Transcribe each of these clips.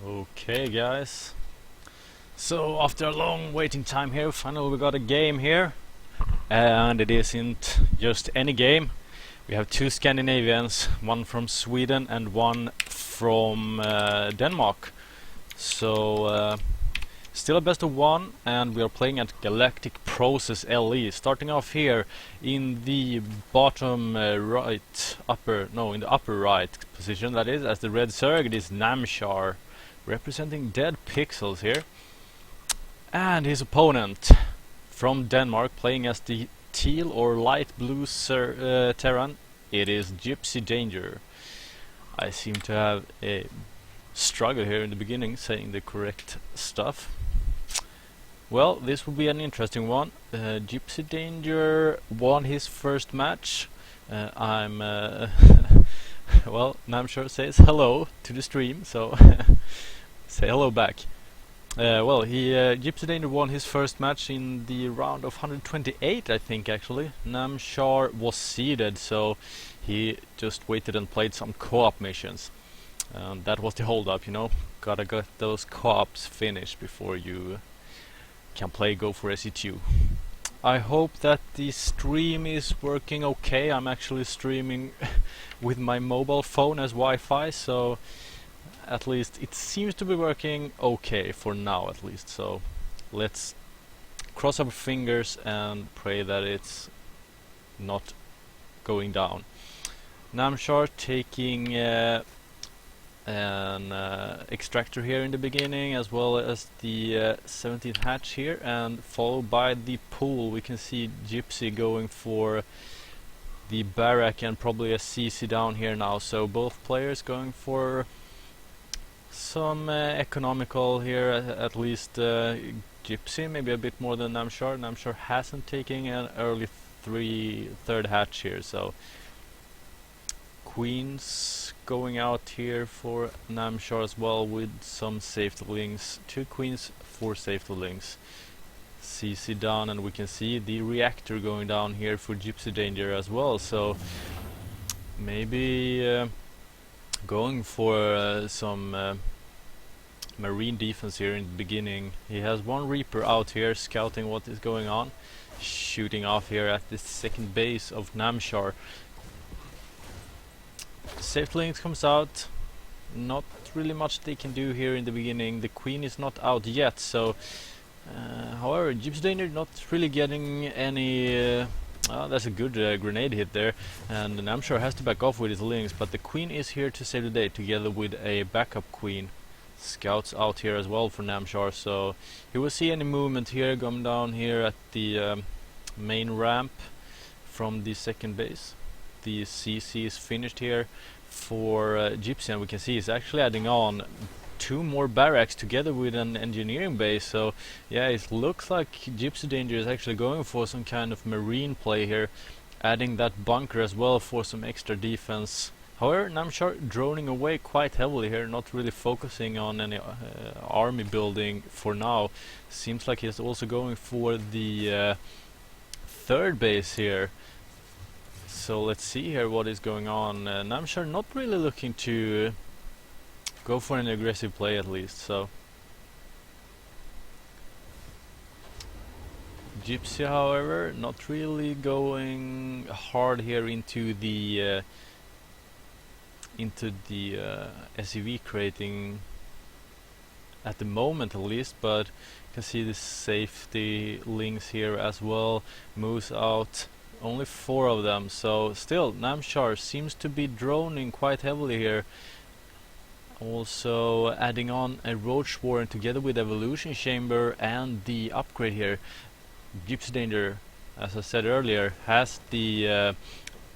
Okay guys, so after a long waiting time here, finally we got a game here, and it isn't just any game. We have two Scandinavians, one from Sweden and one from Denmark. So still a best of one, and we are playing at Galactic Process LE. Starting off here in the bottom right, in the upper right position, that is, as the red circuit is Namshar, representing Dead Pixels here, and his opponent from Denmark, playing as the teal or light blue Terran. It is Gypsy Danger. I seem to have a struggle here in the beginning saying the correct stuff. Well, this will be an interesting one. Gypsy Danger won his first match. Well, Namshar says hello to the stream, so say hello back. Gypsy Danger won his first match in the round of 128, I think, actually. Namshar was seeded, so he just waited and played some co-op missions. That was the hold-up, you know. Gotta get those co-ops finished before you can play Go for SE2. I hope that the stream is working okay. I'm actually streaming with my mobile phone as Wi-Fi, so at least it seems to be working okay for now, at least. So let's cross our fingers and pray that it's not going down. Namshar taking an extractor here in the beginning, as well as the 17th hatch here, and followed by the pool. We can see Gypsy going for the barrack and probably a CC down here now, so both players going for some economical here, at least Gypsy, maybe a bit more than Namshar. Namshar hasn't taken an early third hatch here, so queens going out here for Namshar as well, with some safety links. 2 queens, 4 safety links. CC down, and we can see the reactor going down here for Gypsy Danger as well, so maybe going for some marine defense here in the beginning. He has 1 Reaper out here scouting what is going on, shooting off here at the second base of Namshar. Safety links comes out, not really much they can do here in the beginning. The queen is not out yet, so however, Gypsy Danger not really getting any that's a good grenade hit there, and Namshar has to back off with his links, but the queen is here to save the day together with a backup queen. Scouts out here as well for Namshar, so he will see any movement here going down here at the main ramp from the second base. The CC is finished here for Gypsy, and we can see he's actually adding on 2 more barracks together with an engineering base. So yeah, it looks like Gypsy Danger is actually going for some kind of marine play here, adding that bunker as well for some extra defense. However, Namshar droning away quite heavily here, not really focusing on any army building for now. Seems like he's also going for the third base here. So let's see here what is going on. Namshar not really looking to go for an aggressive play, at least. So Gypsy, however, not really going hard here into the SUV creating at the moment, at least, but you can see the safety links here as well. Moves out, only 4 of them, so still Namshar seems to be droning quite heavily here. Also adding on a Roach Warren together with Evolution Chamber and the upgrade here. Gypsy Danger, as I said earlier, has the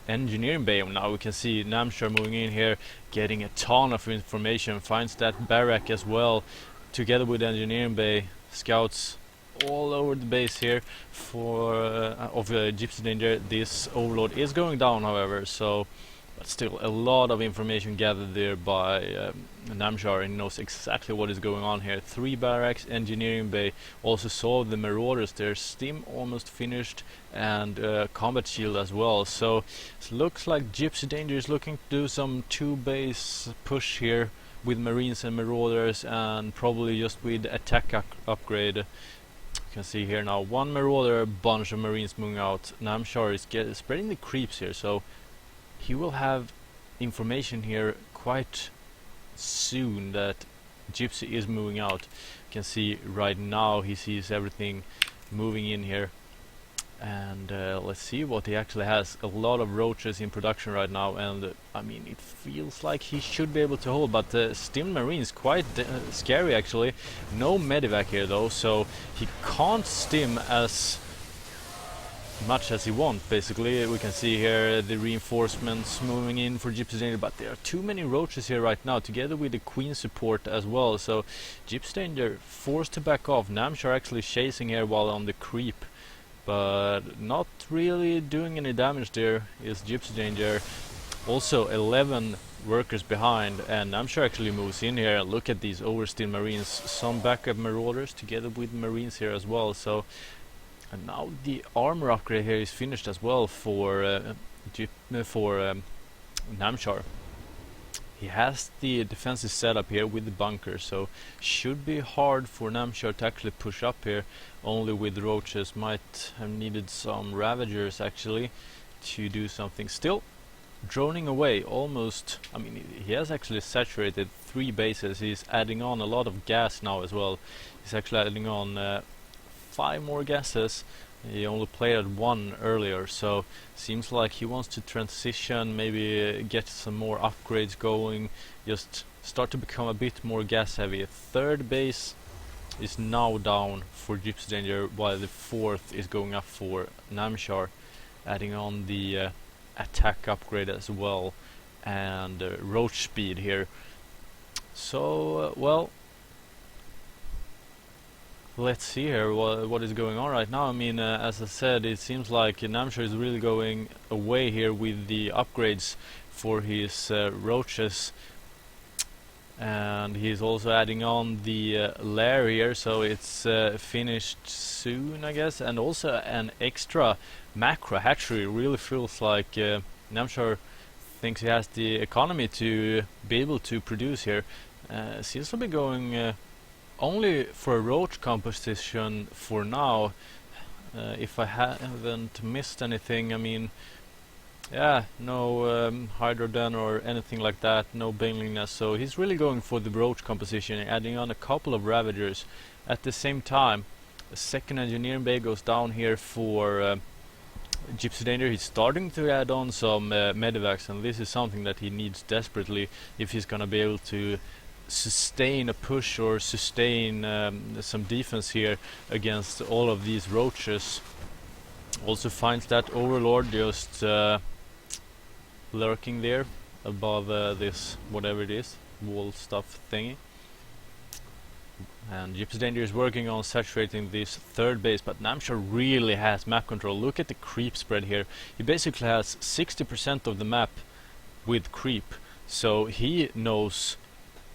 engineering bay. Now we can see Namshar moving in here, getting a ton of information, finds that barrack as well together with the engineering bay. Scouts all over the base here for of Gypsy Danger. This overload is going down, however, so but still a lot of information gathered there by Namshar, and he knows exactly what is going on here. 3 barracks, engineering bay, also saw the marauders there, steam almost finished, and combat shield as well. So it looks like Gypsy Danger is looking to do some 2 base push here with Marines and Marauders, and probably just with attack upgrade. You can see here now 1 Marauder, a bunch of Marines moving out. Namshar is spreading the creeps here, so he will have information here quite soon that Gypsy is moving out. You can see right now he sees everything moving in here, and let's see what he actually has. A lot of roaches in production right now, and I mean, it feels like he should be able to hold, but Stim Marines quite scary actually. No medivac here though, so he can't stim as much as he wants. Basically, we can see here the reinforcements moving in for Gypsy Danger, but there are too many roaches here right now, together with the Queen support as well, so Gypsy Danger forced to back off. Namshar actually chasing here while on the creep, but not really doing any damage. There is Gypsy Danger, also 11 workers behind, and Namshar actually moves in here. Look at these oversteel Marines, some backup Marauders together with Marines here as well. So, and now the armor upgrade here is finished as well for Namshar. He has the defensive setup here with the bunker, so should be hard for Namshar to actually push up here. Only with roaches. Might have needed some Ravagers actually to do something. Still droning away almost. I mean, he has actually saturated 3 bases. He's adding on a lot of gas now as well. He's actually adding on 5 more gases. He only played at 1 earlier, so seems like he wants to transition, maybe get some more upgrades going, just start to become a bit more gas heavy. 3rd base is now down for Gypsy Danger, while the 4th is going up for Namshar, adding on the attack upgrade as well, and roach speed here. So well, let's see here what is going on right now. I mean, as I said, it seems like Namshar is really going away here with the upgrades for his roaches, and he's also adding on the lair here, so it's finished soon, I guess, and also an extra macro hatchery. Really feels like Namshar thinks he has the economy to be able to produce here. Seems to be going only for a roach composition for now, if I haven't missed anything. I mean, yeah, no hydroden or anything like that, no baneliness, so he's really going for the roach composition, adding on a couple of Ravagers. At the same time, the 2nd engineering bay goes down here for Gypsy Danger. He's starting to add on some medivacs, and this is something that he needs desperately if he's gonna be able to sustain a push or sustain some defense here against all of these roaches. Also finds that Overlord just lurking there above this, whatever it is, wall stuff thingy. And Gypsy Danger is working on saturating this 3rd base, but Namshar really has map control. Look at the creep spread here. He basically has 60% of the map with creep, so he knows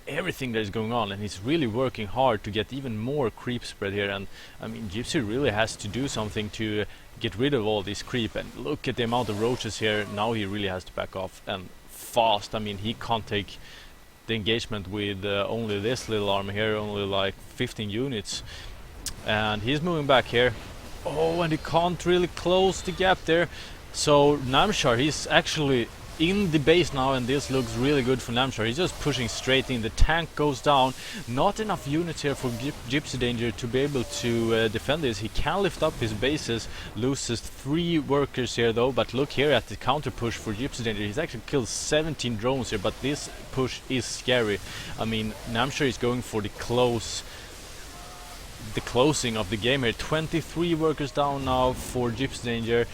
everything that is going on, and he's really working hard to get even more creep spread here. And I mean, Gypsy really has to do something to get rid of all this creep, and look at the amount of roaches here. Now he really has to back off, and fast. I mean, he can't take the engagement with only this little army here, only like 15 units, and he's moving back here. Oh, and he can't really close the gap there. So Namshar, he's actually in the base now, and this looks really good for Namshar. He's just pushing straight in. The tank goes down. Not enough units here for Gypsy Danger to be able to defend this. He can lift up his bases, loses 3 workers here though, but look here at the counter push for Gypsy Danger. He's actually killed 17 drones here, but this push is scary. I mean, Namshar is going for the closing of the game here. 23 workers down now for Gypsy Danger.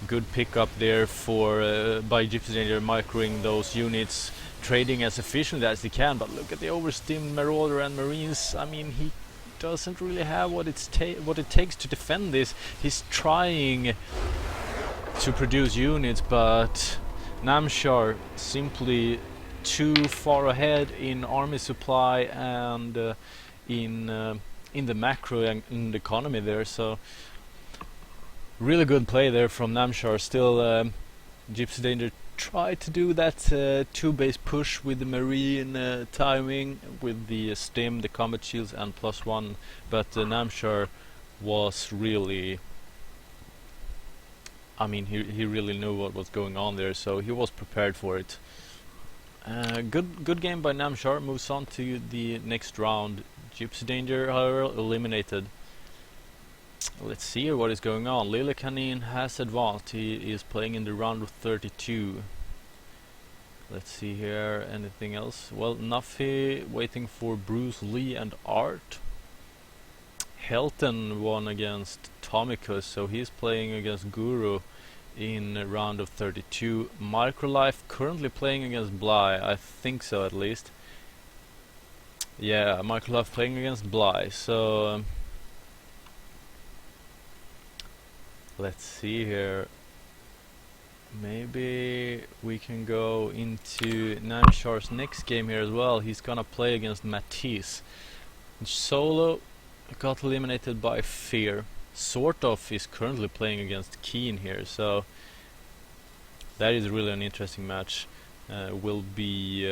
Good pickup there for by Gypsy Danger, microing those units, trading as efficiently as he can. But look at the oversteamed Marauder and Marines. I mean, he doesn't really have what it takes to defend this. He's trying to produce units, but Namshar simply too far ahead in army supply and in the macro and in the economy there. So really good play there from Namshar. Still Gypsy Danger try to do that two-base push with the marine timing, with the stim, the combat shields and +1, but Namshar was really, I mean, he really knew what was going on there, so he was prepared for it. Good game by Namshar. Moves on to the next round. Gypsy Danger, however, eliminated. Let's see here what is going on. Lilekanin has advanced. He is playing in the round of 32. Let's see here, anything else? Well, Nuffy waiting for Bruce Lee and Art. Helton won against Tomicus, so he's playing against Guru in a round of 32. Microlife currently playing against Bly, I think so at least. Yeah, Microlife playing against Bly, so let's see here. Maybe we can go into Namshar's next game here as well. He's gonna play against Matisse. Solo got eliminated by Fear. Sort of is currently playing against Keen here, so that is really an interesting match. Will be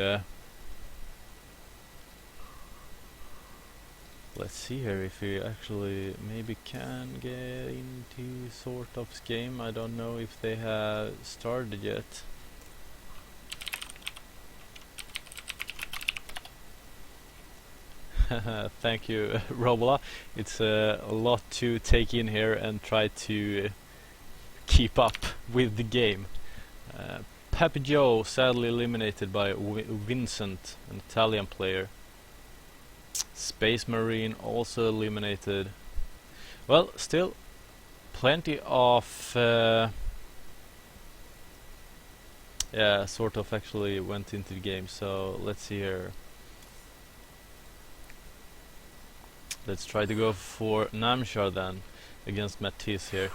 let's see here if we actually maybe can get into Sort of's game. I don't know if they have started yet. Thank you, Robola. It's a lot to take in here and try to keep up with the game. Papi Joe sadly eliminated by Vincent, an Italian player. Space Marine also eliminated. Well, still plenty of yeah, Sort of actually went into the game, so let's see here. Let's try to go for Namshar then against Matisse here.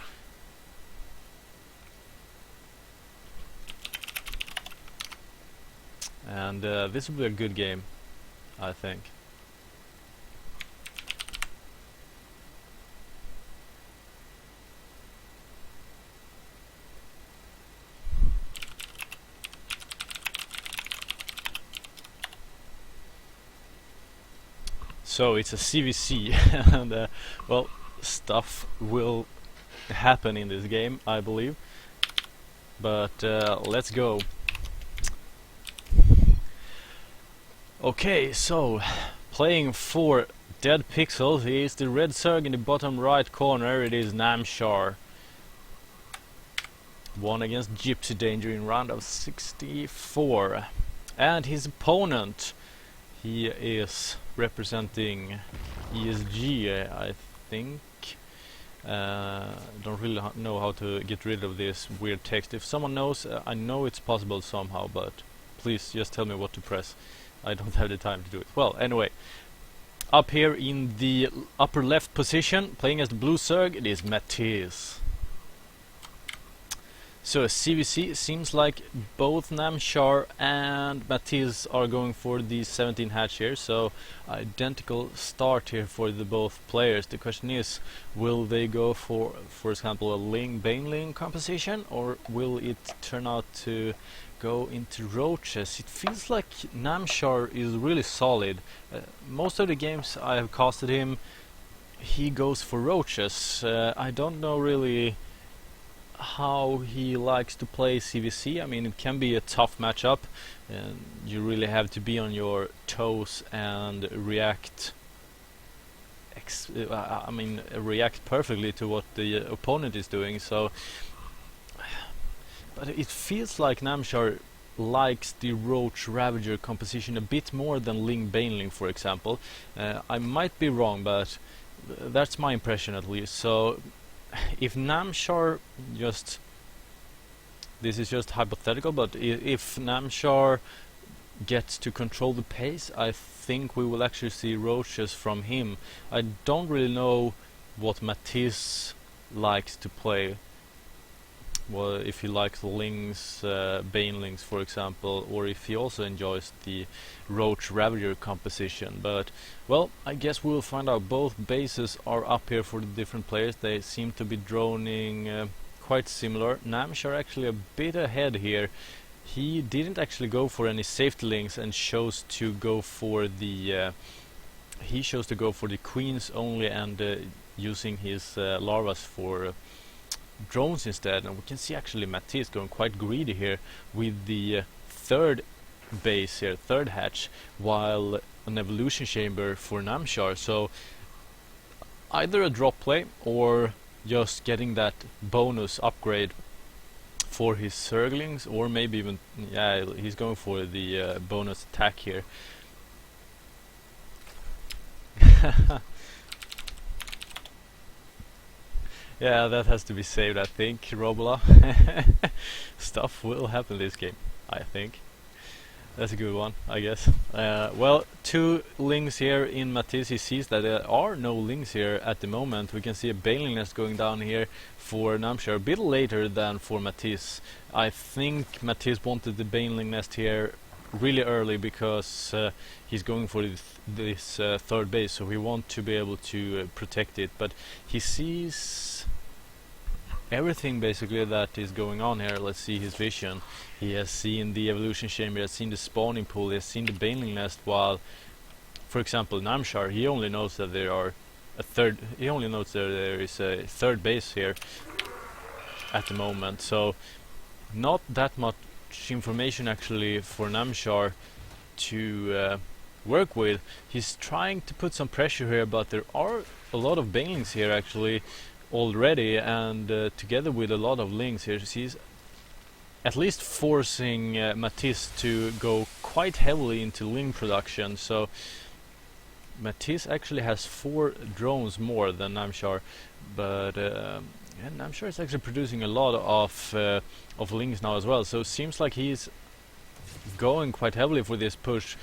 And this will be a good game, I think. So it's a CVC and well, stuff will happen in this game, I believe. But let's go. Okay, so playing for Dead Pixels, he is the red Zerg in the bottom right corner. It is Namshar. Won against Gypsy Danger in round of 64. And his opponent, he is representing ESG, I think. Don't really know how to get rid of this weird text. If someone knows, I know it's possible somehow, but please just tell me what to press. I don't have the time to do it. Well, anyway, up here in the upper left position, playing as the blue Zerg, it is Matisse. So CVC seems like both Namshar and Matisse are going for the 17 hatch here, so identical start here for the both players. The question is, will they go for example, a Ling-Baneling composition, or will it turn out to go into roaches? It feels like Namshar is really solid. Most of the games I have casted him, he goes for roaches. I don't know really how he likes to play CVC. I mean, it can be a tough matchup, and you really have to be on your toes and react react perfectly to what the opponent is doing. So but it feels like Namshar likes the Roach Ravager composition a bit more than Ling-Baneling, for example. I might be wrong, but that's my impression at least. So if Namshar just, this is just hypothetical, but if Namshar gets to control the pace, I think we will actually see roaches from him. I don't really know what Matisse likes to play. Well, if he likes Lings, Banelings for example, or if he also enjoys the Roach Ravager composition. But, well, I guess we'll find out. Both bases are up here for the different players. They seem to be droning quite similar. Namshar actually a bit ahead here. he didn't actually go for any safety links and chose to go for the queens only, and using his larvas for drones instead. And we can see actually Matisse going quite greedy here with the third base here, third hatch, while an evolution chamber for Namshar. So either a drop play or just getting that bonus upgrade for his Zerglings, or maybe even, yeah, he's going for the bonus attack here. Yeah, that has to be saved, I think, Robola. Stuff will happen this game, I think. That's a good one, I guess. Well, 2 lings here in Matisse. He sees that there are no lings here at the moment. We can see a Baneling nest going down here for Namshar, a bit later than for Matisse. I think Matisse wanted the Baneling nest here really early because he's going for this third base, so he wants to be able to protect it. But he sees everything basically that is going on here. Let's see his vision. He has seen the evolution chamber, he has seen the spawning pool, he has seen the Baneling nest, while, for example, Namshar, he only knows that there is a third base here at the moment. So not that much information actually for Namshar to work with. He's trying to put some pressure here, but there are a lot of Banelings here actually already, and together with a lot of lings here, he's at least forcing Matisse to go quite heavily into ling production. So Matisse actually has 4 drones more than Namshar, but yeah, Namshar is actually producing a lot of lings now as well, so it seems like he's going quite heavily for this push.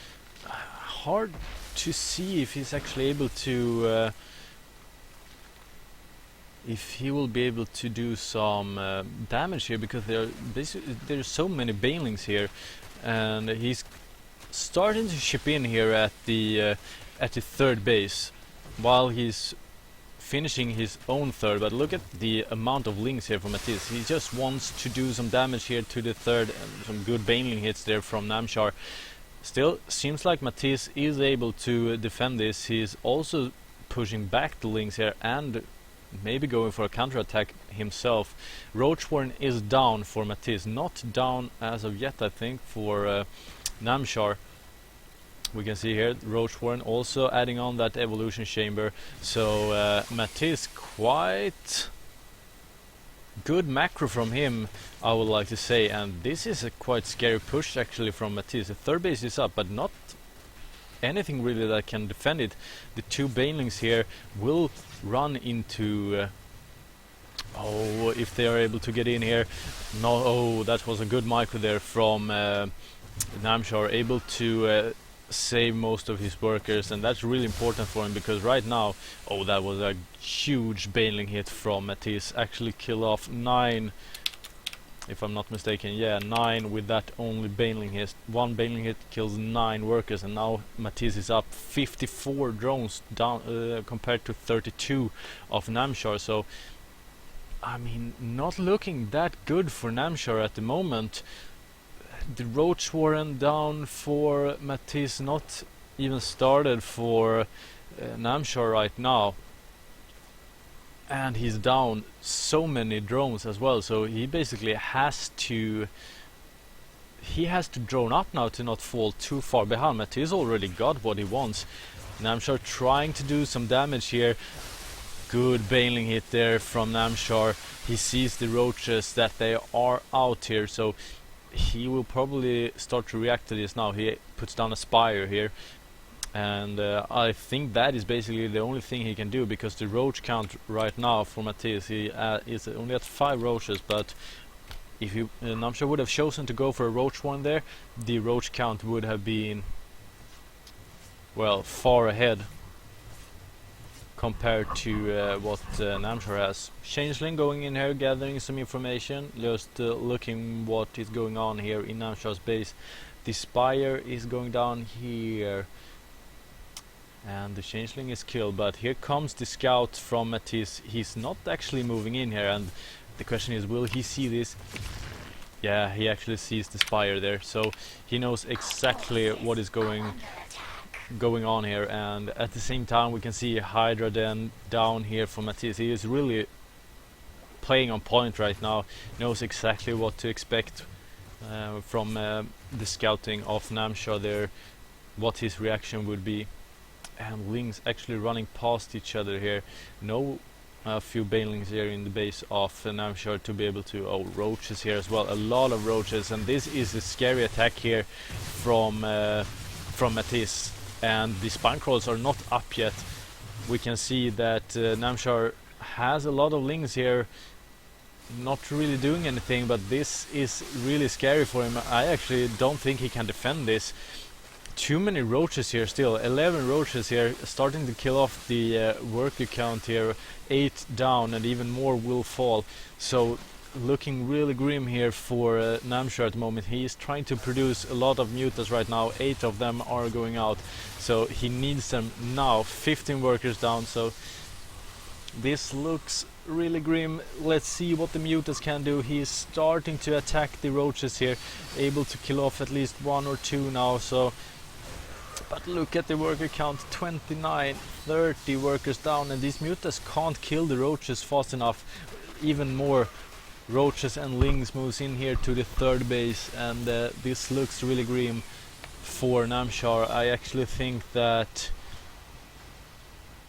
Hard to see if he's actually able to if he will be able to do some damage here, because there's so many Banelings here, and he's starting to chip in here at the third base while he's finishing his own third. But look at the amount of lings here from Matisse. He just wants to do some damage here to the third, and some good Baneling hits there from Namshar. Still seems like Matisse is able to defend this. He's also pushing back the lings here and maybe going for a counterattack himself. Roachworn is down for Matisse, not down as of yet, I think, for Namshar. We can see here Roachworn also adding on that evolution chamber. So Matisse, quite good macro from him, I would like to say, and this is a quite scary push actually from Matisse. The third base is up, but not anything really that can defend it. The 2 Banelings here will run into oh, if they are able to get in here. No, oh, that was a good micro there from Namshar, able to save most of his workers, and that's really important for him, because right now, oh, that was a huge Baneling hit from Matisse. Actually kill off 9, if I'm not mistaken. Yeah, 9 with that only Baneling hit. 1 Baneling hit kills 9 workers, and now Matisse is up 54 drones down compared to 32 of Namshar. So I mean, not looking that good for Namshar at the moment. The Roachwarren down for Matisse, not even started for Namshar right now. And he's down so many drones as well, so he basically has to drone up now to not fall too far behind. Matisse already got what he wants. Namshar trying to do some damage here. Good Baneling hit there from Namshar. He sees the roaches that they are out here, so he will probably start to react to this now. He puts down a Spire here, and I think that is basically the only thing he can do, because the roach count right now for Matisse, he is only at 5 roaches, but if Namshar would have chosen to go for a roach one there, the roach count would have been, well, far ahead compared to what Namshar has. Changeling going in here, gathering some information, just looking what is going on here in Namshar's base. The Spire is going down here, and the Changeling is killed, but here comes the scout from Matisse. He's not actually moving in here, and the question is, will he see this? Yeah, he actually sees the spire there, so he knows exactly what is going on here. And at the same time we can see Hydra then down here for Matisse. He is really playing on point right now, knows exactly what to expect from the scouting of Namshar there, what his reaction would be. And Lings actually running past each other here. No few banelings here in the base of Namshar to be able to... Oh, roaches here as well, a lot of roaches, and this is a scary attack here from Matisse. And the spine crawls are not up yet. We can see that Namshar has a lot of Lings here, not really doing anything, but this is really scary for him. I actually don't think he can defend this. Too many roaches here still, 11 roaches here, starting to kill off the worker count here, 8 down, and even more will fall. So looking really grim here for Namshar at the moment. He is trying to produce a lot of mutas right now, 8 of them are going out, so he needs them now. 15 workers down, so this looks really grim. Let's see what the mutas can do. He is starting to attack the roaches here, able to kill off at least 1 or 2 now. So, but look at the worker count, 29, 30 workers down, and these mutas can't kill the roaches fast enough. Even more roaches and Lings moves in here to the third base, and this looks really grim for Namshar. I actually think that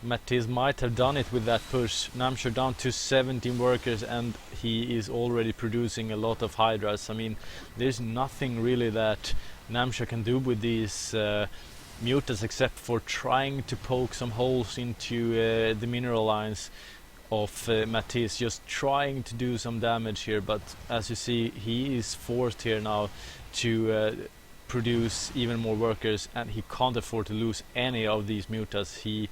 Matisse might have done it with that push. Namshar down to 17 workers, and he is already producing a lot of Hydras. I mean, there's nothing really that Namshar can do with these mutas except for trying to poke some holes into the mineral lines of Matisse, just trying to do some damage here. But as you see, he is forced here now to produce even more workers, and he can't afford to lose any of these mutas. He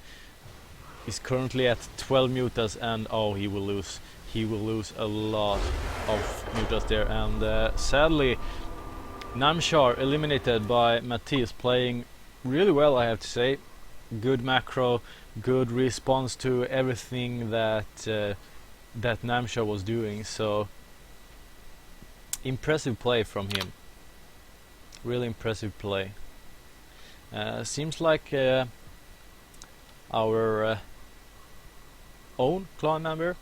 is currently at 12 mutas, and oh, he will lose a lot of mutas there. And sadly, Namshar eliminated by Matisse, playing really well, I have to say. Good macro, good response to everything that that Namshar was doing. So impressive play from him, really impressive play. Seems like our own clan member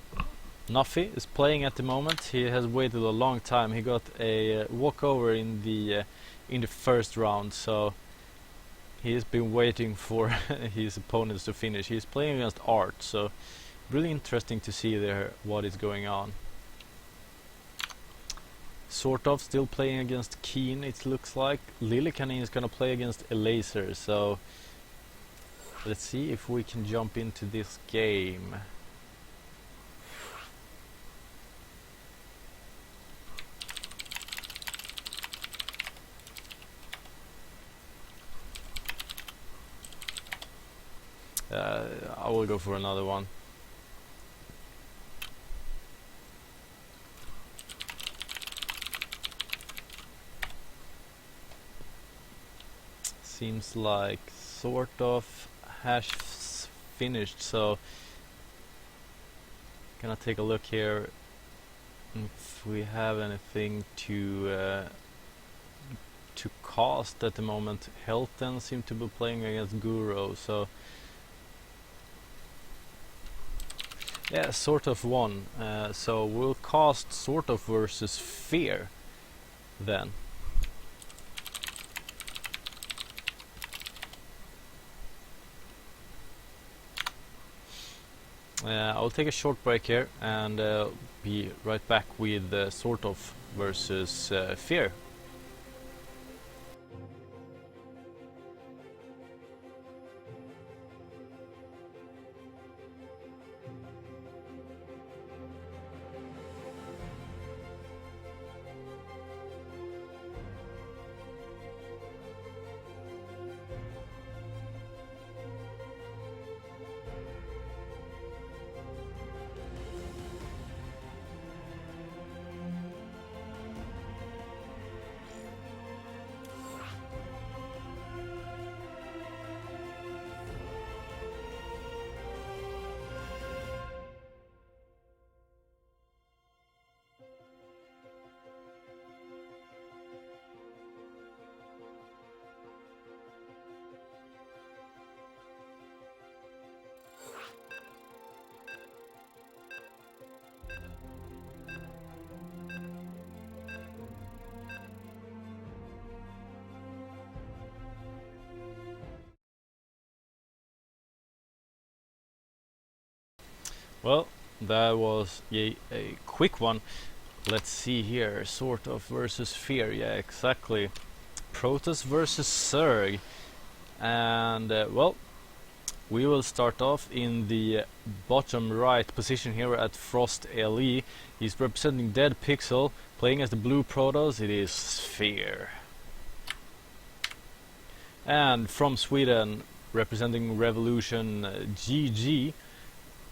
Nuffy is playing at the moment. He has waited a long time. He got a walkover in the first round, so he has been waiting for his opponents to finish. He's playing against Art, so really interesting to see there what is going on. Sort of still playing against Keen, it looks like. Lilicanin is gonna play against Elaser, so let's see if we can jump into this game. I will go for another one. Seems like sort of hash finished, so gonna take a look here if we have anything to cast at the moment. Helton seem to be playing against Guru, so yeah, sort of won. So we'll cast sort of versus Fear then. I'll take a short break here and be right back with sort of versus Fear. Well, that was a quick one. Let's see here, sort of versus Fear. Yeah, exactly. Protoss versus Zerg. And well, we will start off in the bottom right position here at Frost LE. He's representing Dead Pixel, playing as the blue Protoss. It is Fear. And from Sweden, representing Revolution GG,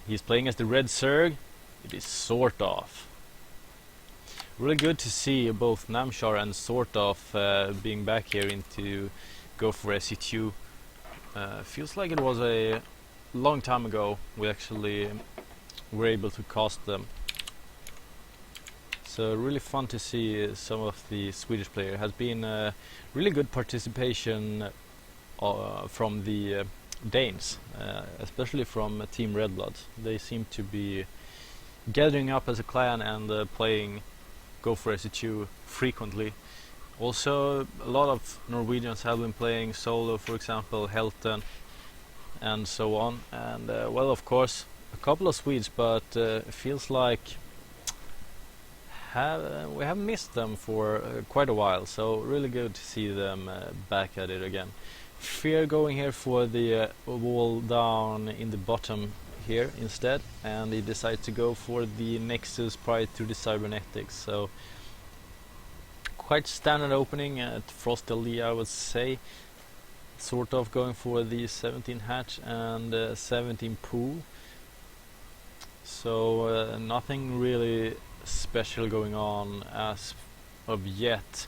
he's playing as the red Zerg. It is Sort of. Really good to see both Namshar and Sort of being back here into go for SC2. Feels like it was a long time ago we actually were able to cast them. So really fun to see some of the Swedish player. Has been really good participation from the Danes, especially from Team Red Blood. They seem to be gathering up as a clan and playing Go for SC2 frequently. Also, a lot of Norwegians have been playing solo, for example, Helten and so on. And well, of course, a couple of Swedes, but it feels like we have missed them for quite a while. So really good to see them back at it again. Fear going here for the wall down in the bottom here instead, and he decided to go for the Nexus prior to the Cybernetics. So quite standard opening at Frost LE, I would say. Sort of going for the 17 hatch and 17 pool. So nothing really special going on as of yet.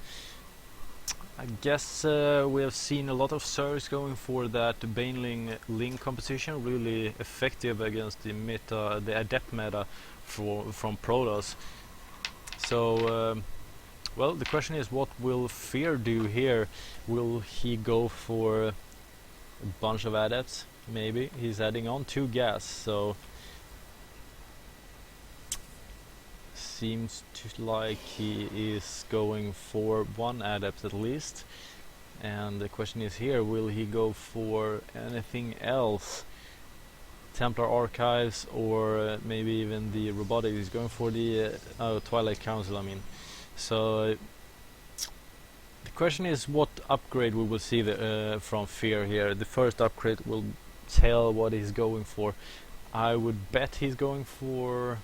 I guess we have seen a lot of Zergs going for that Baneling Ling composition, really effective against the meta, the adept meta from Protoss. So well, the question is, what will Fear do here? Will he go for a bunch of adepts? Maybe. He's adding on 2 gas, so seems to like he is going for 1 adept at least. And the question is here, will he go for anything else? Templar Archives or maybe even the robotics? He's going for the Twilight Council, I mean. So the question is what upgrade we will see from Fear here. The first upgrade will tell what he's going for. I would bet he's going for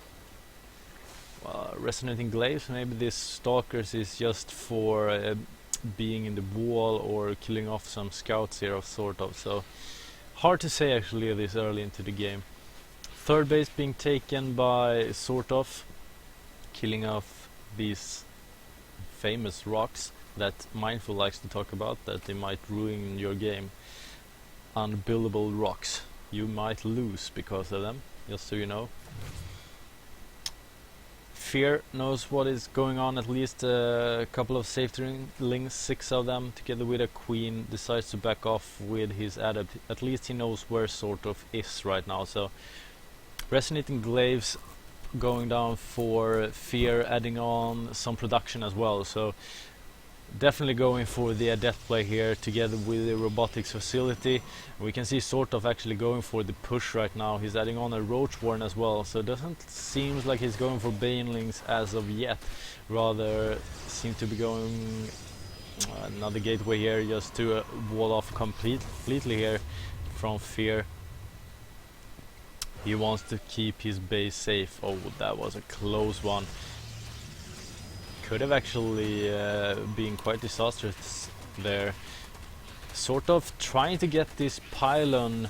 Resonating Glaives. Maybe this Stalkers is just for being in the wall or killing off some scouts here of sort of. So hard to say actually this early into the game. Third base being taken by Sort of, killing off these famous rocks that Mindful likes to talk about, that they might ruin your game. Unbuildable rocks. You might lose because of them, just so you know. Fear knows what is going on, at least a couple of safety links, 6 of them, together with a queen, decides to back off with his adept. At least he knows where Sort of is right now. So Resonating Glaives going down for Fear, adding on some production as well. So definitely going for the adept play here together with the robotics facility. We can see Sort of actually going for the push right now. He's adding on a Roach Warren as well, so it doesn't seem like he's going for Banelings as of yet. Rather seem to be going another gateway here just to wall off completely here from Fear. He wants to keep his base safe. Oh, that was a close one. Could have actually been quite disastrous there. Sort of trying to get this pylon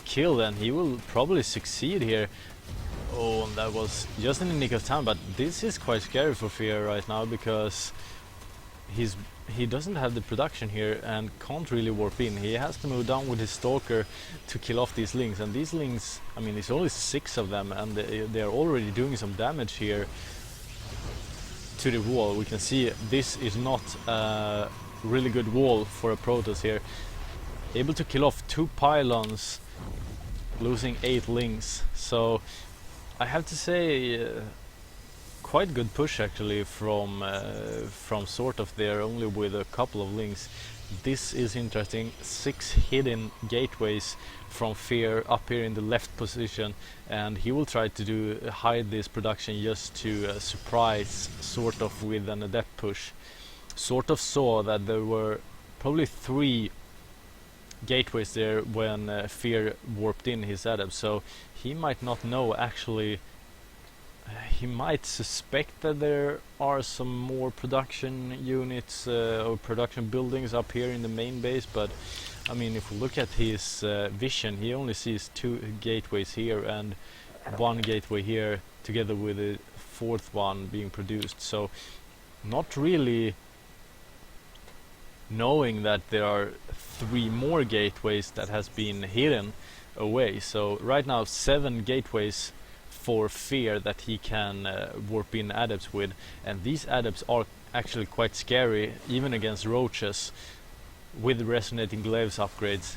killed, and he will probably succeed here. Oh, and that was just in the nick of time, but this is quite scary for Fear right now because he doesn't have the production here and can't really warp in. He has to move down with his Stalker to kill off these Lings, and these Lings, I mean, it's only 6 of them and they're already doing some damage here to the wall. We can see this is not a really good wall for a Protoss here. Able to kill off 2 pylons, losing 8 Lings. So I have to say quite good push actually from Sort of there, only with a couple of Lings. this is interesting. 6 hidden gateways from Fear up here in the left position, and he will try to hide this production just to surprise sort of with an adept push. Sort of saw that there were probably 3 gateways there when Fear warped in his adept, so he might not know actually. He might suspect that there are some more production units or production buildings up here in the main base, but I mean, if we look at his vision, he only sees 2 gateways here and 1 gateway here, together with a 4th one being produced. So not really knowing that there are 3 more gateways that has been hidden away. So right now 7 gateways for Fear that he can warp in adepts with, and these adepts are actually quite scary even against roaches with resonating glaives upgrades.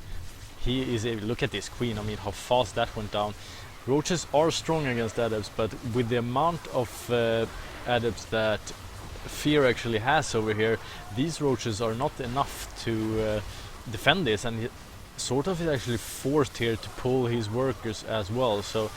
He is able, look at this queen, I mean how fast that went down. Roaches are strong against adepts, but with the amount of adepts that Fear actually has over here, these roaches are not enough to defend this, and he sort of is actually forced here to pull his workers as well. So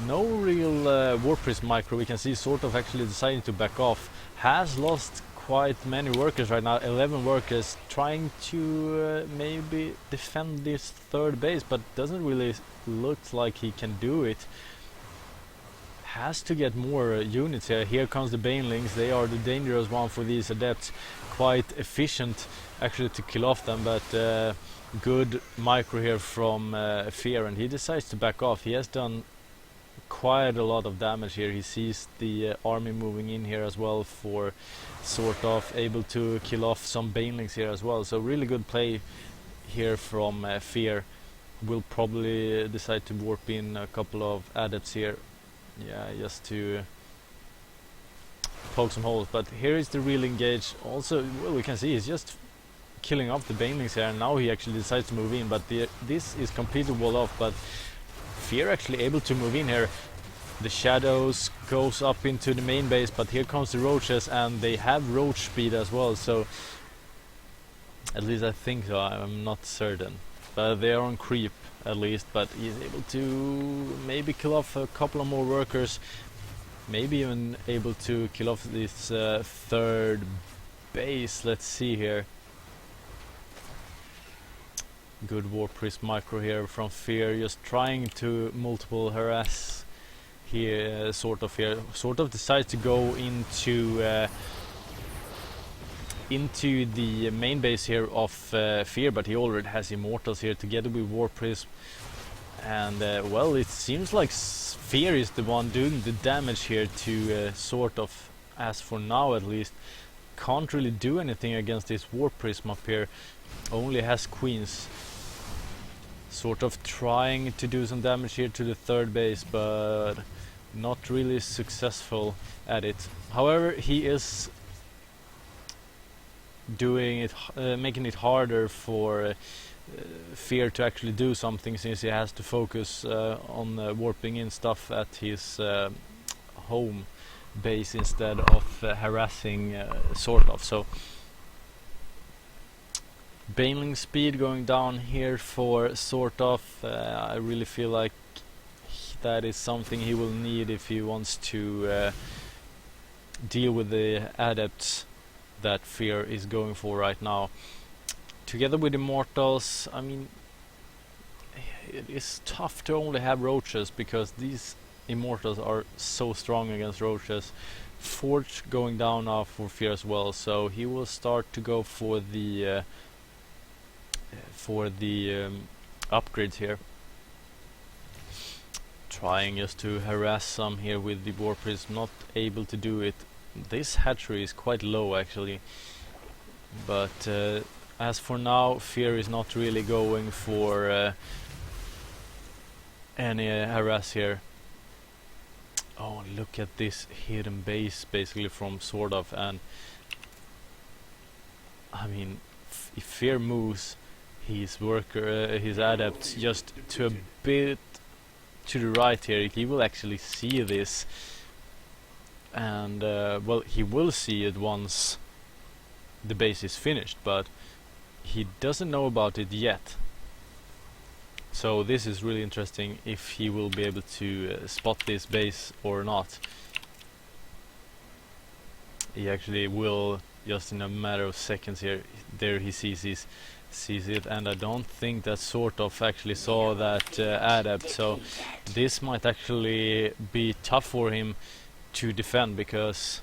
no real War Priest micro. We can see sort of actually deciding to back off. Has lost quite many workers right now, 11 workers, trying to maybe defend this 3rd base, but doesn't really look like he can do it. Has to get more units here. Here comes the banelings. They are the dangerous one for these adepts. Quite efficient actually to kill off them, but good micro here from Fear, and he decides to back off. He has done quite a lot of damage here. He sees the army moving in here as well, for sort of able to kill off some banelings here as well. So really good play here from Fear. Will probably decide to warp in a couple of adepts here, yeah, just to poke some holes. But here is the real engage. Also, well, we can see he's just killing off the banelings here, and now he actually decides to move in, but this is completely walled off. But Fear actually able to move in here. The shadows goes up into the main base, but here comes the roaches, and they have roach speed as well, so at least I think so. I'm not certain, but they are on creep at least. But he's able to maybe kill off a couple of more workers, maybe even able to kill off this 3rd base. Let's see here. Good War Priest micro here from Fear, just trying to multiple harass here, sort of decides to go into the main base here of Fear, but he already has Immortals here together with War Priest, and well, it seems like Fear is the one doing the damage here to sort of, as for now at least, can't really do anything against this War Prism up here. Only has queens. Sort of trying to do some damage here to the 3rd base, but not really successful at it. However, he is doing it, making it harder for Fear to actually do something, since he has to focus on warping in stuff at his home base instead of harassing, sort of. So baneling speed going down here for sort of. I really feel like that is something he will need if he wants to deal with the adepts that Fear is going for right now. Together with Immortals, I mean, it is tough to only have roaches, because these Immortals are so strong against roaches. Forge going down now for Fear as well, so he will start to go for the upgrades here, trying just to harass some here with the War Priest. Not able to do it. This hatchery is quite low actually, but as for now, Fear is not really going for any harass here. Oh, look at this hidden base basically from sort of, and I mean, if Fear moves his worker, his adepts just to a bit to the right here, he will actually see this, and well, he will see it once the base is finished, but he doesn't know about it yet. So this is really interesting if he will be able to spot this base or not. He actually will, just in a matter of seconds here. There he sees it, and I don't think that sort of actually saw that adept, so this might actually be tough for him to defend, because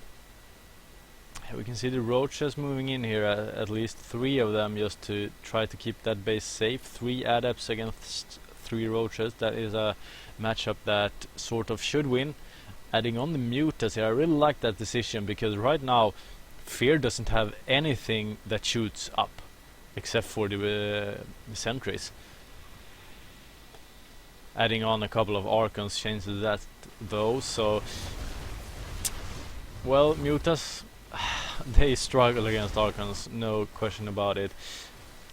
we can see the roaches moving in here, at least 3 of them, just to try to keep that base safe. 3 adepts against 3 roaches, that is a matchup that sort of should win. Adding on the mutas here, I really like that decision, because right now Fear doesn't have anything that shoots up except for the sentries. Adding on a couple of Archons changes that though, so well, mutas they struggle against Archons, no question about it.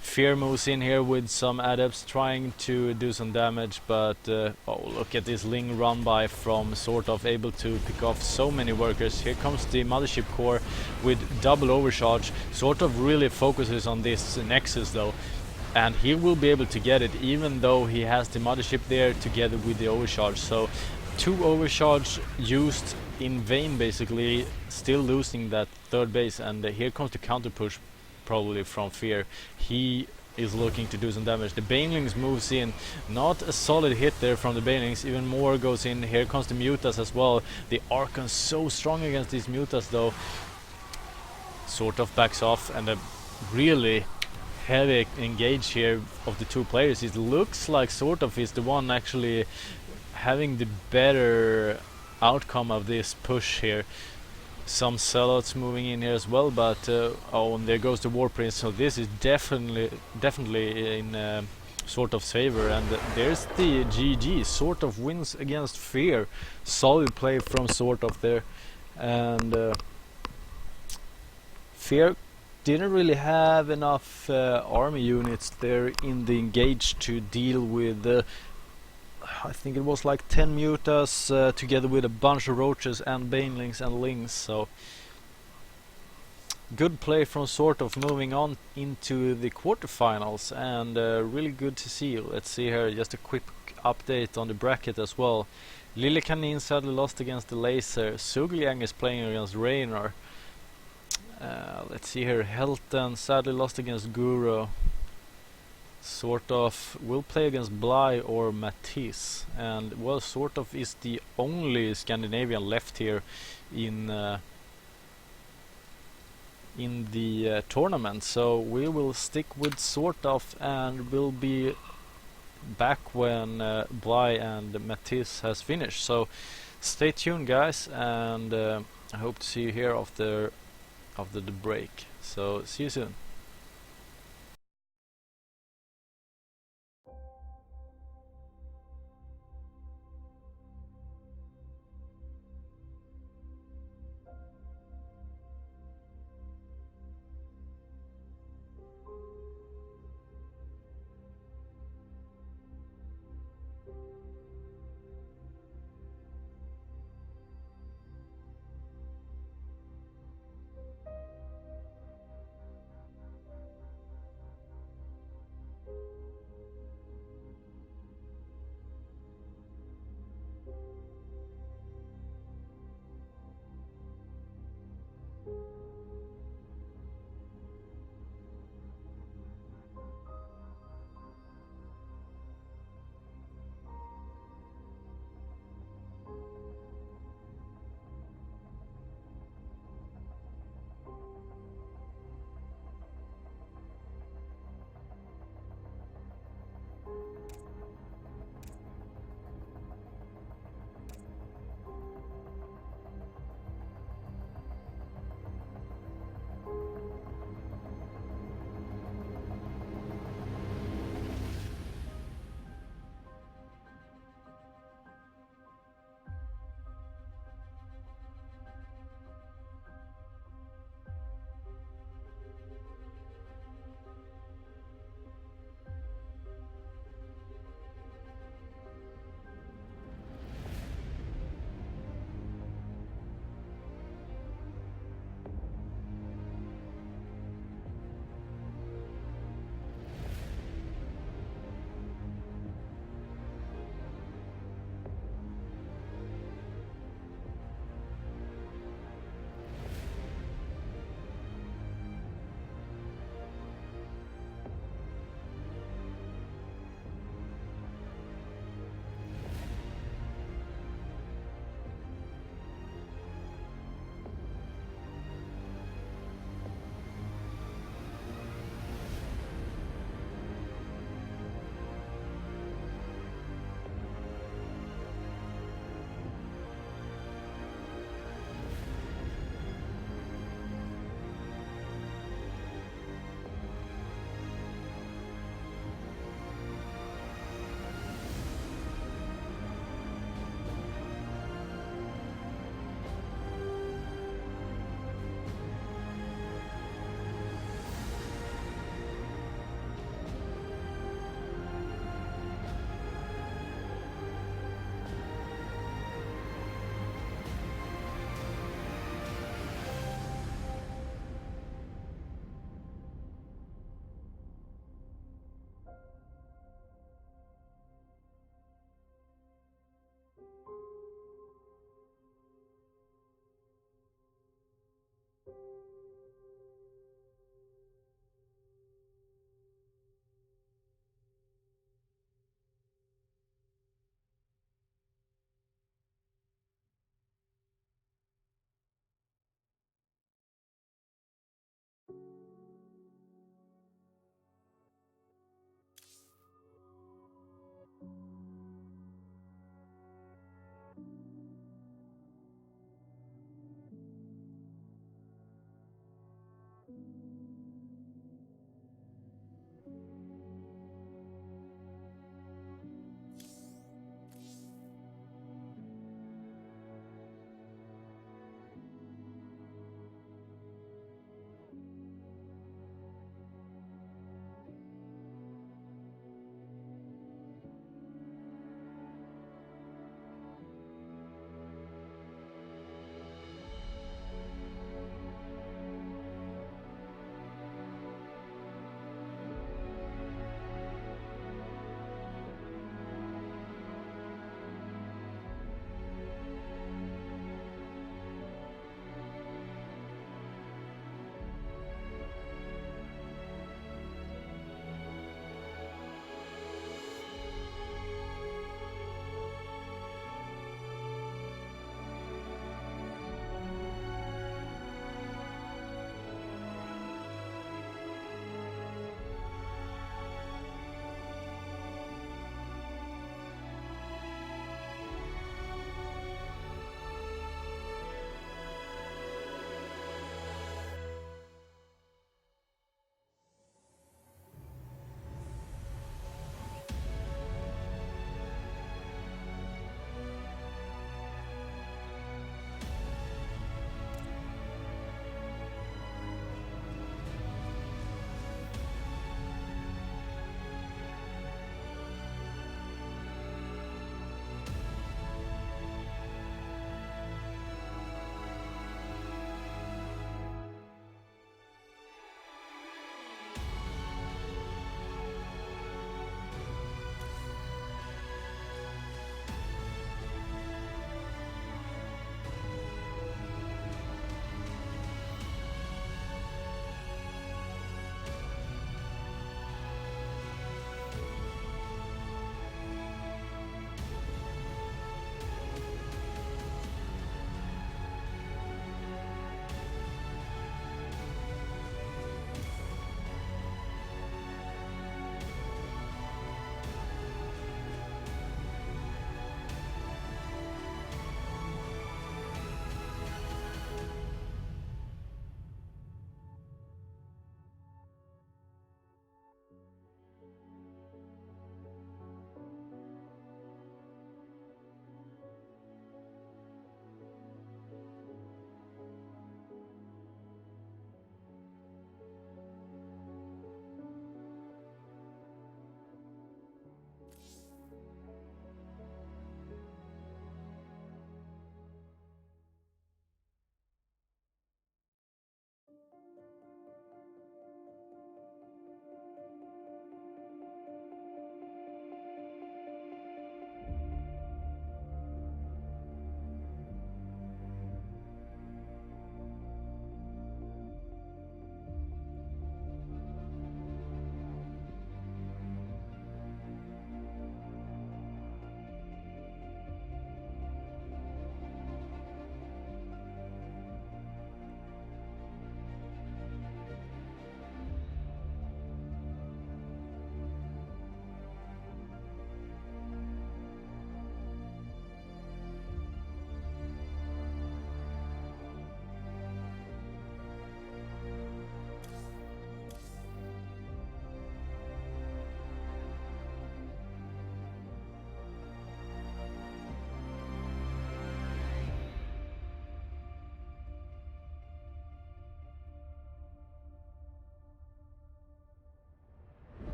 Fear moves in here with some adepts trying to do some damage, but oh, look at this Ling run by from sort of able to pick off so many workers. Here comes the Mothership Core with double overcharge, sort of really focuses on this Nexus though, and he will be able to get it even though he has the Mothership there together with the overcharge. So 2 overcharge used in vain basically, still losing that 3rd base, and here comes the counter push probably from Fear. He is looking to do some damage. The Banelings moves in, not a solid hit there from the Banelings, even more goes in. Here comes the Mutas as well. The Archons so strong against these Mutas though, sort of backs off, and a really heavy engage here of the 2 players. It looks like sort of is the one actually having the better outcome of this push here. Some Zealots moving in here as well, but oh, and there goes the War Prince, so this is definitely in sort of favor, and there's the GG, sort of wins against Fear. Solid play from sort of there, and Fear didn't really have enough army units there in the engage to deal with I think it was like 10 mutas together with a bunch of roaches and banelings and lings, so good play from sort of moving on into the quarterfinals, and really good to see. Let's see here, just a quick update on the bracket as well. Lily Canin sadly lost against the Laser. Sugliang is playing against Raynor. Let's see here, Helton sadly lost against Guru. Sort of will play against Bly or Matisse, and well, sort of is the only Scandinavian left here in the tournament, so we will stick with sort of, and we'll be back when Bly and Matisse has finished. So stay tuned guys, and I hope to see you here after the break. So see you soon.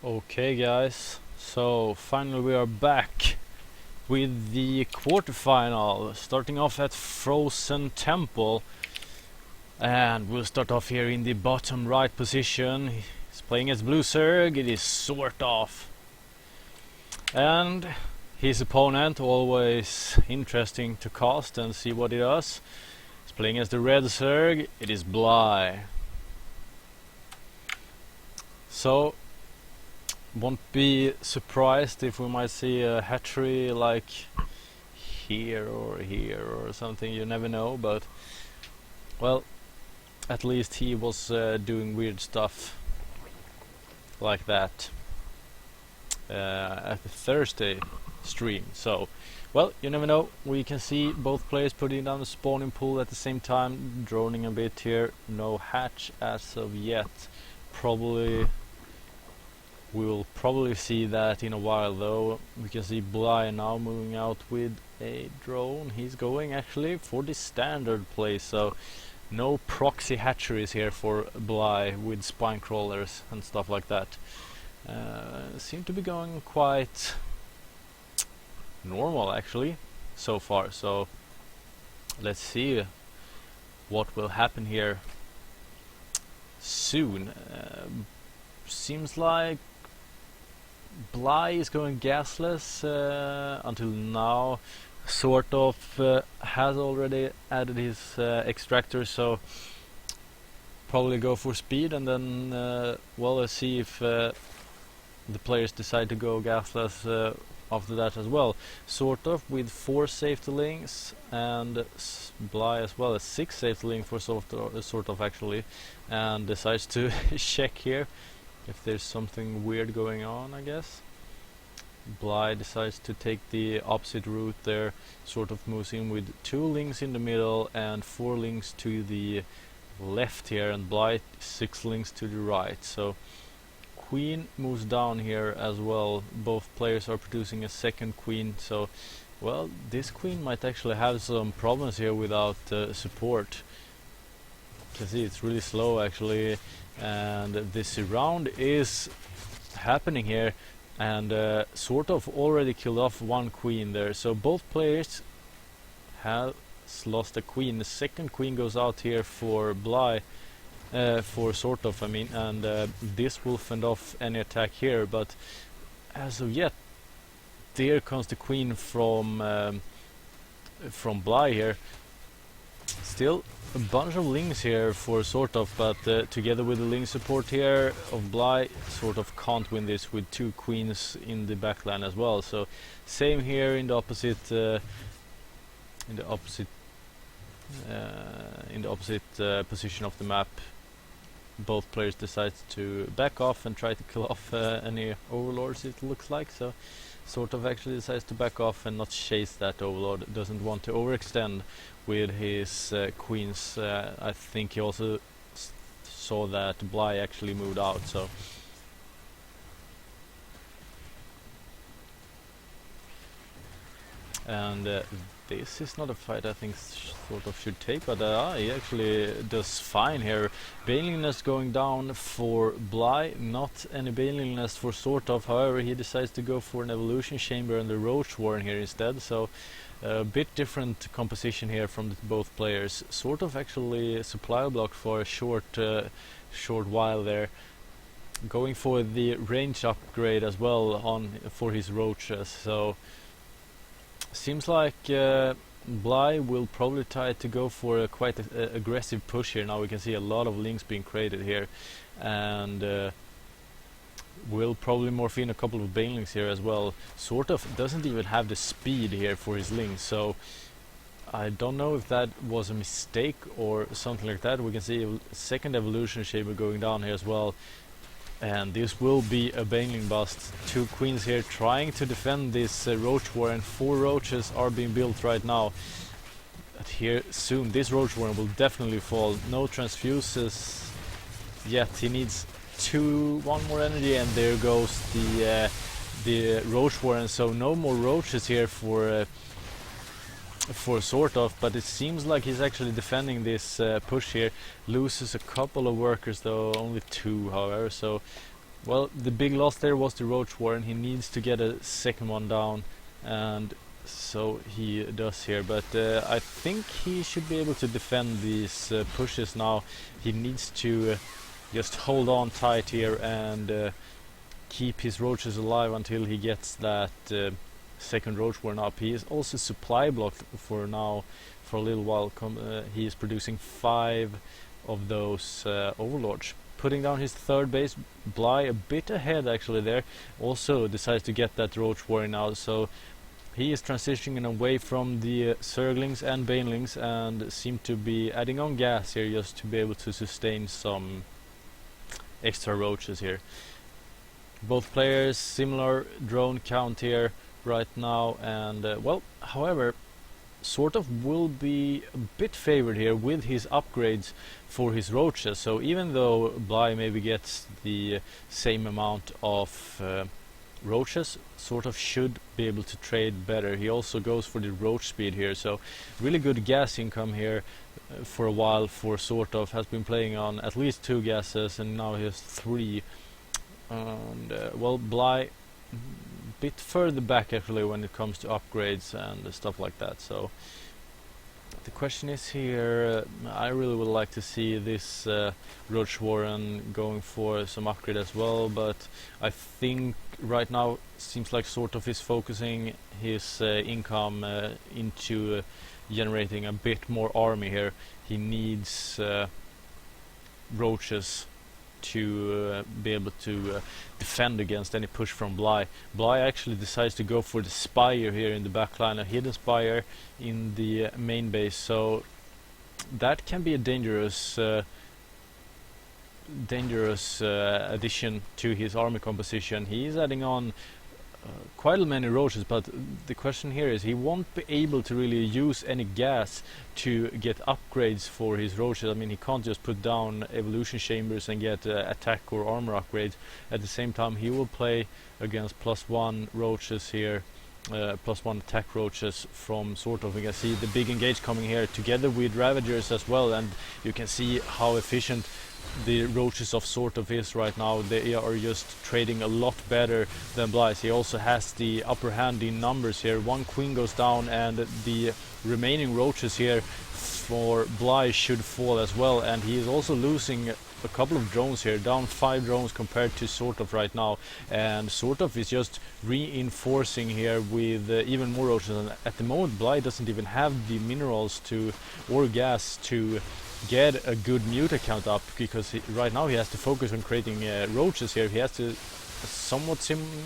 Okay guys, so finally we are back with the quarterfinal, starting off at Frozen Temple, and we'll start off here in the bottom right position. He's playing as Blue Zerg. It is sort of, and his opponent, always interesting to cast and see what he does. He's playing as the Red Zerg. It is Bly. So won't be surprised if we might see a hatchery like here or something. You never know, but well, at least he was doing weird stuff like that at the Thursday stream. So well, you never know. We can see both players putting down the spawning pool at the same time, droning a bit here. No hatch as of yet. We will probably see that in a while though. We can see Bly now moving out with a drone. He's going actually for the standard play, so no proxy hatcheries here for Bly with spine crawlers and stuff like that. Seem to be going quite normal actually so far, so let's see what will happen here soon. Seems like Bly is going gasless until now, sort of has already added his extractor, so probably go for speed, and then well, let's see if the players decide to go gasless after that as well. Sort of with 4 safety links, and Bly as well as 6 safety links for sort of actually, and decides to check here if there's something weird going on, I guess. Bly decides to take the opposite route there, sort of moves in with 2 links in the middle and 4 links to the left here, and Bly 6 links to the right. So queen moves down here as well. Both players are producing a second queen, so well, this queen might actually have some problems here without support. You can see it's really slow actually, and this round is happening here, and sort of already killed off 1 queen there, so both players has lost a queen. The second queen goes out here for Bly, for sort of, I mean, and this will fend off any attack here, but as of yet there comes the queen from Bly here. Still a bunch of links here for sort of, but together with the link support here of Bly, sort of can't win this with 2 queens in the backline as well. So same here in the opposite position of the map. Both players decide to back off and try to kill off any overlords, it looks like. So sort of actually decides to back off and not chase that overlord. Doesn't want to overextend with his queens. I think he also saw that Bly actually moved out, so and this is not a fight I think sort of should take, but he actually does fine here. Baneling Nest going down for Bly, not any Baneling Nest for sort of. However, he decides to go for an evolution chamber and the Roach Warren here instead, so a bit different composition here from both players. Sort of actually supply block for a short while there, going for the range upgrade as well on for his roaches. So seems like Bly will probably try to go for a quite aggressive push here. Now we can see a lot of links being created here, and will probably morph in a couple of banelings here as well. Sort of doesn't even have the speed here for his links, so I don't know if that was a mistake or something like that. We can see a second evolution chamber going down here as well, and this will be a baneling bust. 2 queens here trying to defend this roach warren. 4 roaches are being built right now, but here soon this roach warren will definitely fall. No transfuses yet. He needs 1 more energy, and there goes the roach warren. So no more roaches here for sort of, but it seems like he's actually defending this push here. Loses a couple of workers though, only 2 however, so well, the big loss there was the Roach War, and he needs to get a second one down, and so he does here. But I think he should be able to defend these pushes now. He needs to just hold on tight here and keep his roaches alive until he gets that second Roach Warren up. He is also supply blocked for now for a little while. He is producing 5 of those Overlords. Putting down his third base, Bly a bit ahead actually there, also decides to get that Roach Warrior now, so he is transitioning away from the Zerglings and Banelings and seem to be adding on gas here just to be able to sustain some extra roaches here. Both players similar drone count here right now, and well, however, sort of will be a bit favored here with his upgrades for his roaches. So even though Bly maybe gets the same amount of roaches, sort of should be able to trade better. He also goes for the roach speed here, so really good gas income here for a while for sort of. Has been playing on at least 2 gases and now he has 3. And well, Bly bit further back actually when it comes to upgrades and stuff like that. So the question is here, I really would like to see this Roach Warren going for some upgrade as well, but I think right now seems like sort of is focusing his income into generating a bit more army here. He needs roaches to be able to defend against any push from Bly. Bly actually decides to go for the Spire here in the back line, a hidden Spire in the main base, so that can be a dangerous addition to his army composition. He is adding on quite many roaches, but the question here is he won't be able to really use any gas to get upgrades for his roaches. I mean, he can't just put down evolution chambers and get attack or armor upgrades. At the same time, he will play against +1 roaches here, +1 attack roaches from sort of. We can see the big engage coming here together with Ravagers as well, and you can see how efficient the roaches of sort of is right now. They are just trading a lot better than Bly's. He also has the upper hand in numbers here. 1 queen goes down and the remaining roaches here for Bly should fall as well, and he is also losing a couple of drones here, down 5 drones compared to sort of right now, and sort of is just reinforcing here with even more roaches. And at the moment Bly doesn't even have the minerals to or gas to get a good mute account up, because right now he has to focus on creating roaches here. He has to somewhat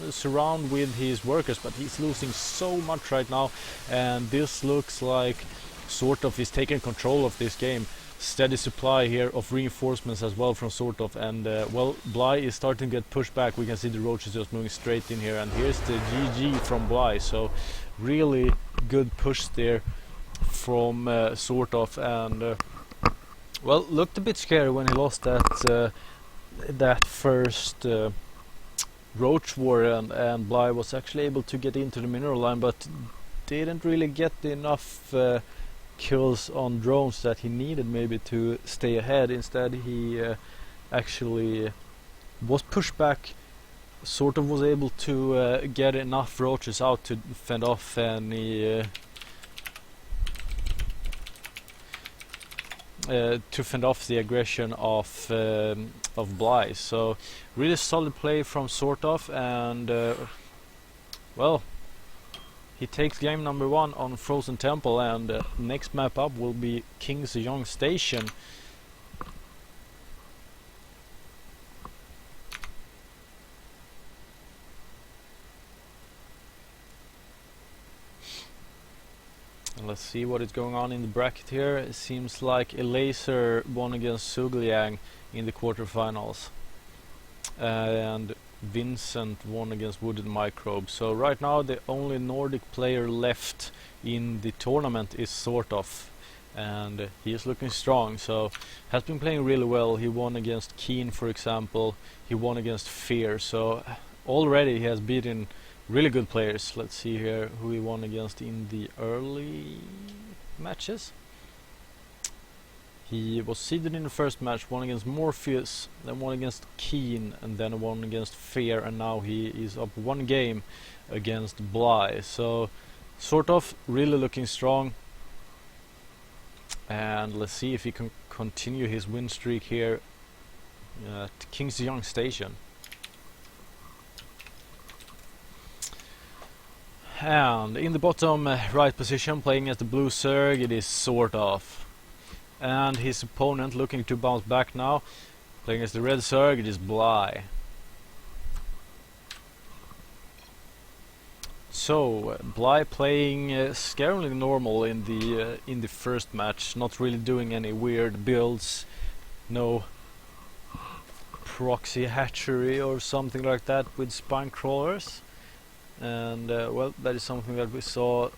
surround with his workers, but he's losing so much right now, and this looks like sort of is taking control of this game. Steady supply here of reinforcements as well from sort of, and well, Bly is starting to get pushed back. We can see the roaches just moving straight in here, and here's the GG from Bly. So really good push there from sort of, and well, looked a bit scary when he lost that that first Roach War, and Bly was actually able to get into the mineral line, but didn't really get enough kills on drones that he needed maybe to stay ahead. Instead he actually was pushed back, sort of was able to get enough roaches out to fend off any to fend off the aggression of Bly. So really solid play from sort of, and well, he takes game number 1 on Frozen Temple, and next map up will be King's Young Station. And let's see what is going on in the bracket here. It seems like Elaser won against Sugliang in the quarterfinals, and Vincent won against Wooded Microbe. So right now the only Nordic player left in the tournament is sort of, and he is looking strong. So has been playing really well. He won against Keen, for example. He won against Fear. So already he has beaten really good players. Let's see here who he won against in the early matches. He was seeded in the first match, one against Morpheus, then one against Keen, and then one against Fear, and now he is up one game against Bly. So sort of really looking strong, and let's see if he can continue his win streak here at King's Young Station. And in the bottom right position, playing as the blue Zerg, it is sort of. And his opponent looking to bounce back now, playing as the red Zerg, it is Bly. So Bly playing scarily normal in the first match, not really doing any weird builds, no proxy hatchery or something like that with spine crawlers. And well, that is something that we saw a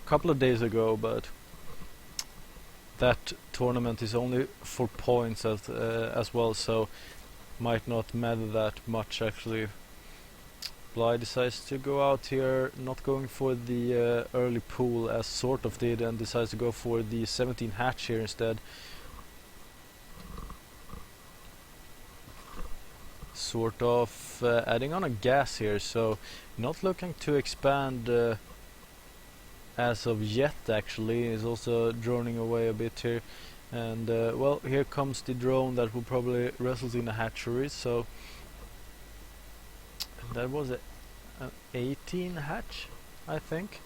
couple of days ago, but that tournament is only for points as well, so might not matter that much actually. Bly decides to go out here, not going for the early pool as sort of did, and decides to go for the 17 hatch here instead. Sort of adding on a gas here, so not looking to expand as of yet actually. Is also droning away a bit here, and well, here comes the drone that will probably result in a hatchery. So that was an 18 hatch, I think.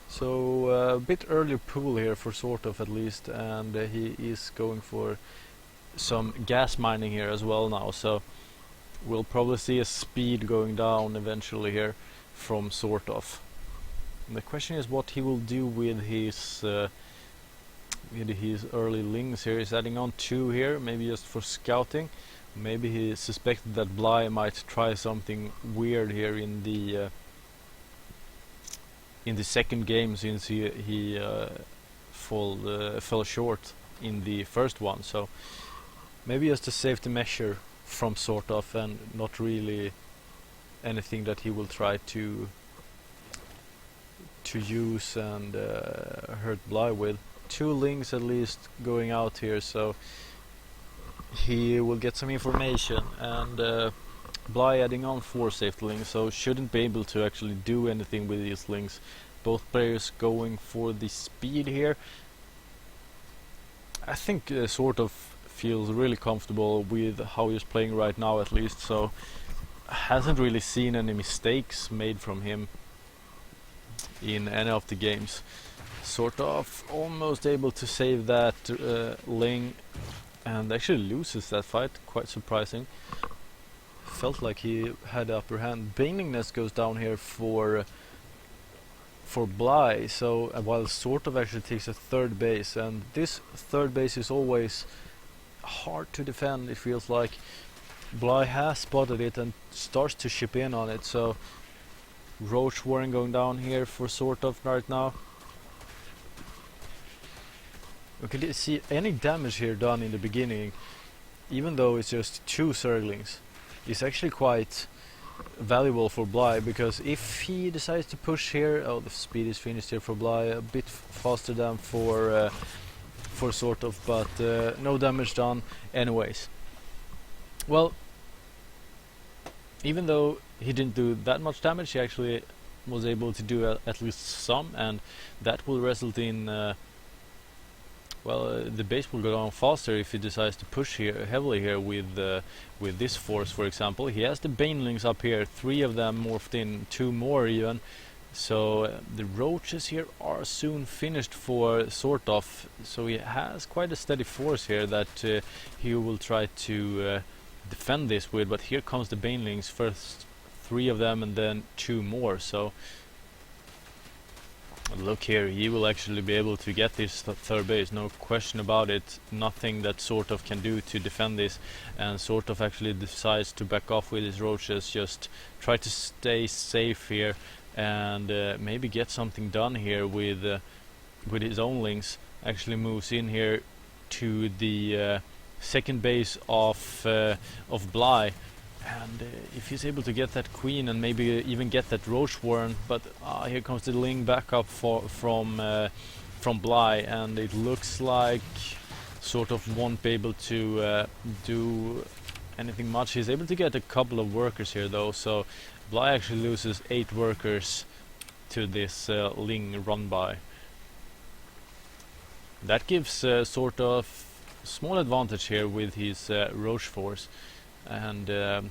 So a bit earlier pool here for sort of at least, and he is going for some gas mining here as well now, so we'll probably see a speed going down eventually here from sort of. And the question is what he will do with his early lings here. He's adding on 2 here, maybe just for scouting. Maybe he suspected that Bly might try something weird here in the second game, since he fell short in the first one. So maybe just a safety measure from sort of, and not really anything that he will try to use and hurt Bly with. 2 links at least going out here, so he will get some information, and Bly adding on 4 safety links, so shouldn't be able to actually do anything with these links. Both players going for the speed here. I think sort of feels really comfortable with how he's playing right now at least, so hasn't really seen any mistakes made from him in any of the games. Sort of almost able to save that Ling, and actually loses that fight, quite surprising. Felt like he had the upper hand. Banelingness goes down here for Bly, so while sort of actually takes a 3rd base, and this 3rd base is always hard to defend. It feels like Bly has spotted it and starts to chip in on it, so Roach Warren going down here for sort of right now. We can see any damage here done in the beginning, even though it's just 2 Zerglings, is actually quite valuable for Bly, because if he decides to push here, oh, the speed is finished here for Bly, a bit faster than for sort of, but no damage done anyways. Well, even though he didn't do that much damage, he actually was able to do at least some, and that will result in well, the base will go down faster if he decides to push here heavily here with this force, for example. He has the Banelings up here, 3 of them morphed in, 2 more even. So the roaches here are soon finished for sort of, so he has quite a steady force here that he will try to defend this with. But here comes the Banelings, first 3 of them and then 2 more. So look here, he will actually be able to get this 3rd base, no question about it. Nothing that sort of can do to defend this, and sort of actually decides to back off with his roaches, just try to stay safe here and maybe get something done here with his own links. Actually moves in here to the 2nd base of Bly, and if he's able to get that queen and maybe even get that roach warren, but here comes the ling back up from from Bly, and it looks like sort of won't be able to do anything much. He's able to get a couple of workers here though, so Bly actually loses 8 workers to this Ling run by. That gives sort of small advantage here with his Roche force, and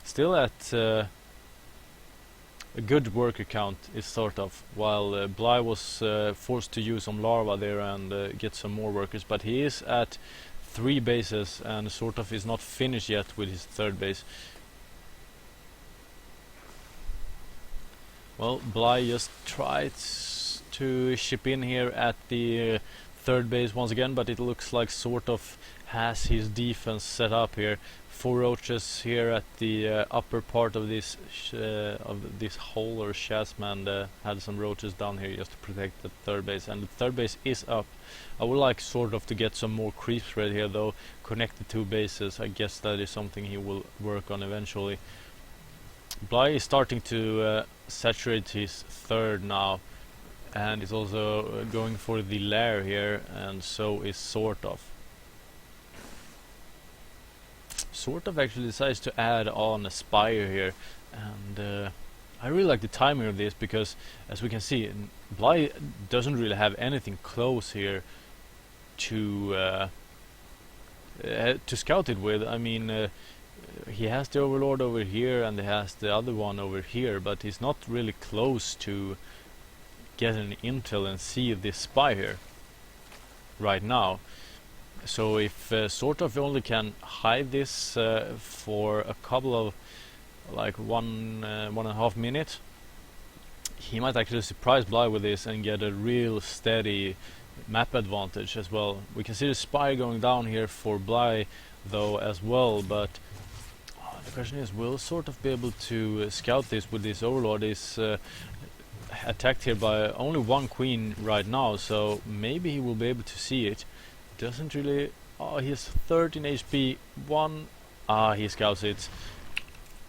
still at a good worker count is sort of, while Bly was forced to use some larva there and get some more workers, but he is at 3 bases and sort of is not finished yet with his 3rd base. Well, Bly just tried to ship in here at the 3rd base once again, but it looks like sort of has his defense set up here. 4 roaches here at the upper part of this hole or chasm, and had some roaches down here just to protect the 3rd base, and the 3rd base is up. I would like sort of to get some more creep spread here though, connect the 2 bases. I guess that is something he will work on eventually. Bly is starting to saturate his 3rd now, and is also going for the lair here, and so is sort of. Sort of actually decides to add on a spire here, and I really like the timing of this, because as we can see, Bly doesn't really have anything close here to scout it with. I mean, he has the Overlord over here and he has the other one over here, but he's not really close to get an intel and see this spy here right now. So if sort of only can hide this for a couple of like 1.5 minutes, he might actually surprise Bly with this and get a real steady map advantage as well. We can see the spy going down here for Bly though as well, but the question is, will sort of be able to scout this with this Overlord? Is attacked here by only 1 queen right now, so maybe he will be able to see it. Doesn't really. Oh, he has 13 HP. 1. He scouts it.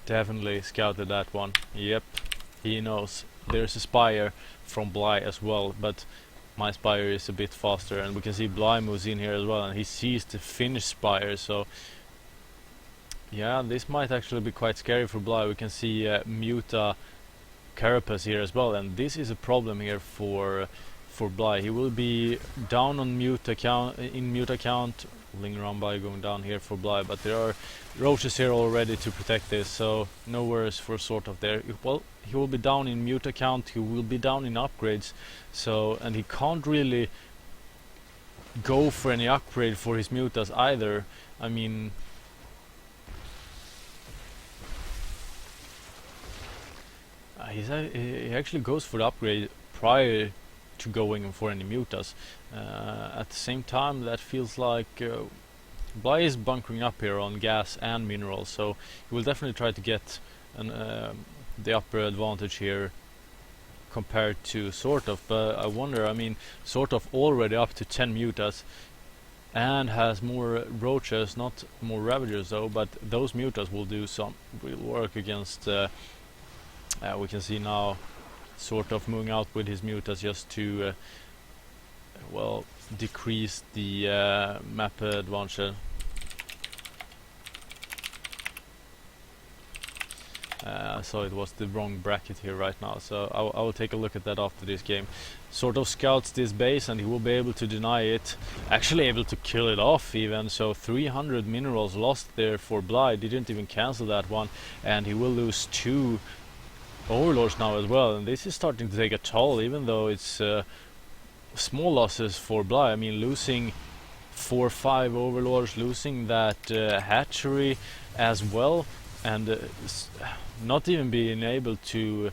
Definitely scouted that one. Yep, he knows. There's a spire from Bly as well, but my spire is a bit faster, and we can see Bly moves in here as well, and he sees the finished spire. So yeah, this might actually be quite scary for Bly. We can see Muta Carapace here as well, and this is a problem here for Bly. He will be down on mute account, Ling Rambai going down here for Bly, but there are roaches here already to protect this, so no worries for sort of there. Well, he will be down in mute account, he will be down in upgrades, so, and he can't really go for any upgrade for his mutas either. I mean, he actually goes for the upgrade prior to going for any mutas. At the same time, that feels like Bly is bunkering up here on gas and minerals, so he will definitely try to get the upper advantage here compared to sort of. But I wonder, I mean, sort of already up to 10 mutas and has more roaches, not more ravagers though, but those mutas will do some real work against we can see now sort of moving out with his mutas just to well, decrease the map advantage. So it was the wrong bracket here right now, so I will take a look at that after this game. Sort of scouts this base and he will be able to deny it, actually able to kill it off even, so 300 minerals lost there for Bly, didn't even cancel that one, and he will lose 2 Overlords now as well, and this is starting to take a toll, even though it's small losses for Bly. I mean, losing 4 or 5 Overlords, losing that hatchery as well, and not even being able to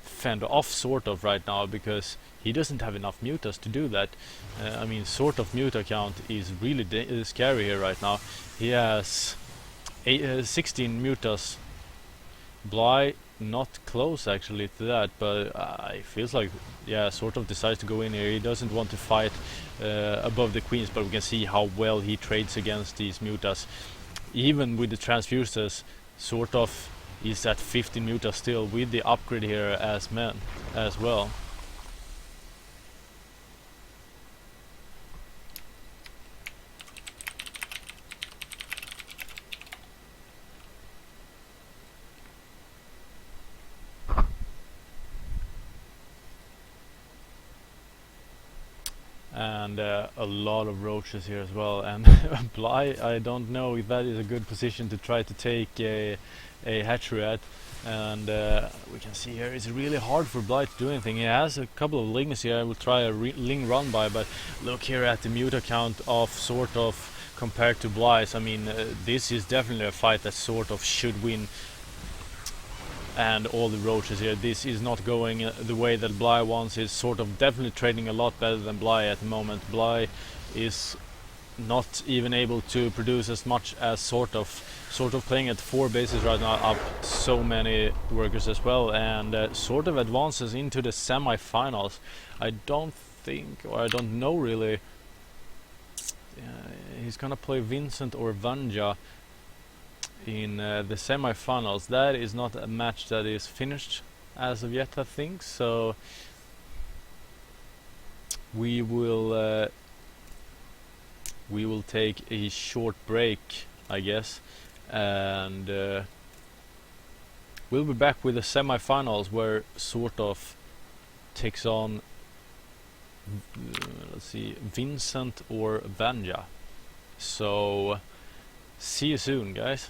fend off sort of right now, because he doesn't have enough mutas to do that. I mean, sort of muta count is really scary here right now. He has 16 mutas. Bly not close actually to that, but it feels like, yeah, sort of decides to go in here. He doesn't want to fight above the queens, but we can see how well he trades against these mutas. Even with the transfusers, sort of is at 15 mutas still with the upgrade here as well. and a lot of roaches here as well. And Bly, I don't know if that is a good position to try to take a hatchery at. And we can see here it's really hard for Bly to do anything. He has a couple of lings here. I will try a ling run by, but look here at the muta count of sort of compared to Bly's. I mean, this is definitely a fight that sort of should win. And all the roaches here, this is not going the way that Bly wants. Is sort of definitely trading a lot better than Bly at the moment. Bly is not even able to produce as much as sort of playing at 4 bases right now, up so many workers as well, and sort of advances into the semi-finals. I don't think, or I don't know really, he's gonna play Vincent or Vanja in the semi-finals. That is not a match that is finished as of yet, I think, so we will take a short break, I guess, and we'll be back with the semi-finals, where sort of takes on let's see, Vincent or Vanja. So see you soon, guys.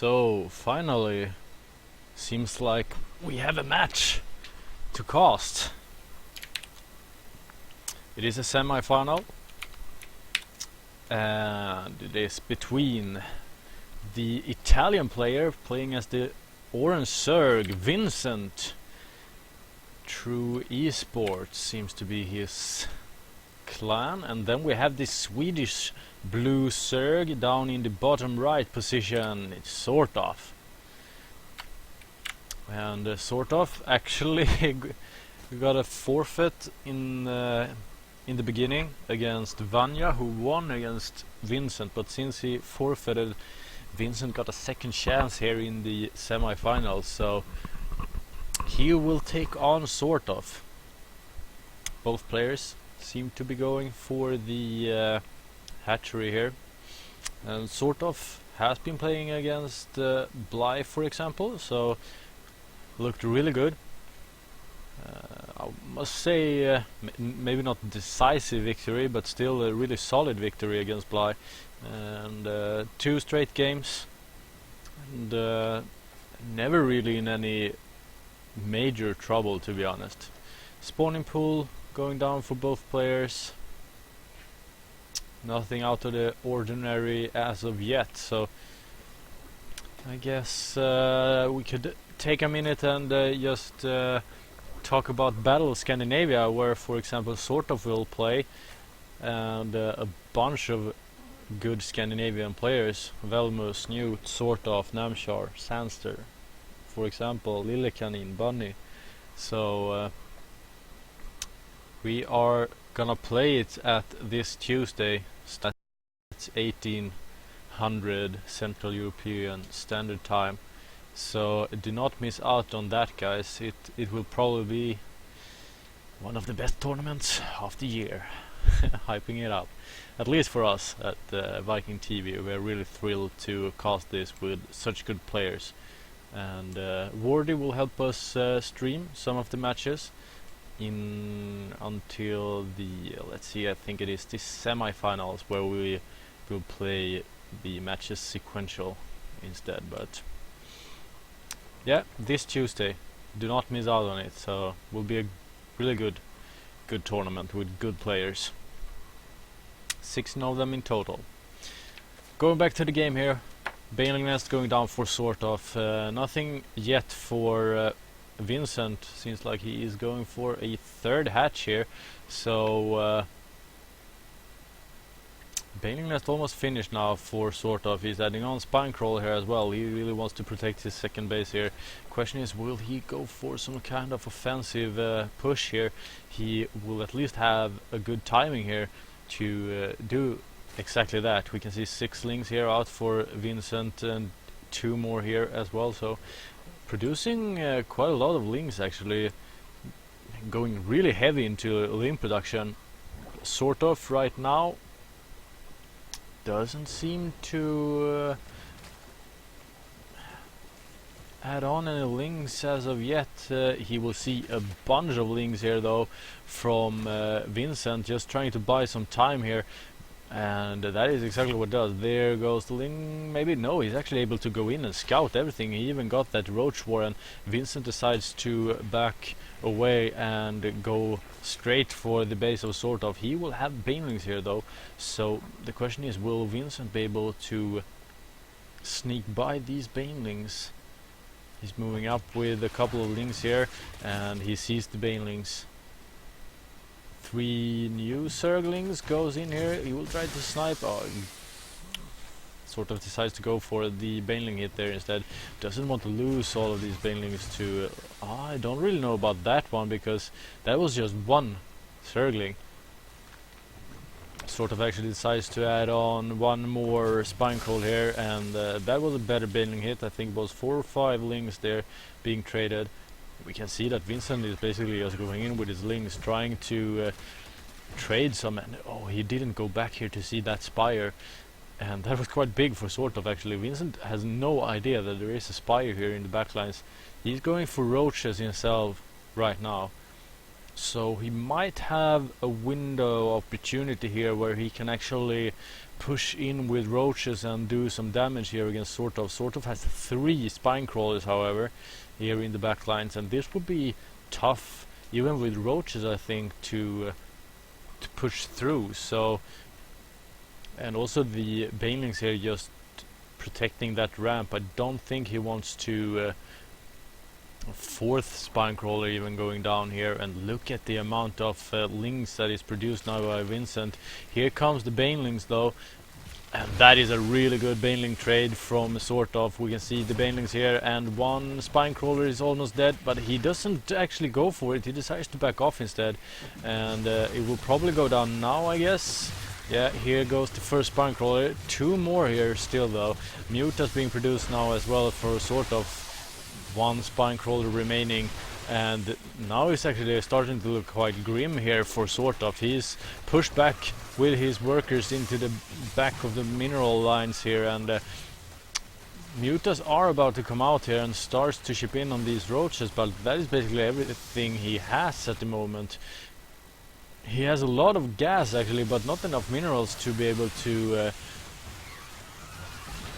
So finally, seems like we have a match to cast. It is a semi-final, and it is between the Italian player playing as the Orange Zerg, Vincent. True Esports seems to be his clan, and then we have the Swedish blue Zerg down in the bottom right position. It's sort of, and sort of actually we got a forfeit in the beginning against Vanya, who won against Vincent, but since he forfeited, Vincent got a second chance here in the semi-finals, so he will take on sort of. Both players seem to be going for the hatchery here, and sort of has been playing against Bly, for example, so looked really good. I must say maybe not decisive victory, but still a really solid victory against Bly, and 2 straight games, and never really in any major trouble, to be honest. Spawning pool going down for both players, nothing out of the ordinary as of yet, so I guess we could take a minute and just talk about Battle Scandinavia, where for example sort of will play, and a bunch of good Scandinavian players: Velmus, Newt, sort of, Namshar, Sandster, for example, Lillekanin, Bunny. So we are gonna play it at this Tuesday. It's 1800 Central European Standard Time. So do not miss out on that, guys. It will probably be one of the best tournaments of the year. Hyping it up, at least for us at Viking TV. We're really thrilled to cast this with such good players, and Wardy will help us stream some of the matches until the let's see, I think it is the semi-finals, where we will play the matches sequential instead. But yeah, this Tuesday, do not miss out on it. So will be a really good tournament with good players. 16 of them in total. Going back to the game here, Baneling Nest going down for sort of. Nothing yet for Vincent. Seems like he is going for a third hatch here. So Baneling Nest almost finished now for sort of. He's adding on Spinecrawl here as well. He really wants to protect his second base here. Question is, will he go for some kind of offensive push here? He will at least have a good timing here to do exactly that. We can see 6 lings here out for Vincent, and 2 more here as well. So producing quite a lot of lings, actually, going really heavy into ling production. Sort of right now doesn't seem to add on any lings as of yet. He will see a bunch of lings here though from Vincent, just trying to buy some time here, and that is exactly what it does. There goes the ling. Maybe no, he's actually able to go in and scout everything. He even got that roach war, and Vincent decides to back away and go straight for the base of sort of. He will have banelings here though, so the question is, will Vincent be able to sneak by these banelings? He's moving up with a couple of lings here, and he sees the banelings. 3 new Zerglings goes in here. He will try to snipe. Oh, he sort of decides to go for the baneling hit there instead. Doesn't want to lose all of these banelings to I don't really know about that one, because that was just 1 Zergling. Sort of actually decides to add on 1 more Spinecrawl here, and that was a better baneling hit. I think it was 4 or 5 lings there being traded. We can see that Vincent is basically just going in with his lings, trying to trade some, and oh, he didn't go back here to see that spire, and that was quite big for sort of. Actually, Vincent has no idea that there is a spire here in the backlines. He's going for roaches himself right now, So he might have a window of opportunity here where he can actually push in with roaches and do some damage here against Sort of. Sort of has 3 spine crawlers, however, here in the back lines, and this would be tough, even with roaches, I think, to push through. So, and also the banelings here just protecting that ramp. I don't think he wants to 4th spine crawler even going down here. And look at the amount of lings that is produced now by Vincent. Here comes the banelings though, and that is a really good baneling trade from Sort of. We can see the banelings here, and 1 spine crawler is almost dead, but he doesn't actually go for it. He decides to back off instead, and it will probably go down now, I guess. Yeah, here goes the first spine crawler. 2 more here still though. Mutas being produced now as well for Sort of. 1 spine crawler remaining, and now it's actually starting to look quite grim here for Sort of. He's pushed back with his workers into the back of the mineral lines here, and Mutas are about to come out here and starts to chip in on these roaches, but that is basically everything he has at the moment. He has a lot of gas actually, but not enough minerals to be able to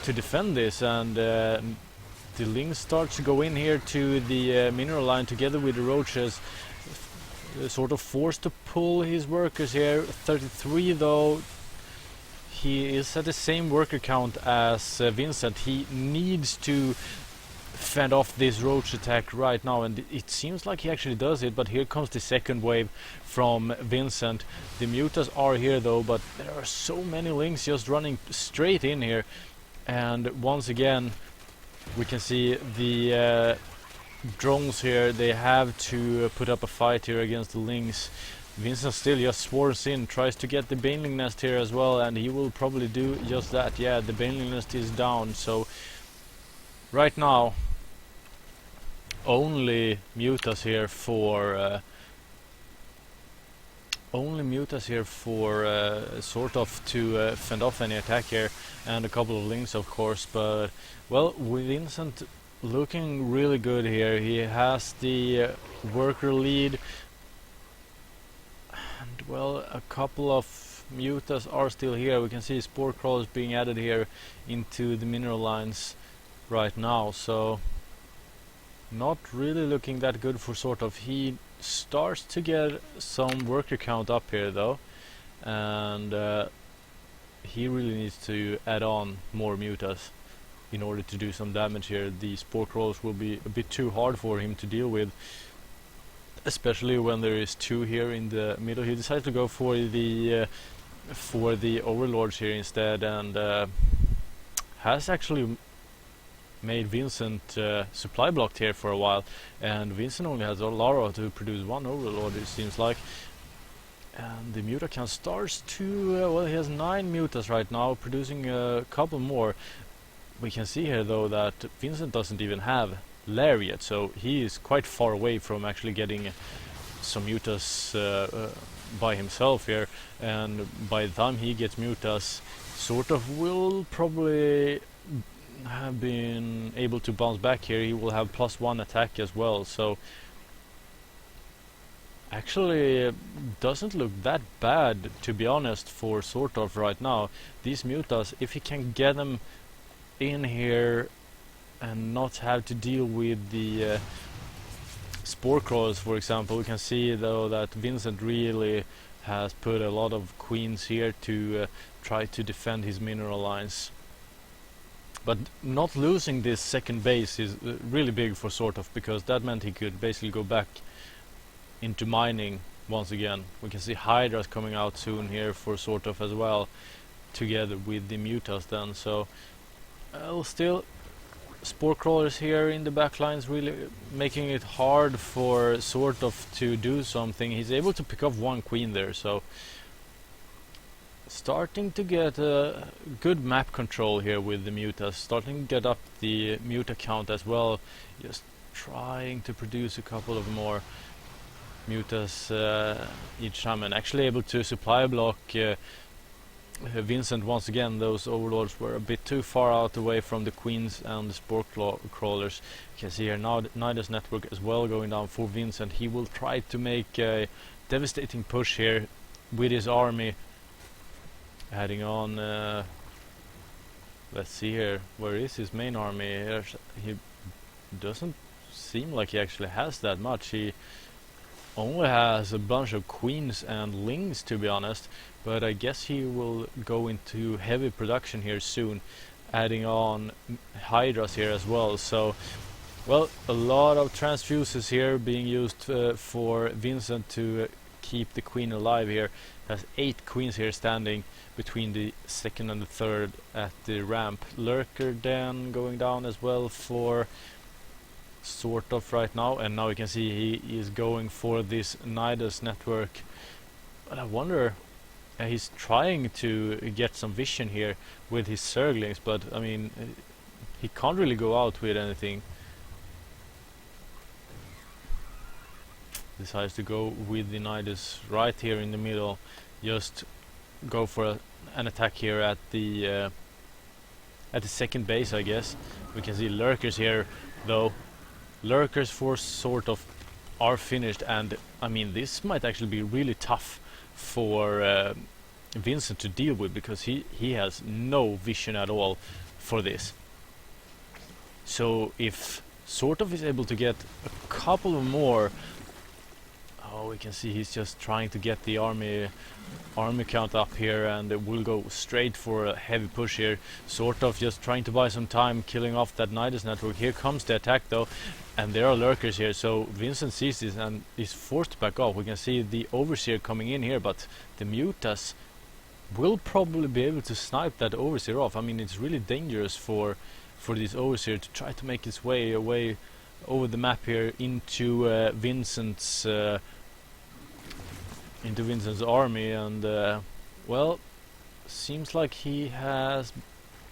defend this, and the lings starts to go in here to the mineral line together with the roaches. Sort of forced to pull his workers here. 33 though. He is at the same worker count as Vincent. He needs to fend off this roach attack right now, and it seems like he actually does it. But here comes the second wave from Vincent. The mutas are here though, but there are so many lings just running straight in here, and once again we can see the drones here. They have to put up a fight here against the lings. Vincent still just swarms in, tries to get the baneling nest here as well, and he will probably do just that. Yeah, the baneling nest is down, so right now only mutas here for Sort of to fend off any attack here, and a couple of lings of course. But well, with Vincent looking really good here. He has the worker lead, and well, a couple of mutas are still here. We can see spore crawlers being added here into the mineral lines right now, so not really looking that good for Sort of. He starts to get some worker count up here though, and he really needs to add on more mutas in order to do some damage here. The spore crawlers will be a bit too hard for him to deal with, especially when there is 2 here in the middle. He decides to go for the overlords here instead, and has actually made Vincent supply blocked here for a while, and Vincent only has a Lara to produce 1 overlord, it seems like. And the muta count starts to well, he has 9 mutas right now, producing a couple more. We can see here though that Vincent doesn't even have lair yet, so he is quite far away from actually getting some mutas by himself here, and by the time he gets mutas, Sort of will probably have been able to bounce back here. He will have +1 attack as well, so actually doesn't look that bad, to be honest, for Sort of right now. These mutas, if he can get them in here and not have to deal with the spore crawlers, for example. We can see though that Vincent really has put a lot of queens here to try to defend his mineral lines. But not losing this second base is really big for Sort of, because that meant he could basically go back into mining once again. We can see Hydras coming out soon here for Sort of as well, together with the mutas then. So still spore crawlers here in the back lines, really making it hard for Sort of to do something. He's able to pick up 1 queen there, so starting to get good map control here with the mutas, starting to get up the muta count as well, just trying to produce a couple of more mutas each time, and actually able to supply block Vincent, once again, those overlords were a bit too far out away from the queens and the spore crawlers. You can see here now the Nidus network as well going down for Vincent. He will try to make a devastating push here with his army. Adding on, let's see here, where is his main army? He doesn't seem like he actually has that much. He only has a bunch of queens and lings, to be honest, but I guess he will go into heavy production here soon, adding on hydras here as well. So, well, a lot of transfuses here being used for Vincent to keep the queen alive here. Has 8 queens here standing between the second and the third at the ramp. Lurker then going down as well for sort of right now, and now you can see he is going for this Nidus network. But I wonder, he's trying to get some vision here with his Zerglings, but I mean he can't really go out with anything. Decides to go with the Nidus right here in the middle, just go for an attack here at the second base, I guess. We can see lurkers here though. Lurkers for sort of are finished, and I mean this might actually be really tough for Vincent to deal with, because he has no vision at all for this. So if sort of is able to get a couple of more, oh, we can see he's just trying to get the army count up here, and we'll go straight for a heavy push here, sort of just trying to buy some time, killing off that Nidus network. Here comes the attack though, and there are lurkers here, so Vincent sees this and is forced to back off. We can see the Overseer coming in here, but the Mutas will probably be able to snipe that Overseer off. I mean, it's really dangerous for this Overseer to try to make his way away over the map here into Vincent's army, and well, seems like he has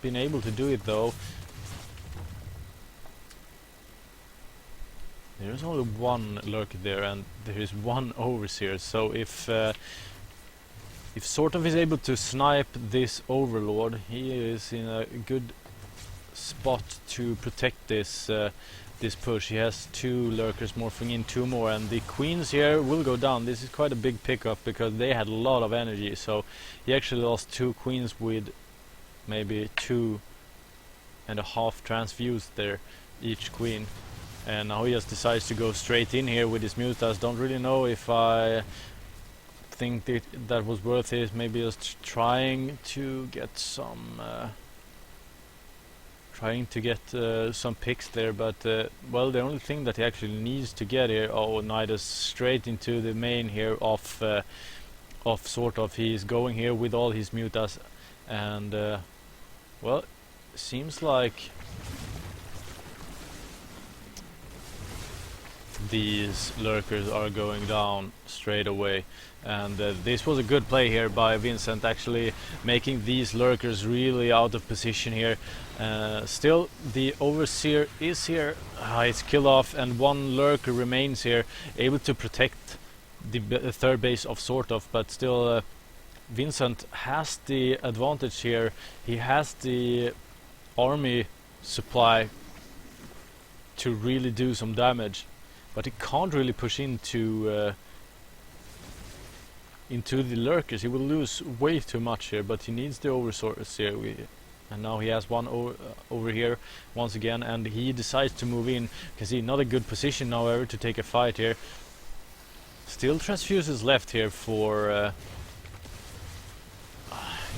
been able to do it though. There's only one lurker there, and there is one Overseer, so if sort of is able to snipe this Overlord, he is in a good spot to protect this this push. He has 2 lurkers morphing in, 2 more, and the queens here will go down. This is quite a big pickup because they had a lot of energy, so he actually lost 2 queens with maybe 2.5 transfused there each queen. And now he just decides to go straight in here with his Mutas. Don't really know if I think that was worth it. Maybe just trying to get some some picks there, but well, the only thing that he actually needs to get here, oh, Nidus straight into the main here of sort of, he's going here with all his Mutas, and well, seems like these lurkers are going down straight away, and this was a good play here by Vincent, actually making these lurkers really out of position here. Still the Overseer is here, it's kill off, and 1 lurker remains here, able to protect the third base of sort of, but still Vincent has the advantage here. He has the army supply to really do some damage, but he can't really push into the lurkers. He will lose way too much here, but he needs the Overseer. And now he has one over here once again, and he decides to move in. You can see not a good position, however, to take a fight here. Still transfuses left here for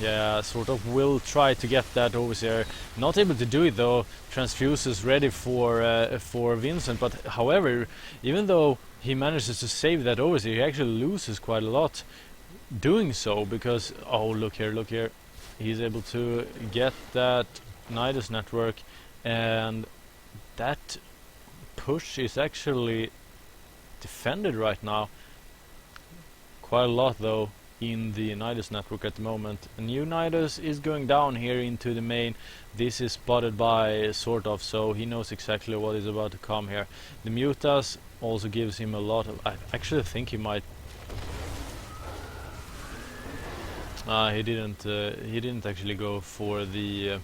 yeah, sort of will try to get that Overseer. Not able to do it though. Transfuses ready for Vincent, but however, even though he manages to save that Overseer, he actually loses quite a lot doing so, because oh, look here, he's able to get that Nidus network, and that push is actually defended right now quite a lot though in the Nidus network at the moment. A new Nidus is going down here into the main. This is spotted by sort of, so he knows exactly what is about to come here. The Mutas also gives him a lot of, I actually think he might He didn't. He didn't actually go for the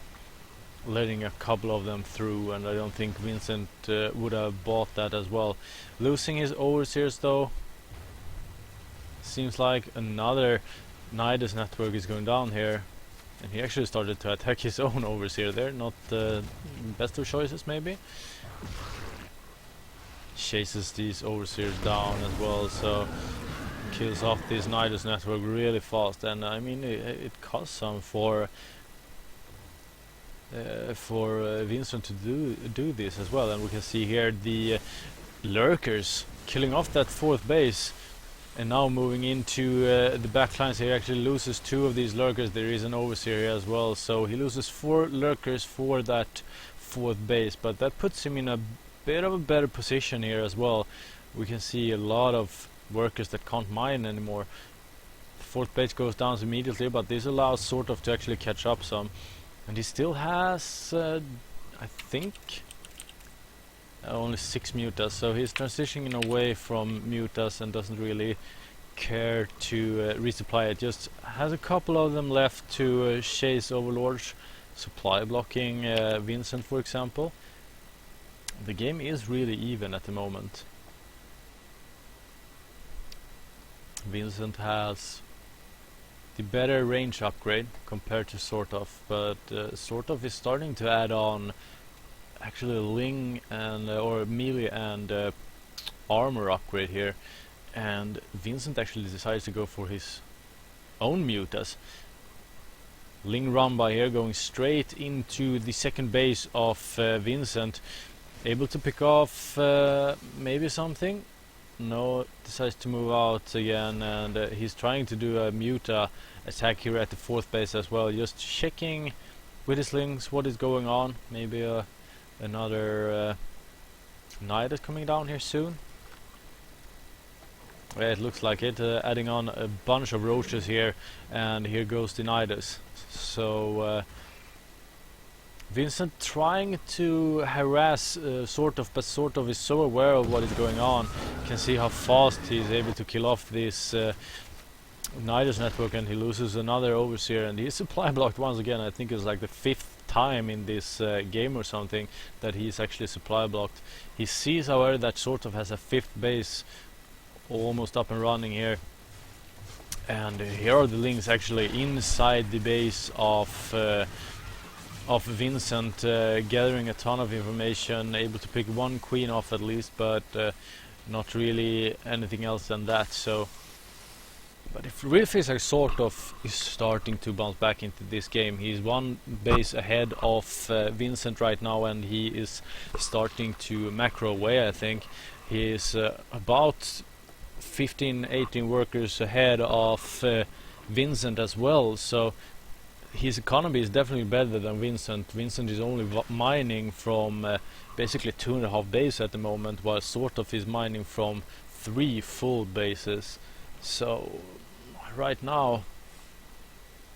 letting a couple of them through, and I don't think Vincent would have bought that as well. Losing his overseers though. Seems like another Nidus network is going down here, and he actually started to attack his own overseer there. Not the best of choices maybe. Chases these overseers down as well, so kills off this Nidus network really fast. And I mean it costs some for Vincent to do this as well. And we can see here the lurkers killing off that fourth base, and now moving into the backlines. He actually loses 2 of these lurkers. There is an overseer here as well, so he loses 4 lurkers for that fourth base, but that puts him in a bit of a better position here as well. We can see a lot of workers that can't mine anymore. The fourth base goes down immediately, but this allows sort of to actually catch up some. And he still has, I think, only 6 mutas, so he's transitioning away from mutas and doesn't really care to resupply it. Just has a couple of them left to chase overlords, supply blocking Vincent, for example. The game is really even at the moment. Vincent has the better range upgrade compared to Sort of, but Sort of is starting to add on actually Ling and or melee and armor upgrade here, and Vincent actually decides to go for his own mutas. Ling run by here, going straight into the second base of Vincent, able to pick off maybe something. No, decides to move out again, and he's trying to do a muta attack here at the fourth base as well, just checking with his Lings what is going on. Maybe another Knight is coming down here soon. Yeah, it looks like it, adding on a bunch of roaches here, and here goes the Nidus. So Vincent trying to harass Sort of, but Sort of is so aware of what is going on. You can see how fast he's able to kill off this Nidus network, and he loses another overseer, and he's supply blocked once again. I think it's like the 5th time in this game or something that he's actually supply blocked. He sees, however, that Sort of has a 5th base almost up and running here, and here are the Lings actually inside the base of Vincent, gathering a ton of information, able to pick 1 queen off at least, but not really anything else than that. So, but it really feels like Sort of is starting to bounce back into this game. He's 1 base ahead of Vincent right now, and he is starting to macro away. I think he is about 15-18 workers ahead of Vincent as well, so his economy is definitely better than Vincent. Vincent is only mining from basically 2.5 bases at the moment, while Sort of is mining from 3 full bases. So right now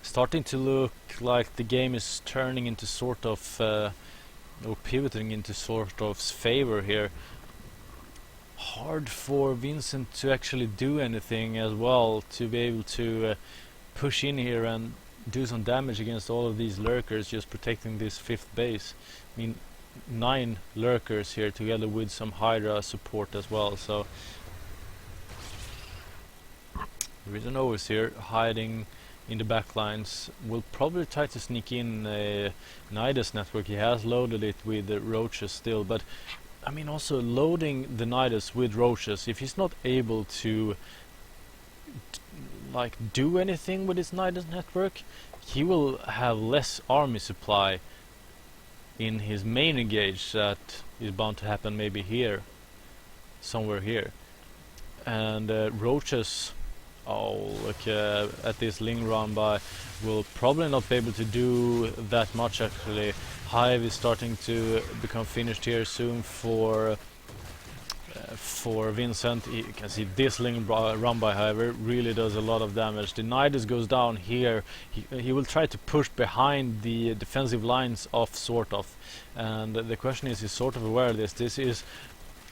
starting to look like the game is turning into sort of or pivoting into Sort of's favor here. Hard for Vincent to actually do anything as well, to be able to push in here and do some damage against all of these lurkers, just protecting this 5th base. I mean, 9 lurkers here together with some Hydra support as well, so there is an overseer hiding in the backlines. Will probably try to sneak in a Nidus network. He has loaded it with roaches still, but I mean, also loading the Nidus with roaches, if he's not able to like do anything with his Nidus network, he will have less army supply in his main engage. That is bound to happen maybe here, somewhere here. And roaches, oh look at this Ling run by, will probably not be able to do that much actually. Hive is starting to become finished here soon for Vincent. You can see this Ling run by, however, really does a lot of damage. The Nidus goes down here. He will try to push behind the defensive lines of Sort of, and the question is Sort of aware of this? This is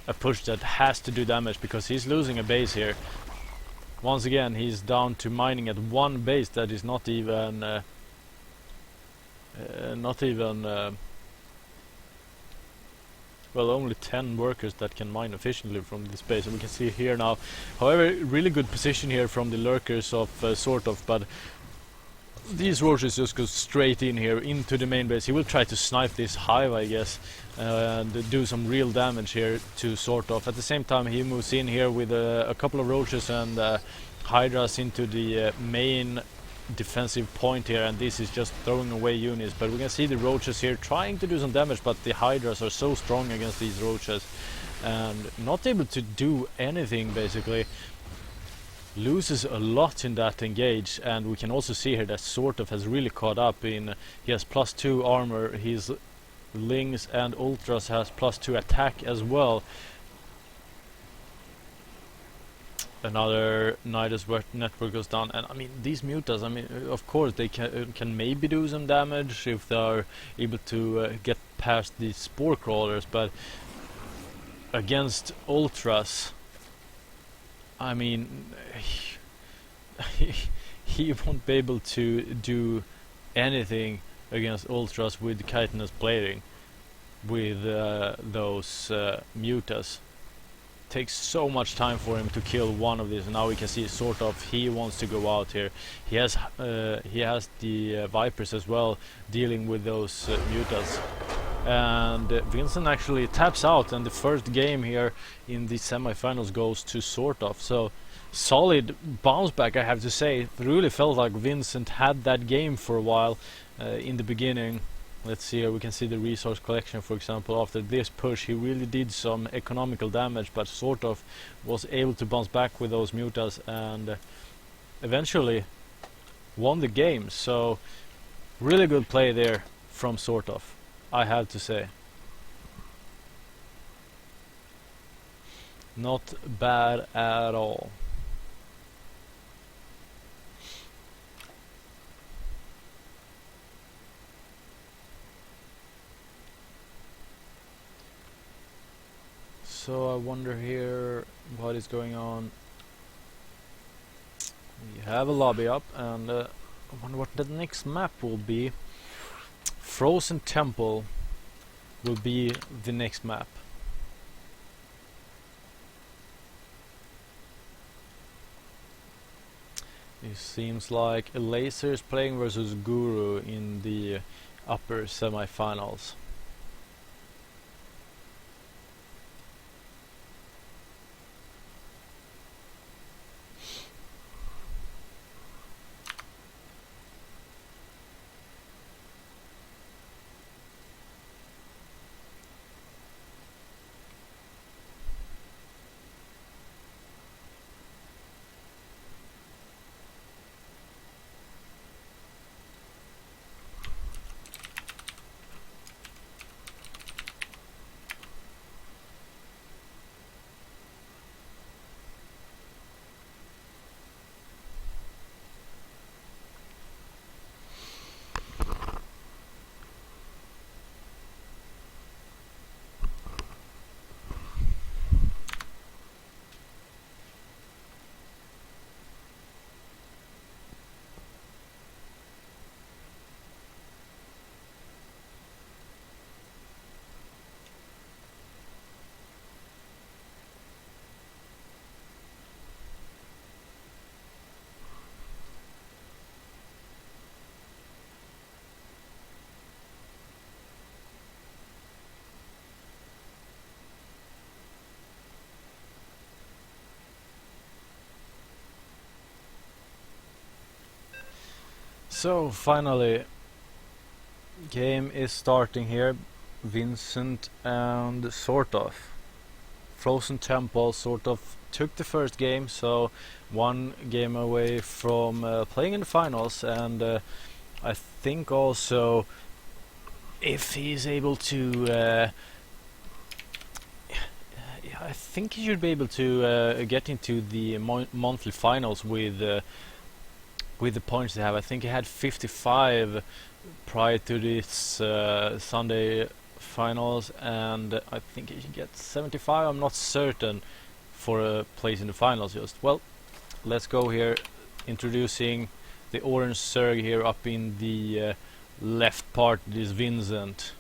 a push that has to do damage because he's losing a base here. once again he's down to mining at one base that is not even well, only 10 workers that can mine efficiently from this base, and we can see here now. However, really good position here from the lurkers of sort of, but these roaches just go straight in here into the main base. He will try to snipe this hive, I guess, and do some real damage here to sort of. At the same time, he moves in here with a couple of roaches and hydras into the main defensive point here, and this is just throwing away units. But we can see the roaches here trying to do some damage, but the hydras are so strong against these roaches and not able to do anything. Basically loses a lot in that engage, and we can also see here that sort of has really caught up in. He has +2 armor, his Lings and Ultras has +2 attack as well. Another Nidus network goes down, and I mean these mutas, I mean of course they can maybe do some damage if they are able to get past these spore crawlers, but against Ultras, I mean he won't be able to do anything against Ultras with chitinous plating with those mutas. Takes so much time for him to kill one of these, and now we can see sort of he wants to go out here. He has the Vipers as well dealing with those mutas, and Vincent actually taps out, and the first game here in the semifinals goes to sort of. So solid bounce back, I have to say. It really felt like Vincent had that game for a while in the beginning. Let's see here, we can see the resource collection, for example. After this push he really did some economical damage, but sort of was able to bounce back with those mutas and eventually won the game. So really good play there from sort of, I have to say. Not bad at all. So I wonder here what is going on. We have a lobby up, and I wonder what the next map will be. Frozen Temple will be the next map. It seems like Laser is playing versus Guru in the upper semifinals. So finally, game is starting here. Vincent and sort of Frozen Temple sort of took the first game, so one game away from playing in the finals. And I think also if he's able to I think he should be able to get into the monthly finals with the points they have. I think he had 55 prior to this Sunday finals, and I think he should get 75. I'm not certain for a place in the finals. Just well, let's go here, introducing the orange Zerg here up in the left part. This Vincent.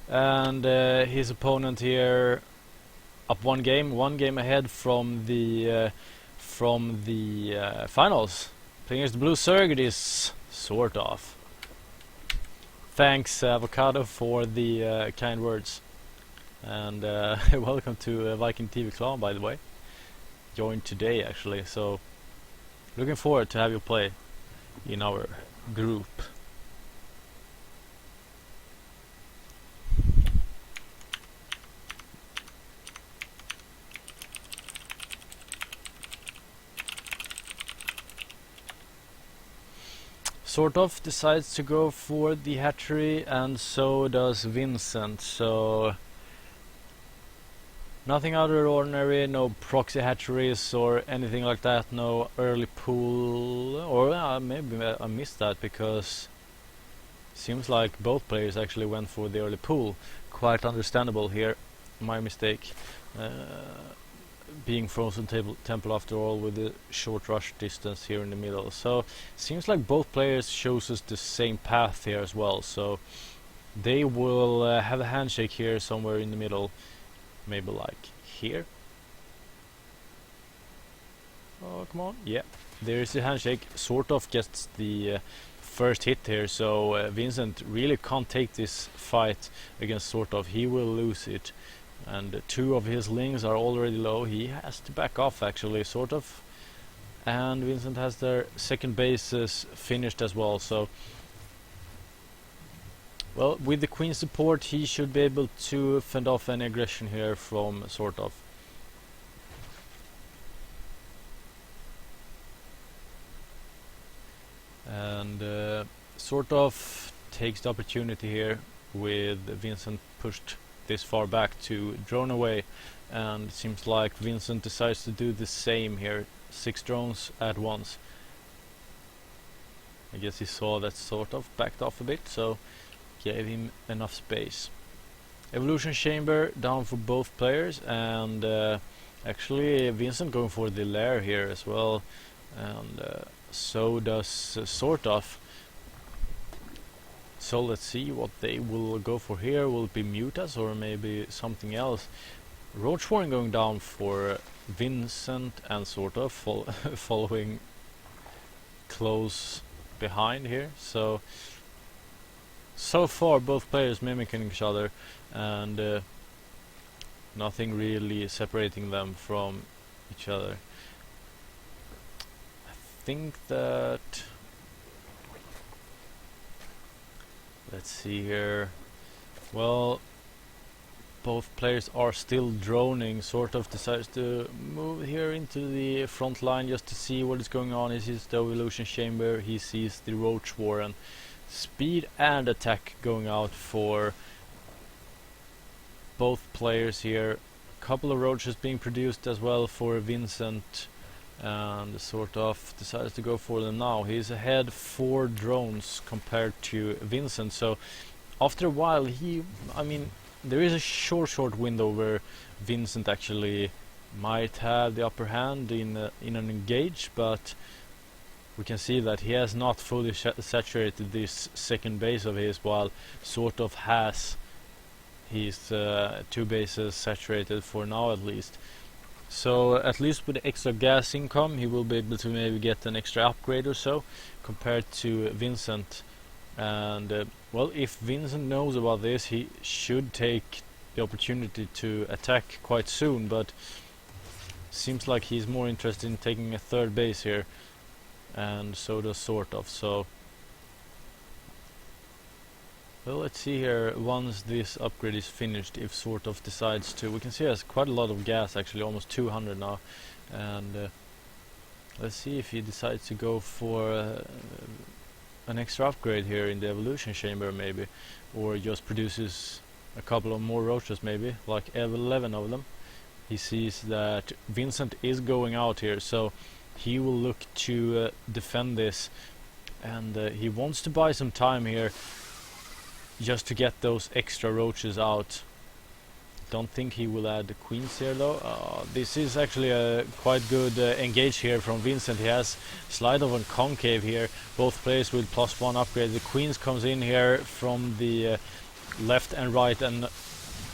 And his opponent here up one game ahead from the finals. Playing as the blue Zerg, it is sort of. Thanks Avocado for the kind words, and welcome to Viking TV clan, by the way. Joined today actually, so looking forward to have you play in our group. Sort of decides to go for the hatchery, and so does Vincent. So nothing out of the ordinary, no proxy hatcheries or anything like that, no early pool, or maybe I missed that, because seems like both players actually went for the early pool. Quite understandable here, my mistake. Being frozen temple after all, with the short rush distance here in the middle. So seems like both players chooses the same path here as well, so they will have a handshake here somewhere in the middle, maybe like here. Oh, come on. Yeah, there's the handshake. Sort of gets the first hit here, so Vincent really can't take this fight against Sort of. He will lose it, and two of his lings are already low. He has to back off actually, Sort of. And Vincent has their second bases finished as well, so well, with the queen support he should be able to fend off any aggression here from Sort of. And Sort of takes the opportunity here with Vincent pushed this far back to drone away, and it seems like Vincent decides to do the same here. 6 drones at once. I guess he saw that Sort of backed off a bit, so gave him enough space. Evolution chamber down for both players, and actually Vincent going for the lair here as well, and so does Sort of. So let's see what they will go for here. Will it be Mutas or maybe something else? Roach Warren going down for Vincent, and Sort of following close behind here. So far both players mimicking each other, and nothing really separating them from each other. I think that, let's see here. Well, both players are still droning. Sort of decides to move here into the front line just to see what is going on. He sees the evolution chamber, he sees the Roach Warren. Speed and attack going out for both players here. A couple of roaches being produced as well for Vincent, and Sort of decides to go for them now. He's ahead 4 drones compared to Vincent, so after a while there is a short window where Vincent actually might have the upper hand in an engage, but we can see that he has not fully saturated this second base of his, while Sort of has his 2 bases saturated for now at least. So at least with the extra gas income he will be able to maybe get an extra upgrade or so compared to Vincent. And well, if Vincent knows about this, he should take the opportunity to attack quite soon, but seems like he's more interested in taking a 3rd base here, and so does Sort of. So well, let's see here once this upgrade is finished, if Sort of decides to. We can see he has quite a lot of gas actually, almost 200 now, and let's see if he decides to go for an extra upgrade here in the evolution chamber maybe, or just produces a couple of more roaches maybe, like 11 of them. He sees that Vincent is going out here, so he will look to defend this, and he wants to buy some time here. just to get those extra roaches out. Don't think he will add the queens here though. This is actually a quite good engage here from Vincent. He has slide of and concave here. Both players with +1 upgrade. The queens comes in here from the left and right and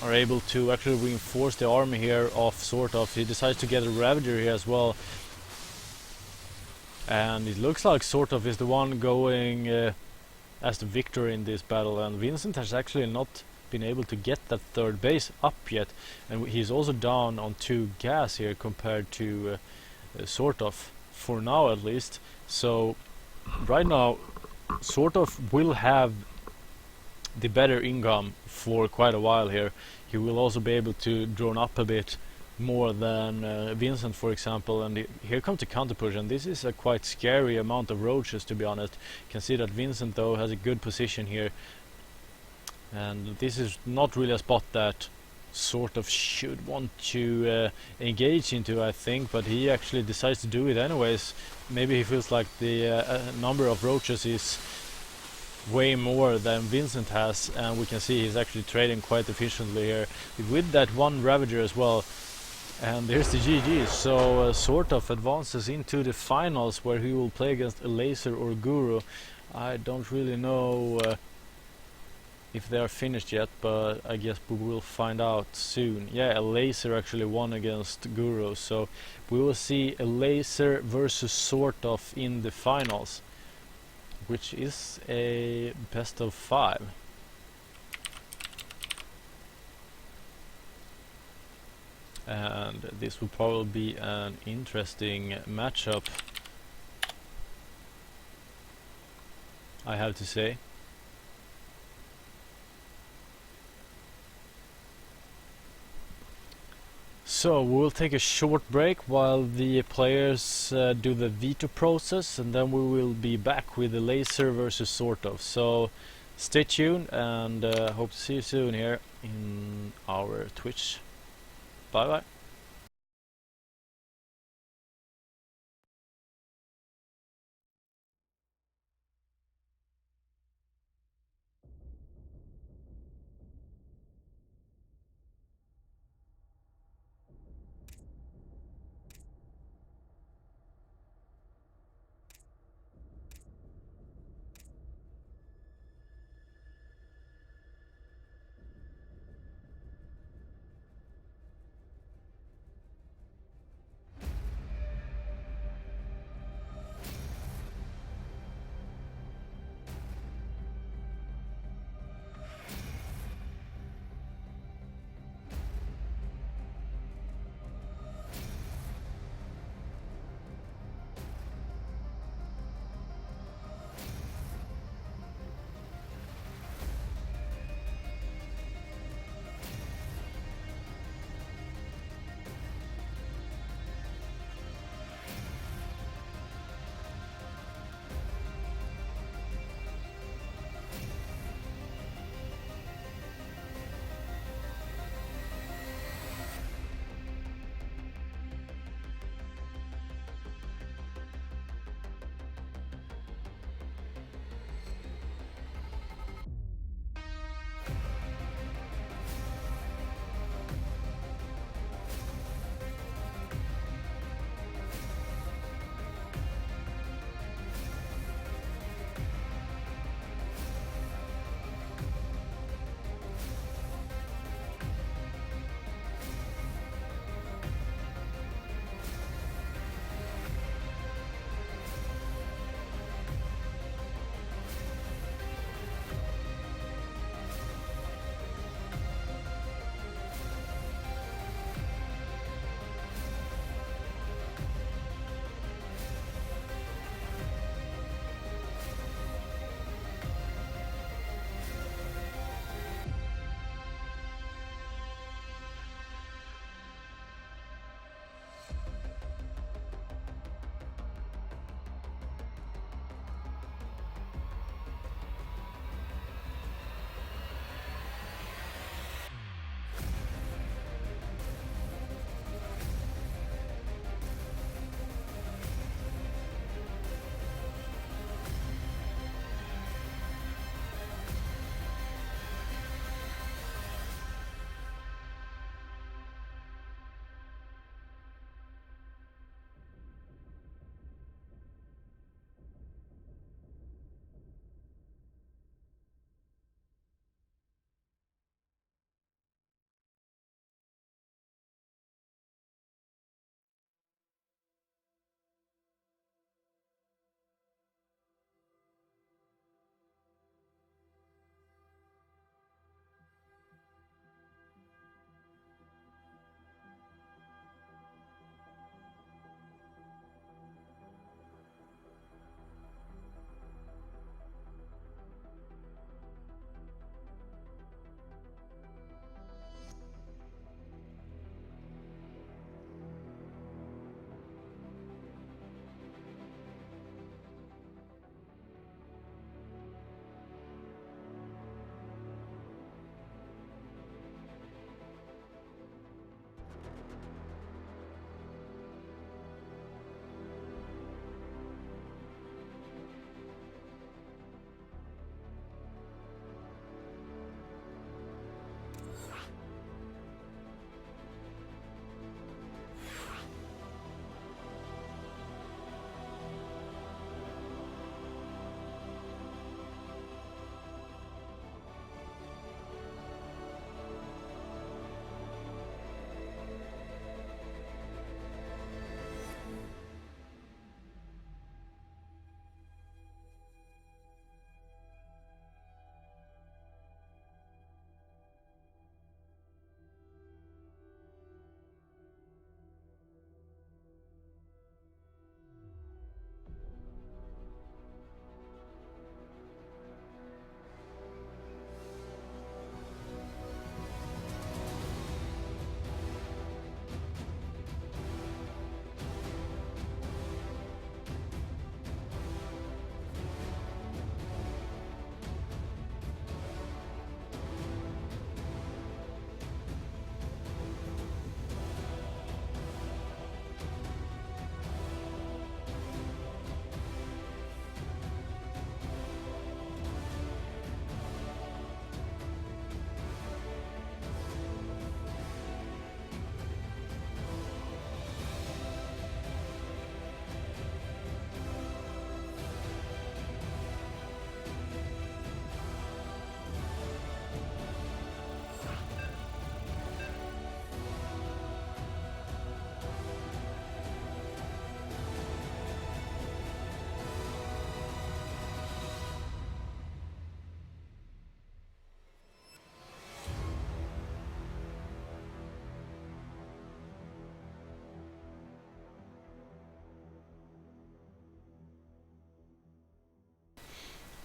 are able to actually reinforce the army here of sort of. He decides to get a Ravager here as well. And it looks like sort of is the one going as the victor in this battle, and Vincent has actually not been able to get that third base up yet, and he's also down on 2 gas here compared to sort of, for now at least. So right now sort of will have the better income for quite a while here. He will also be able to drone up a bit more than Vincent, for example, and here comes the counter push, and this is a quite scary amount of roaches, to be honest. You can see that Vincent though has a good position here, and this is not really a spot that sort of should want to engage into, I think, but he actually decides to do it anyways. Maybe he feels like the number of roaches is way more than Vincent has, and we can see he's actually trading quite efficiently here with that one Ravager as well. And there's the GG, so sort of advances into the finals where he will play against a Laser or Guru. I don't really know if they are finished yet, but I guess we will find out soon. Yeah, a Laser actually won against Guru, so we will see a Laser versus sort of in the finals, which is a best of 5. And this will probably be an interesting matchup, I have to say. So we'll take a short break while the players do the veto process, and then we will be back with the Laser versus sort of. So stay tuned, and hope to see you soon here in our Twitch. Bye bye.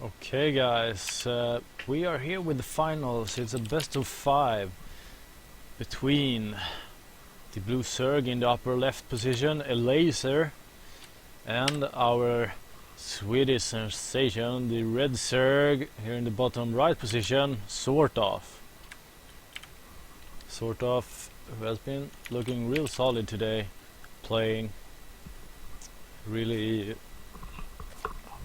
Okay guys, we are here with the finals. It's a best of 5 between the blue Zerg in the upper left position, a laser, and our Swedish sensation, the red Zerg, here in the bottom right position, Sort of. Sort of, who has been looking real solid today, playing really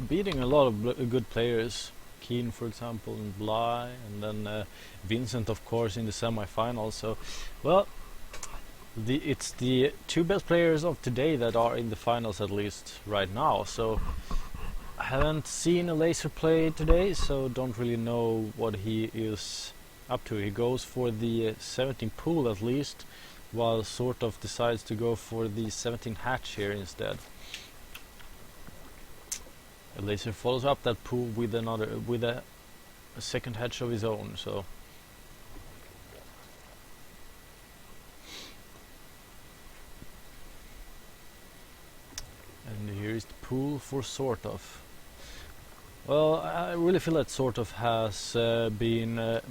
beating a lot of good players, Keen for example, and Bly, and then Vincent of course in the semi-finals. So, well, it's the 2 best players of today that are in the finals, at least right now. So I haven't seen a laser play today, so don't really know what he is up to. He goes for the 17 pool at least, while Sort of decides to go for the 17 hatch here instead. A laser follows up that pool with a second hatch of his own. So and here is the pool for Sort of. Well, I really feel that Sort of has been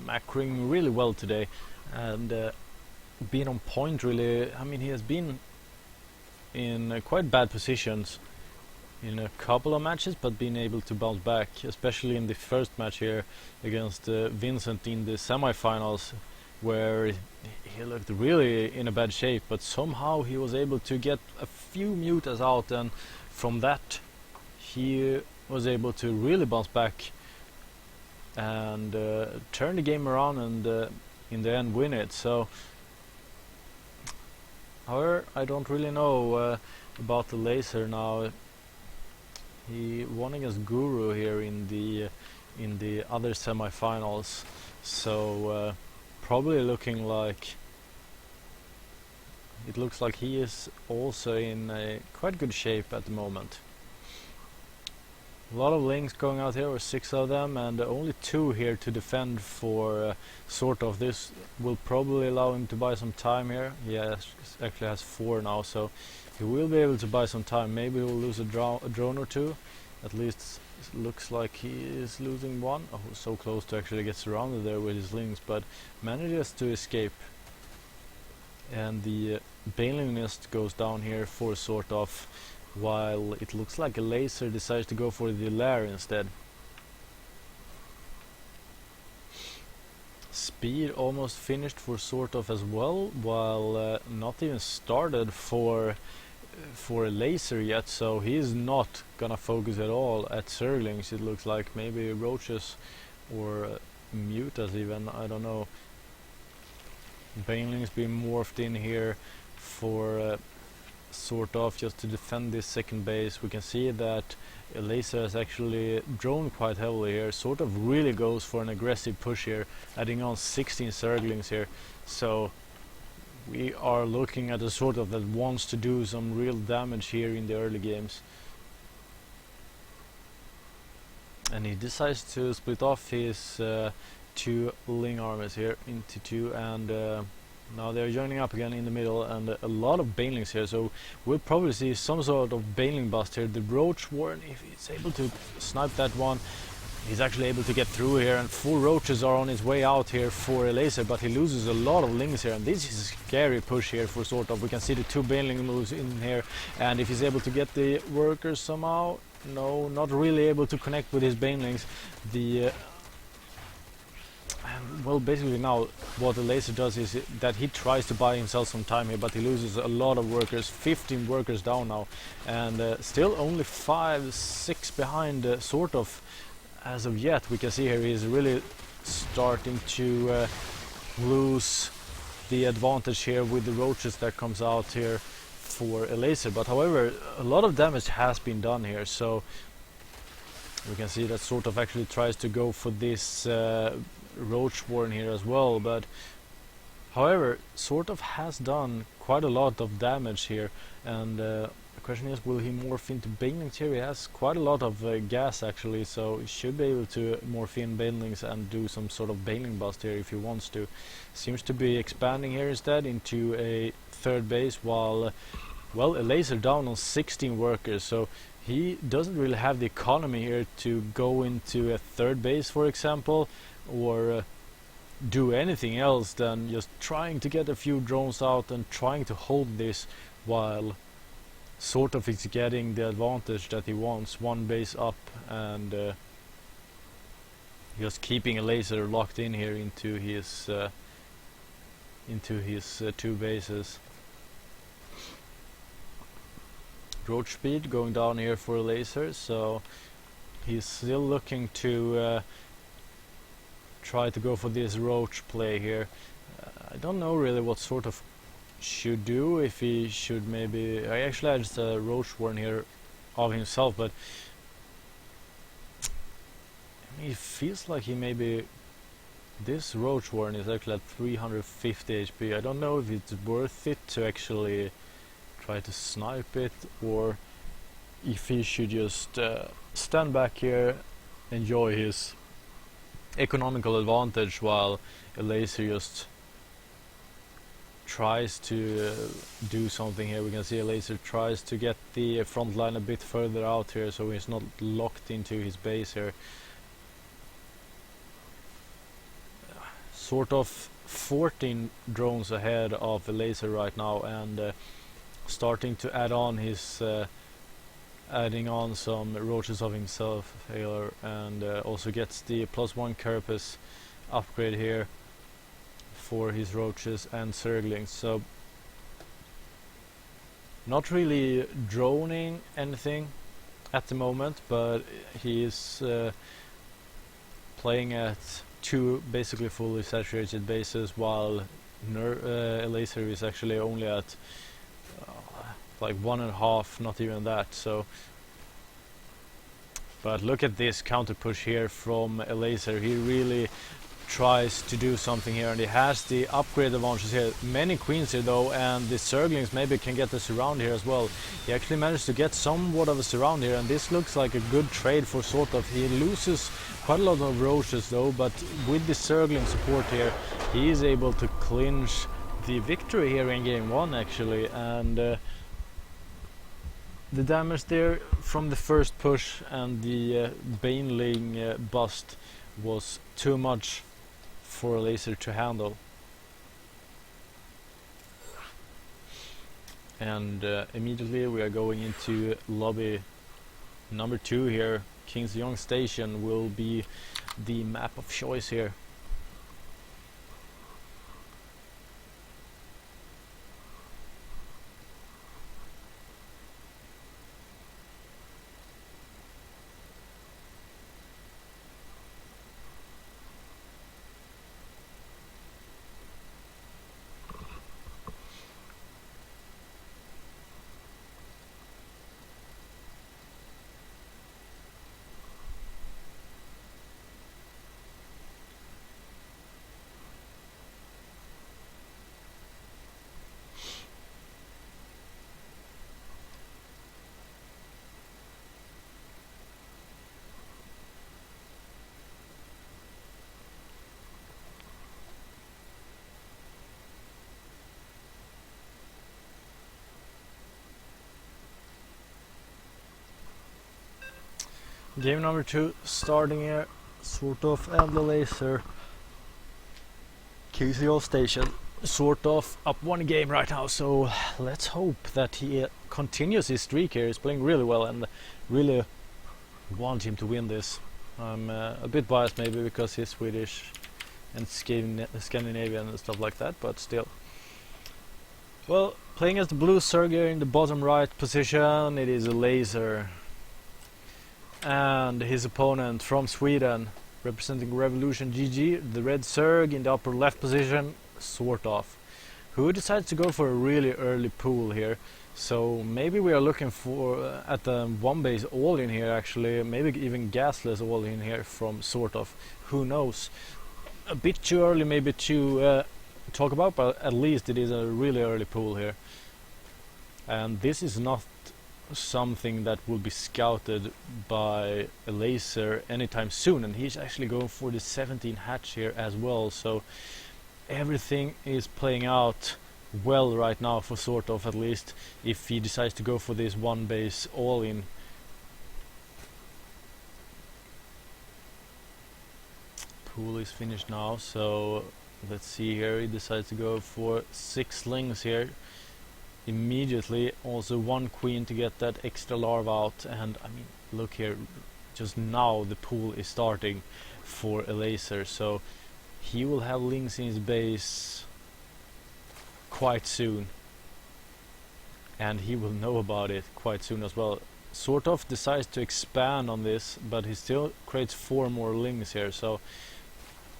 macroing really well today, and been on point really. I mean, he has been in quite bad positions in a couple of matches, but being able to bounce back, especially in the first match here against Vincent in the semi-finals, where he looked really in a bad shape, but somehow he was able to get a few mutas out, and from that he was able to really bounce back and turn the game around and in the end win it. So however, I don't really know about the laser now. He won against Guru here in the other semi-finals, so probably looking like it looks like he is also in a quite good shape at the moment. A lot of links going out here, or 6 of them, and only 2 here to defend for Sort of. This will probably allow him to buy some time here. He actually has 4 now, so he will be able to buy some time. Maybe he will lose a drone or 2. At least it looks like he is losing 1. Oh, so close to actually get surrounded there with his links, but manages to escape. And the Baneling Nest goes down here for Sort of, while it looks like a laser decides to go for the lair instead. Speed almost finished for Sort of as well, while not even started for a laser yet, so he is not gonna focus at all at Zerglings. It looks like maybe roaches or mutas even, I don't know. Banelings being morphed in here for Sort of just to defend this second base. We can see that a laser has actually drawn quite heavily here. Sort of really goes for an aggressive push here, adding on 16 Zerglings here. So we are looking at a Sort of that wants to do some real damage here in the early games. And he decides to split off his 2 Ling armies here into 2, and now they're joining up again in the middle, and a lot of Banelings here, so we'll probably see some sort of Baneling bust here. The Roach Warren, if he's able to snipe that one, he's actually able to get through here, and 4 roaches are on his way out here for a laser, but he loses a lot of lings here, and this is a scary push here for Sort of. We can see the 2 Baneling moves in here, and if he's able to get the workers somehow, no, not really able to connect with his Banelings. The well, basically now what the laser does is that he tries to buy himself some time here, but he loses a lot of workers, 15 workers down now, and still only 5-6 behind Sort of as of yet. We can see here he is really starting to lose the advantage here with the roaches that comes out here for a laser, but however a lot of damage has been done here, so we can see that Sort of actually tries to go for this Roach Warren here as well, but however Sort of has done quite a lot of damage here, and the question is, will he morph into Banelings here? He has quite a lot of gas actually, so he should be able to morph in Banelings and do some sort of Baneling bust here if he wants to. Seems to be expanding here instead into a third base, while well, a laser down on 16 workers, so he doesn't really have the economy here to go into a third base, for example, or do anything else than just trying to get a few drones out and trying to hold this while sort of is getting the advantage that he wants, one base up, and just keeping a laser locked in here into his two bases. Roach speed going down here for a laser, so he's still looking to try to go for this roach play here. I don't know really what sort of should do, if he should maybe... I actually had just a roach warren here of himself, but he feels like he maybe... This roach warren is actually at 350 HP. I don't know if it's worth it to actually try to snipe it, or if he should just stand back here, enjoy his economical advantage while a laser just tries to do something here. We can see a laser tries to get the front line a bit further out here, so he's not locked into his base here. Sort of 14 drones ahead of the laser right now, and starting to add on his adding on some roaches of himself here, and also gets the +1 carapace upgrade here for his roaches and zerglings. So not really droning anything at the moment, but he is playing at 2 basically fully saturated bases, while a laser is actually only at like 1.5, not even that. So, but look at this counter push here from a laser. He really tries to do something here, and he has the upgrade advantages here. Many queens here though, and the zerglings maybe can get the surround here as well. He actually managed to get somewhat of a surround here, and this looks like a good trade for sort of. He loses quite a lot of roaches though, but with the zergling support here, he is able to clinch the victory here in game 1 actually. And the damage there from the first push and the baneling bust was too much for a laser to handle. And immediately we are going into lobby number 2 here. King's Young Station will be the map of choice here. Game number 2 starting here, sort of, and the laser KCO station sort of up 1 game right now, so let's hope that he continues his streak here. He's playing really well and really want him to win this. I'm a bit biased maybe because he's Swedish and Scandinavian and stuff like that, but still. Well, playing as the blue Sergei in the bottom right position, it is a laser. And his opponent from Sweden, representing Revolution GG, the red Zerg in the upper left position, sort of, who decides to go for a really early pool here. So maybe we are looking for at the 1 base all in here actually, maybe even gasless all in here from sort of, who knows. A bit too early maybe to talk about, but at least it is a really early pool here. And this is not something that will be scouted by a laser anytime soon, and he's actually going for the 17 hatch here as well, so everything is playing out well right now for sort of, at least if he decides to go for this 1 base all in pool is finished now, so let's see here. He decides to go for 6 lings here immediately. Also 1 queen to get that extra larva out. And I mean, look here, just now the pool is starting for a laser, so he will have lings in his base quite soon, and he will know about it quite soon as well. Sort of decides to expand on this, but he still creates 4 more lings here, so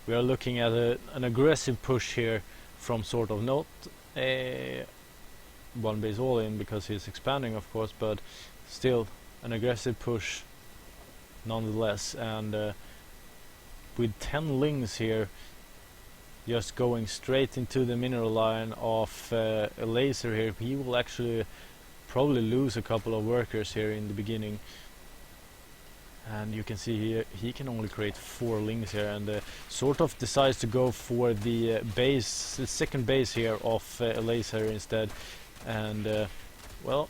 we are looking at an aggressive push here from sort of not a 1 base all in, because he's expanding of course, but still an aggressive push nonetheless. And with 10 lings here, just going straight into the mineral line of a laser here, he will actually probably lose a couple of workers here in the beginning. And you can see here he can only create 4 lings here, and sort of decides to go for the base, the second base here of a laser instead. And well,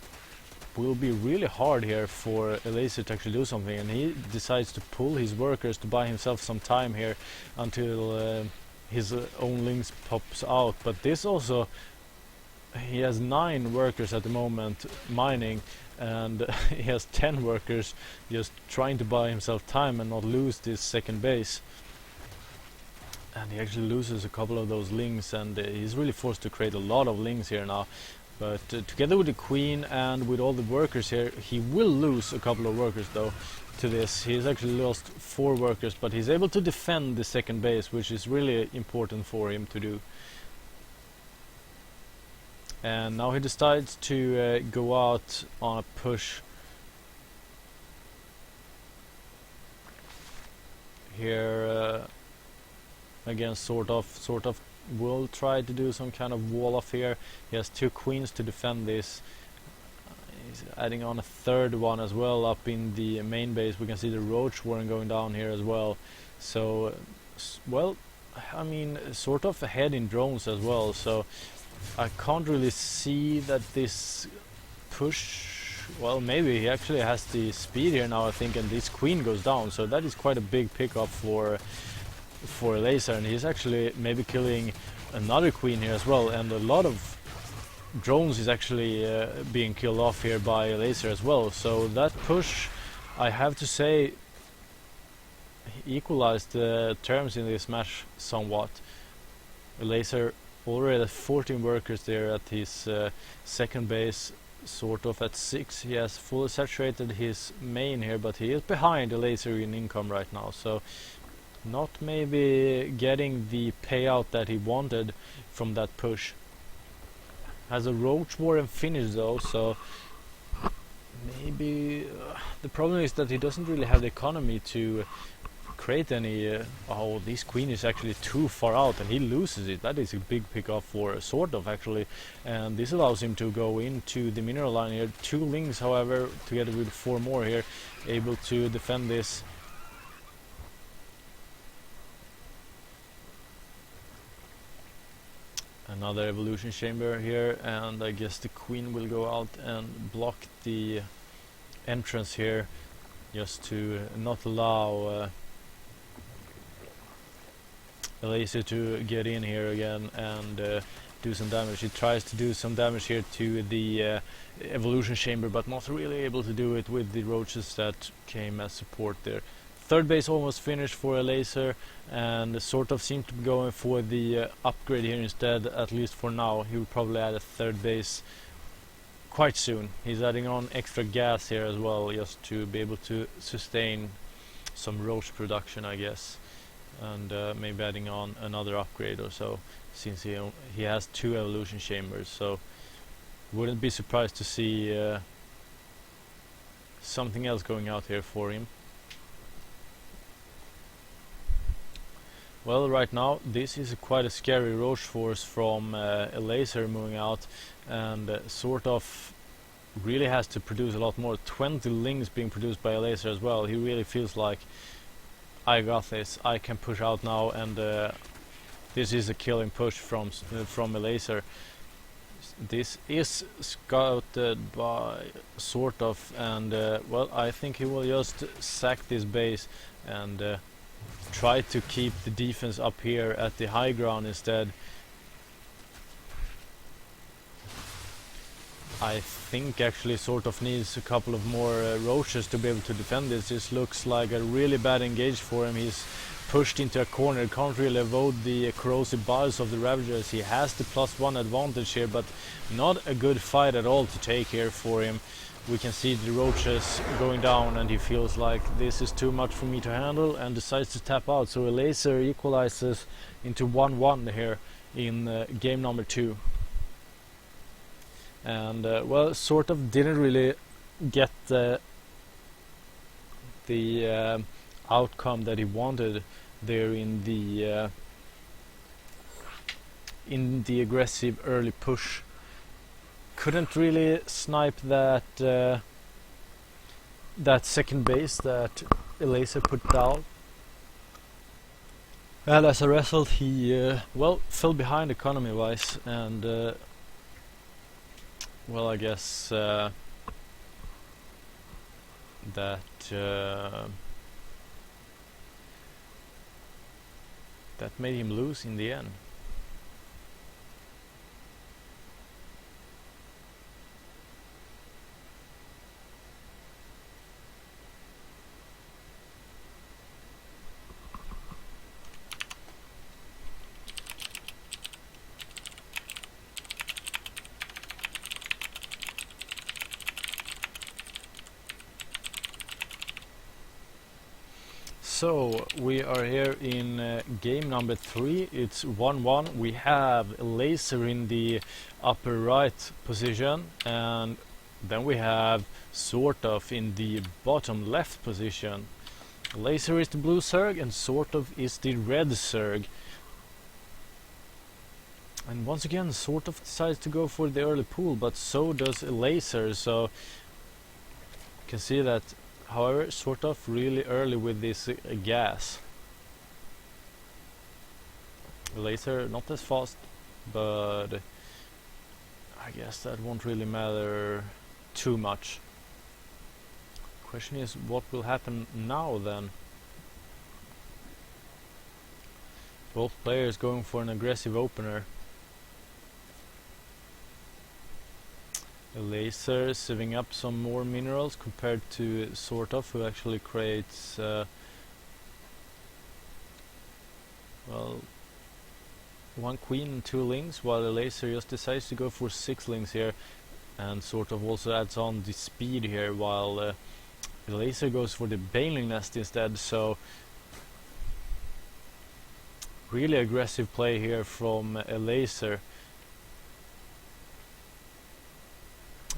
will be really hard here for a laser to actually do something, and he decides to pull his workers to buy himself some time here until his own lings pops out. But this also, he has 9 workers at the moment mining, and he has 10 workers just trying to buy himself time and not lose this second base. And he actually loses a couple of those lings, and he's really forced to create a lot of lings here now. But together with the queen and with all the workers here, he will lose a couple of workers though to this. He's actually lost 4 workers, but he's able to defend the second base, which is really important for him to do. And now he decides to go out on a push here. Again, sort of will try to do some kind of wall off here. He has 2 queens to defend this. He's adding on a 3rd one as well up in the main base. We can see the roach warren going down here as well. So, well, I mean, sort of ahead in drones as well. So I can't really see that this push. Well, maybe he actually has the speed here now, I think, and this queen goes down. So that is quite a big pickup for a laser, and he's actually maybe killing another queen here as well, and a lot of drones is actually being killed off here by a laser as well. So that push, I have to say, equalized the terms in this match somewhat. A laser already at 14 workers there at his second base, sort of at 6. He has fully saturated his main here, but he is behind a laser in income right now, so not maybe getting the payout that he wanted from that push. Has a roach warren finish though, so maybe the problem is that he doesn't really have the economy to create any. Oh, this queen is actually too far out and he loses it. That is a big pickup for sort of actually, and this allows him to go into the mineral line here. 2 lings, however, together with 4 more here, able to defend this. Another evolution chamber here, and I guess the queen will go out and block the entrance here, just to not allow a laser to get in here again and do some damage. He tries to do some damage here to the evolution chamber, but not really able to do it with the roaches that came as support there. 3rd base almost finished for a laser, and sort of seemed to be going for the upgrade here instead, at least for now. He will probably add a 3rd base quite soon. He's adding on extra gas here as well, just to be able to sustain some roach production, I guess, and maybe adding on another upgrade or so, since he has 2 evolution chambers. So wouldn't be surprised to see something else going out here for him. Well, right now this is quite a scary roach force from a laser moving out, and sort of really has to produce a lot more. 20 lings being produced by a laser as well. He really feels like, I got this, I can push out now, and this is a killing push from a laser. This is scouted by sort of, and well, I think he will just sack this base and try to keep the defense up here at the high ground instead. I think actually sort of needs a couple of more roaches to be able to defend this. This looks like a really bad engage for him. He's pushed into a corner, can't really avoid the corrosive biles of the Ravagers. He has the +1 advantage here, but not a good fight at all to take here for him. We can see the roaches going down, and he feels like this is too much for me to handle and decides to tap out. So a laser equalizes into 1-1 here in game number 2. And well, sort of didn't really get the outcome that he wanted there in the aggressive early push. Couldn't really snipe that that second base that Eliezer put down, and as a result he well, fell behind economy wise, and well, I guess that made him lose in the end. So we are here in game number 3. It's 1-1. We have a laser in the upper right position, and then we have sort of in the bottom left position. Laser is the blue Zerg and sort of is the red Zerg. And once again, sort of decides to go for the early pool, but so does a laser. So you can see that, however, sort of really early with this gas. Laser not as fast, but I guess that won't really matter too much. Question is, what will happen now then? Both players going for an aggressive opener. A laser saving up some more minerals compared to sort of, who actually creates well, 1 queen and 2 lings, while the laser just decides to go for 6 lings here, and sort of also adds on the speed here, while the laser goes for the baneling nest instead. So really aggressive play here from a laser.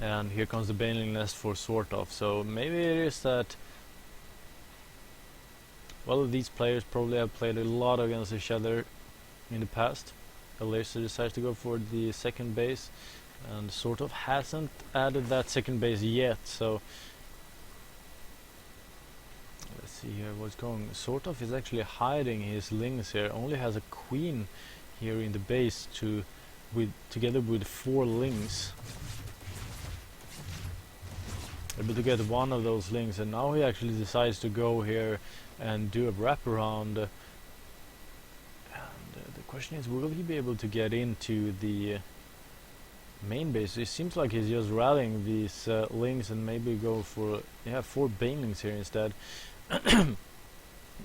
And here comes the baneling nest for sort of. So maybe it is that, well, these players probably have played a lot against each other in the past. A laser decides to go for the second base, and sort of hasn't added that second base yet. So let's see here what's going. Sort of is actually hiding his lings here. Only has a queen here in the base together with 4 lings. Able to get one of those lings, and now he actually decides to go here and do a wraparound. And the question is, will he be able to get into the main base? It seems like he's just rallying these lings and maybe go for 4 banelings here instead.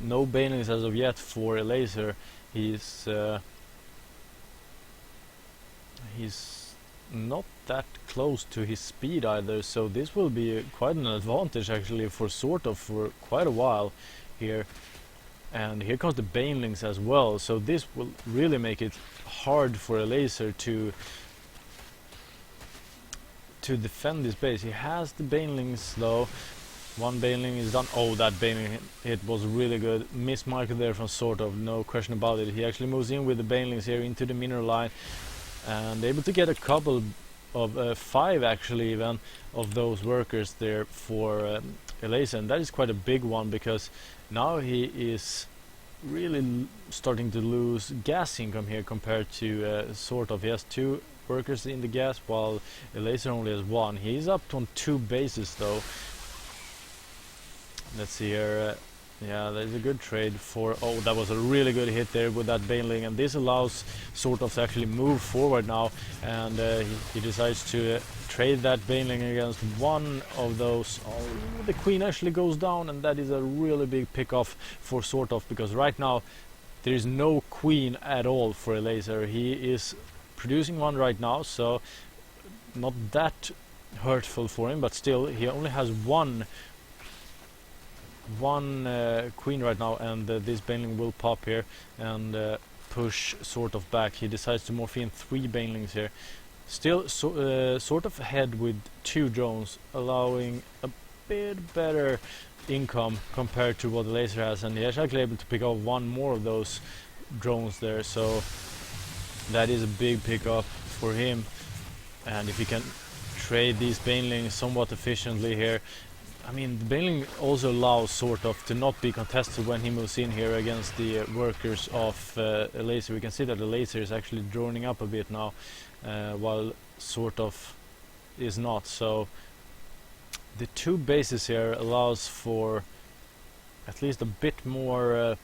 No banelings as of yet for a laser. He's not that close to his speed either, so this will be quite an advantage actually for sort of for quite a while here. And here comes the banelings as well, so this will really make it hard for a laser to defend this base. He has the banelings though. 1 baneling is done. Oh, that baneling hit was really good. Mismarked there from sort of, no question about it. He actually moves in with the banelings here into the mineral line, and able to get a couple of 5 actually even of those workers there for Eliezer, and that is quite a big one, because now he is really starting to lose gas income here compared to sort of. He has 2 workers in the gas while Eliezer only has 1. He's up on 2 bases though. Let's see here, Yeah, there's a good trade for... Oh, that was a really good hit there with that Baneling, and this allows sort of to actually move forward now, and he decides to trade that Baneling against one of those. Oh, the Queen actually goes down, and that is a really big pick-off for sort of, because right now there is no Queen at all for Elazer. He is producing one right now, so not that hurtful for him, but still he only has one Queen right now, and this Baneling will pop here and push sort of back. He decides to morph in 3 Banelings here, still sort of ahead with 2 drones, allowing a bit better income compared to what the Laser has, and he's actually able to pick up 1 more of those drones there, so that is a big pickup for him. And if he can trade these Banelings somewhat efficiently here, I mean, the Baneling also allows sort of to not be contested when he moves in here against the workers of Elazer. We can see that the Laser is actually droning up a bit now, while sort of is not. So the 2 bases here allows for at least a bit more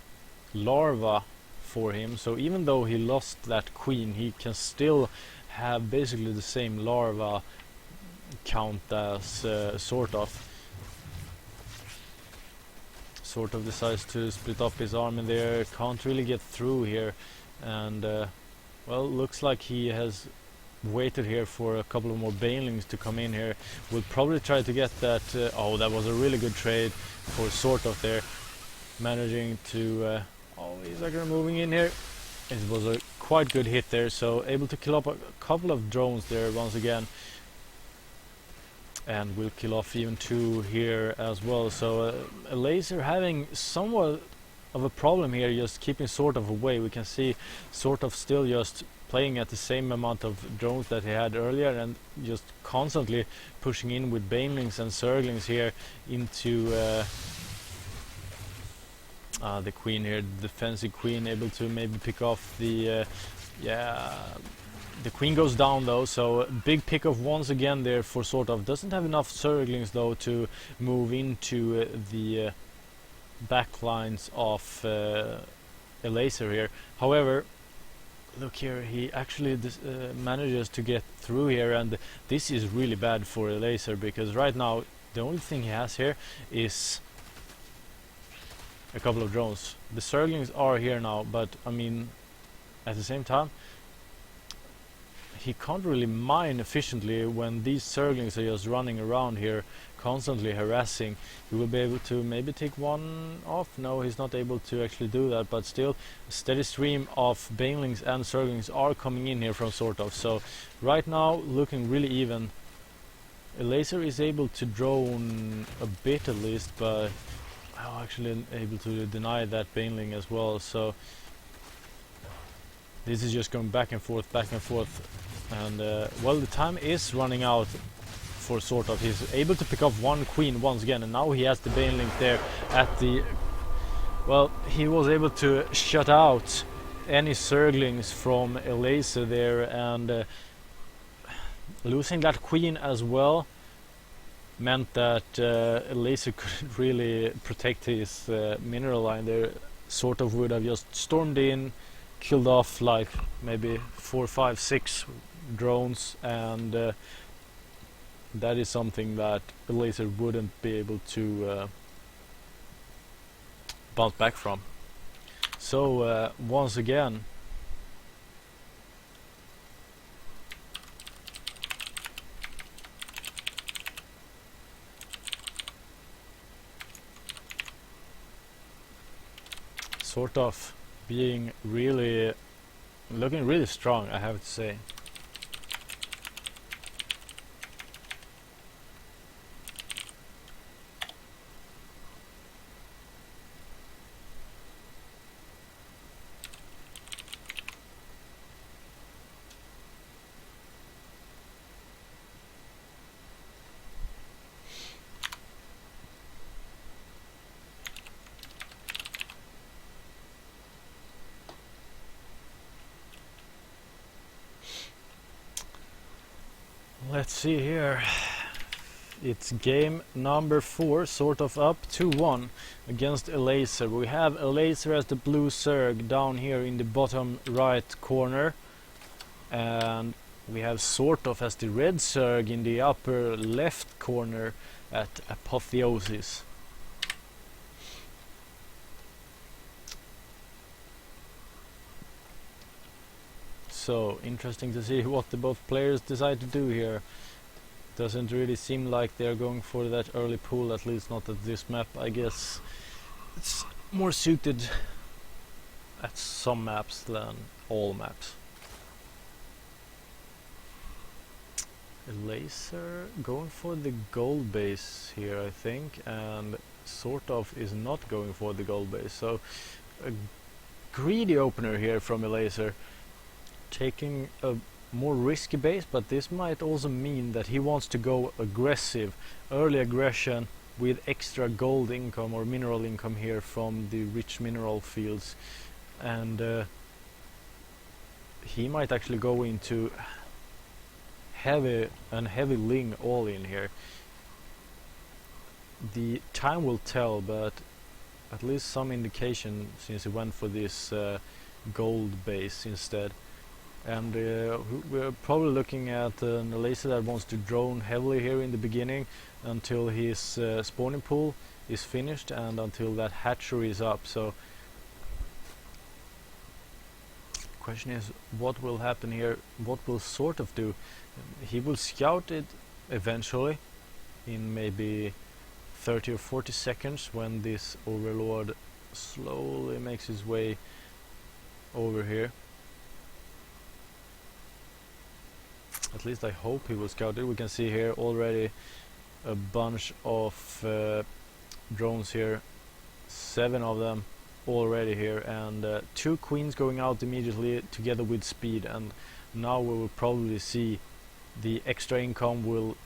larva for him. So even though he lost that Queen, he can still have basically the same larva count as sort of decides to split up his army there, can't really get through here, and well, looks like he has waited here for a couple of more Banelings to come in here. We'll probably try to get that. Oh, that was a really good trade for sort of there, managing to oh, he's like moving in here. It was a quite good hit there, so able to kill up a couple of drones there once again, and we'll kill off even 2 here as well. So a Laser having somewhat of a problem here, just keeping sort of away. We can see sort of still just playing at the same amount of drones that he had earlier, and just constantly pushing in with Banelings and Zerglings here into the Queen here, the defensive Queen, able to maybe pick off the yeah. The Queen goes down though, so big pick up once again there for sort of. Doesn't have enough Zerglings though to move into the back lines of Elazer here. However, look here, he actually manages to get through here, and this is really bad for Elazer, because right now the only thing he has here is a couple of drones. The Zerglings are here now, but I mean, at the same time, he can't really mine efficiently when these Zerglings are just running around here constantly harassing. He will be able to maybe take one off. No, he's not able to actually do that, but still a steady stream of Banelings and Zerglings are coming in here from sort of. So right now looking really even. Elazer is able to drone a bit at least, but actually able to deny that Baneling as well. So this is just going back and forth, and well, the time is running out for sort of. He's able to pick up 1 Queen once again, and now he has the Baneling there at the... Well, he was able to shut out any Zerglings from Elazer there, and losing that Queen as well meant that Elazer couldn't really protect his mineral line there. Sort of would have just stormed in, killed off like maybe 4, 5, 6 drones, and that is something that Elazer wouldn't be able to bounce back from. So once again, sort of being really looking really strong, I have to say. Let's see here. It's game number 4, sort of up 2-1 against a laser. We have a laser as the blue Zerg down here in the bottom right corner, and we have sort of as the red Zerg in the upper left corner at Apotheosis. So interesting to see what the both players decide to do here. Doesn't really seem like they're going for that early pull, at least not at this map. I guess it's more suited at some maps than all maps. A laser going for the gold base here, I think, and sort of is not going for the gold base. So a greedy opener here from a laser, taking a more risky base, but this might also mean that he wants to go aggressive, early aggression with extra gold income or mineral income here from the rich mineral fields, and he might actually go into heavy ling all in here. The time will tell, but at least some indication since he went for this gold base instead. And we're probably looking at a laser that wants to drone heavily here in the beginning until his spawning pool is finished and until that hatchery is up. So question is, what will happen here? What will sort of do? He will scout it eventually in maybe 30 or 40 seconds when this overlord slowly makes his way over here. At least I hope he will scout it. We can see here already a bunch of drones here, 7 of them already here, and 2 queens going out immediately together with speed, and now we will probably see the extra income will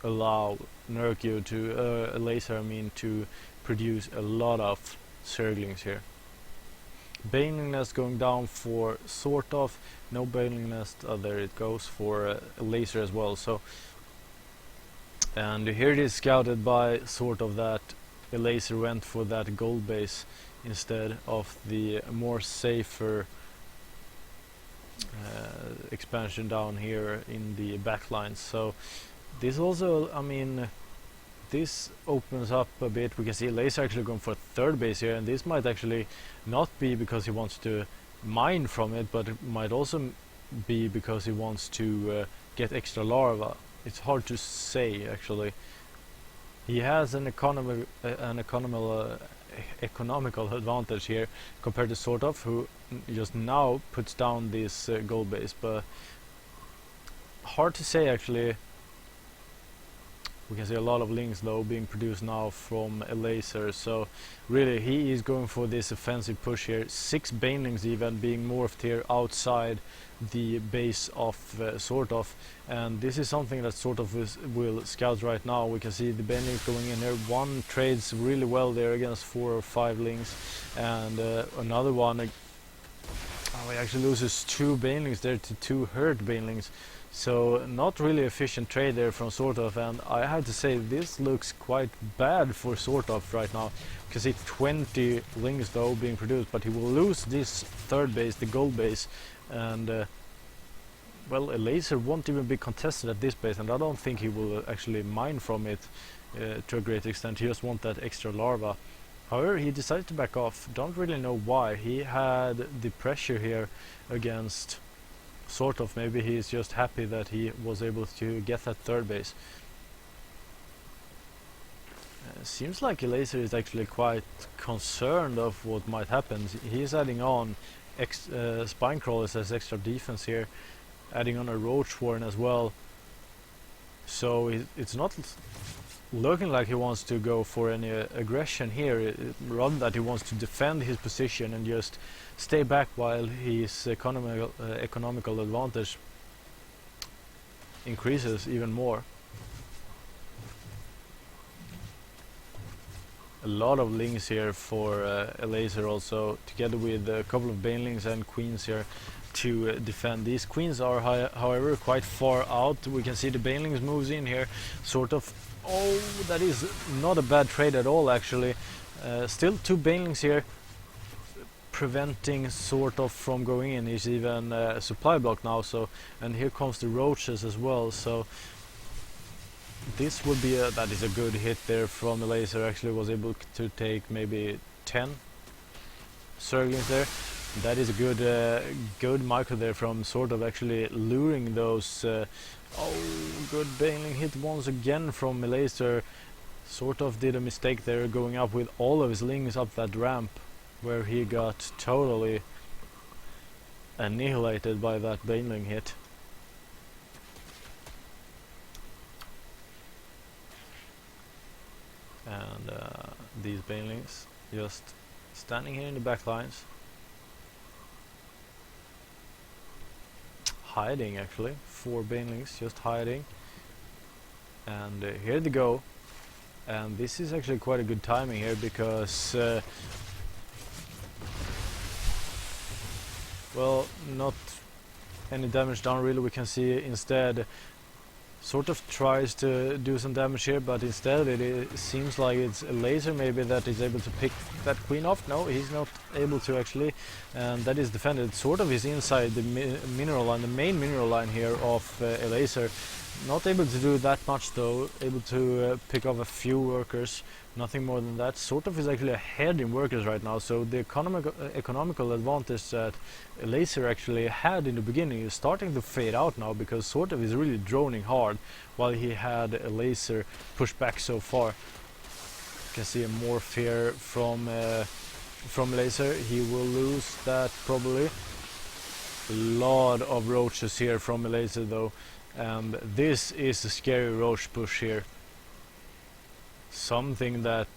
allow Nerkio to, a laser I mean, to produce a lot of Zerglings here. Baneling Nest going down for sort of, no Baneling Nest, there it goes for a laser as well. So, and here it is scouted by sort of that a laser went for that gold base instead of the more safer expansion down here in the backlines. So this also, I mean, this opens up a bit. We can see laser actually going for third base here, and this might actually not be because he wants to mine from it, but it might also be because he wants to get extra larva. It's hard to say actually. He has an economical advantage here compared to sort of, who just now puts down this gold base, but hard to say actually. We can see a lot of links though being produced now from a laser, so really he is going for this offensive push here. 6 banelings even being morphed here outside the base of sort of, and this is something that sort of will scout right now. We can see the banelings going in here. One trades really well there against 4 or 5 links, and another one he actually loses 2 banelings there to 2 hurt banelings. So not really efficient trade there from sort of, and I have to say this looks quite bad for sort of right now. You can see 20 links though being produced, but he will lose this third base, the gold base, and well, a laser won't even be contested at this base, and I don't think he will actually mine from it to a great extent. He just wants that extra larva. However, he decided to back off. Don't really know why. He had the pressure here against sort of. Maybe he's just happy that he was able to get that third base. Seems like a laser is actually quite concerned of what might happen. He's adding on spine crawlers as extra defense here, adding on a roach warren as well. So it's not looking like he wants to go for any aggression here, rather that he wants to defend his position and just stay back while his economical advantage increases even more. A lot of links here for a laser also, together with a couple of banelings and queens here. to defend. These queens are however quite far out. We can see the banelings moves in here, sort of. Oh, that is not a bad trade at all actually. Still 2 banelings here, preventing sort of from going in. He's even a supply block now, so, and here comes the roaches as well, so this would be that is a good hit there from the laser. Actually was able to take maybe 10 Zerglings there. That is a good micro there from sort of actually luring those. Oh, good baneling hit once again from Laser. Sort of did a mistake there, going up with all of his lings up that ramp, where he got totally annihilated by that baneling hit. And these banelings just standing here in the back lines, hiding actually. 4 banelings just hiding, and here they go. And this is actually quite a good timing here, because well, not any damage done really. We can see instead sort of tries to do some damage here, but instead it seems like it's a laser maybe that is able to pick that queen off. No, he's not able to actually, and that is defended. Sort of is inside the mineral line, the main mineral line here of a laser. Not able to do that much though, able to pick off a few workers, nothing more than that. Sort of is actually ahead in workers right now, so the economical advantage that a laser actually had in the beginning is starting to fade out now, because sort of is really droning hard while he had a laser push back so far. You can see a morph here from laser. He will lose that probably. A lot of roaches here from a laser though. And this is a scary roach push here. Something that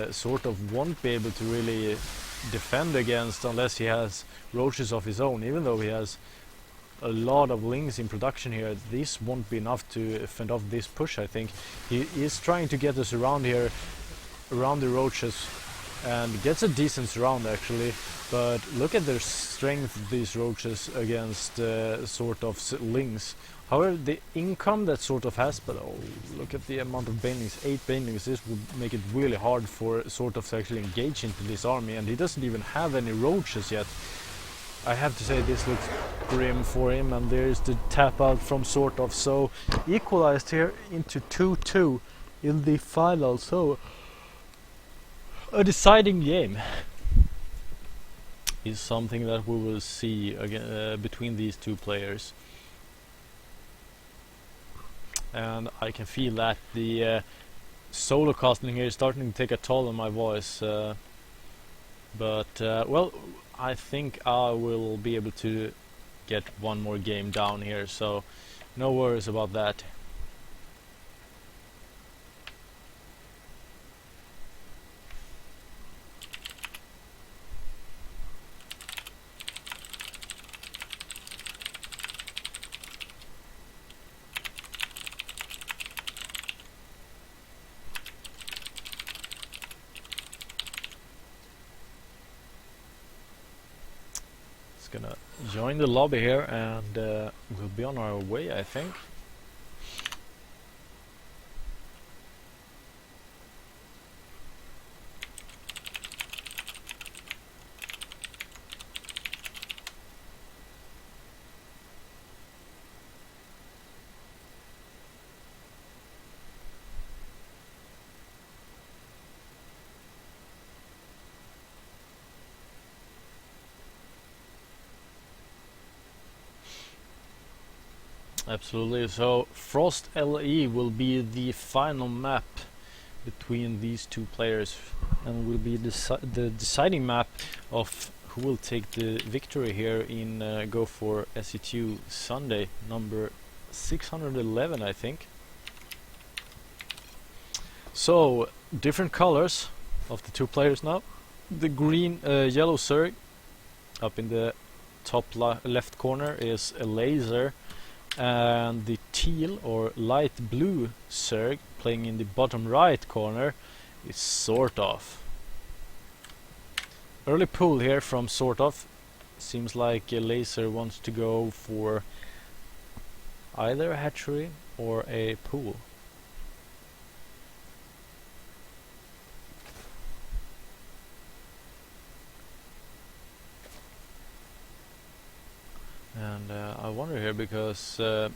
sort of won't be able to really defend against unless he has roaches of his own. Even though he has a lot of lings in production here, this won't be enough to fend off this push, I think. He is trying to get us around here, around the roaches, and gets a decent surround actually. But look at their strength, these roaches, against sort of lings. However, the income that sort of has, but oh, look at the amount of banelings, 8 banelings. This would make it really hard for sort of to actually engage into this army, and he doesn't even have any roaches yet. I have to say this looks grim for him, and there's the tap out from sort of. So equalized here into 2-2 in the final, so a deciding game is something that we will see again between these 2 players. And I can feel that the solo casting here is starting to take a toll on my voice, but well, I think I will be able to get one more game down here, so no worries about that. Gonna join the lobby here, and we'll be on our way, I think. Absolutely. So Frost LE will be the final map between these 2 players, and will be the deciding map of who will take the victory here in Go for SE2 Sunday number 611, I think. So different colors of the 2 players now. The green yellow Zerg up in the top left corner is a laser, and the teal or light blue Zerg playing in the bottom right corner is sort of. Early pull here from sort of. Seems like a laser wants to go for either a hatchery or a pool. And I wonder here because the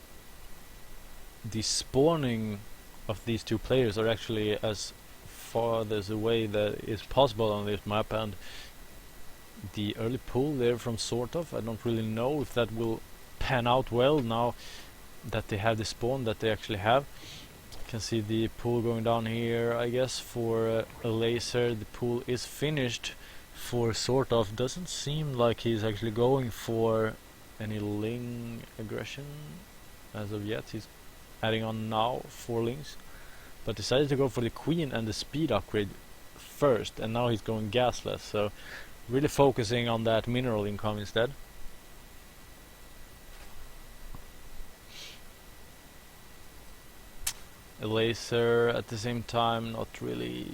spawning of these two players are actually as farthest away that is possible on this map, and the early pull there from sort of, I don't really know if that will pan out well now that they have the spawn that they actually have. You can see the pool going down here, I guess, for a laser. The pool is finished for sort of. Doesn't seem like he's actually going for any Ling aggression as of yet. He's adding on now 4 Lings, but decided to go for the Queen and the speed upgrade first, and now he's going gasless, so really focusing on that mineral income instead. A laser at the same time, not really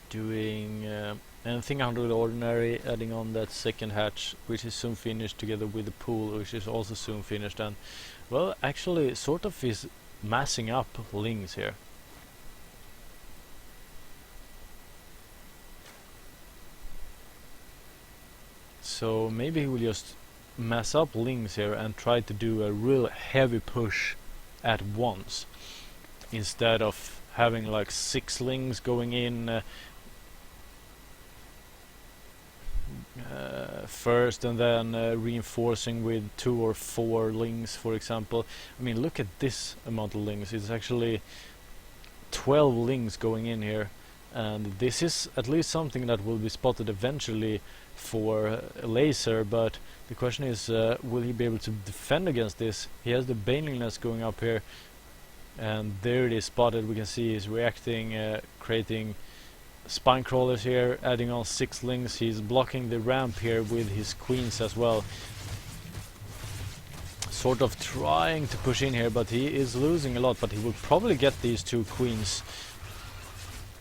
doing anything out of the ordinary, adding on that second hatch, which is soon finished, together with the pool, which is also soon finished, and well, actually sort of is massing up Lings here. So maybe he will just mass up Lings here and try to do a real heavy push at once, instead of having like 6 Lings going in first and then reinforcing with 2 or 4 Lings, for example. I mean, look at this amount of Lings. It's actually 12 Lings going in here, and this is at least something that will be spotted eventually for a laser, but the question is, will he be able to defend against this? He has the baneliness going up here, and there it is spotted. We can see he's reacting, creating spine crawlers here, adding on 6 Lings. He's blocking the ramp here with his queens as well, sort of trying to push in here, but he is losing a lot. But he will probably get these 2 queens,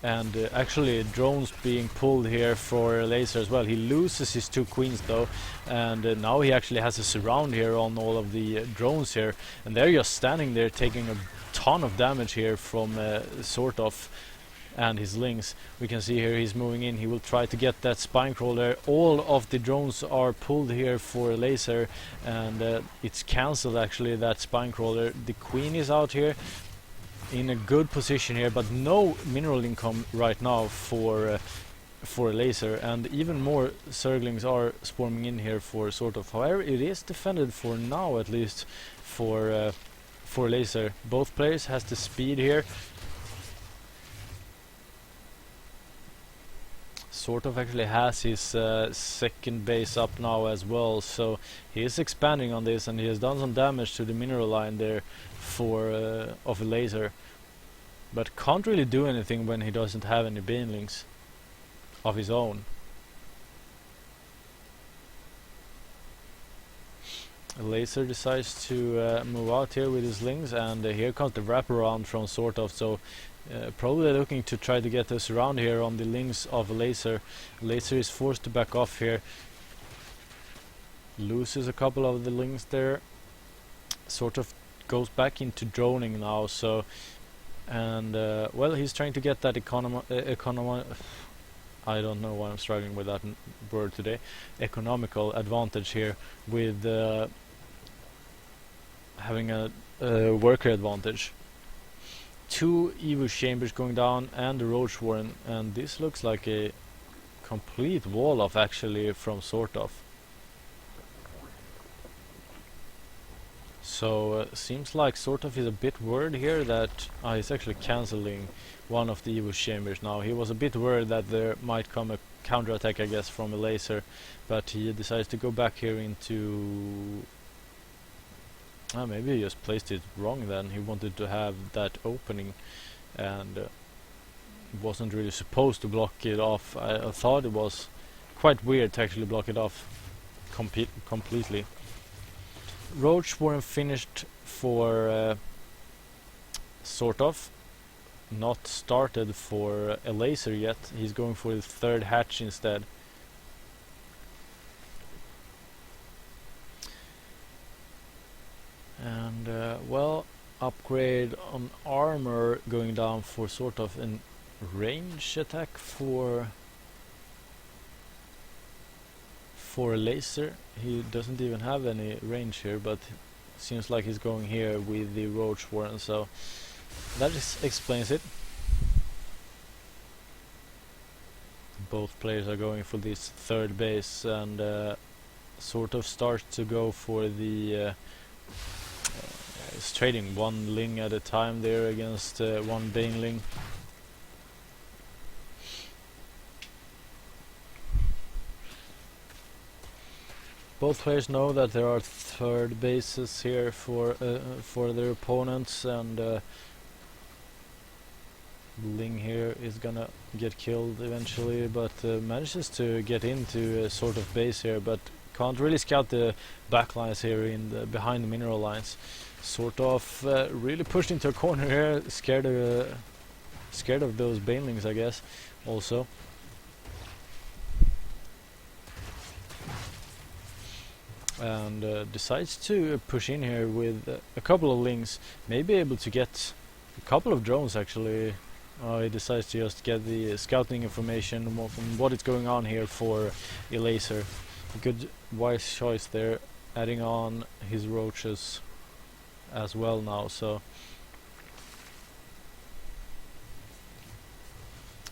and actually drones being pulled here for a laser as well. He loses his 2 queens though, and now he actually has a surround here on all of the drones here, and they're just standing there taking a ton of damage here from sort of and his Lings. We can see here he's moving in. He will try to get that spine crawler. All of the drones are pulled here for a laser, and it's cancelled actually, that spine crawler. The queen is out here in a good position here, but no mineral income right now for a laser, and even more Zerglings are swarming in here for sort of. However, it is defended for now, at least for laser. Both players has the speed here. Sort of actually has his second base up now as well, so he is expanding on this, and he has done some damage to the mineral line there for of a laser, but can't really do anything when he doesn't have any banelings of his own. A laser decides to move out here with his Lings, and here comes the wraparound from sort of, so probably looking to try to get us around here on the Lings of a laser. Laser is forced to back off here, loses a couple of the Lings there, sort of goes back into droning now, so, and well, he's trying to get that I don't know why I'm struggling with that word today, economical advantage here with having a worker advantage. 2 Evo chambers going down and the Roach Warren, and this looks like a complete wall off actually from sort of. So seems like sort of is a bit worried here that he's actually cancelling one of the Evo chambers now. He was a bit worried that there might come a counterattack, I guess, from a laser, but he decides to go back here into maybe he just placed it wrong then. He wanted to have that opening and wasn't really supposed to block it off. I thought it was quite weird to actually block it off completely. Roach Warren finished for sort of, not started for a laser yet. He's going for the 3rd hatch instead. And well, upgrade on armor going down for sort of an range attack for a laser. He doesn't even have any range here, but seems like he's going here with the Roach Warren, so that explains it. Both players are going for this third base and sort of start to go for the it's trading one Ling at a time there against one Baneling. Both players know that there are third bases here for their opponents, and Ling here is gonna get killed eventually, but manages to get into a sort of base here, but can't really scout the backlines here in behind the mineral lines. Sort of really pushed into a corner here, scared of those banelings, I guess. Also, and decides to push in here with a couple of Lings, maybe able to get a couple of drones actually. He decides to just get the scouting information from what is going on here for a laser. A good wise choice there, adding on his roaches as well now. So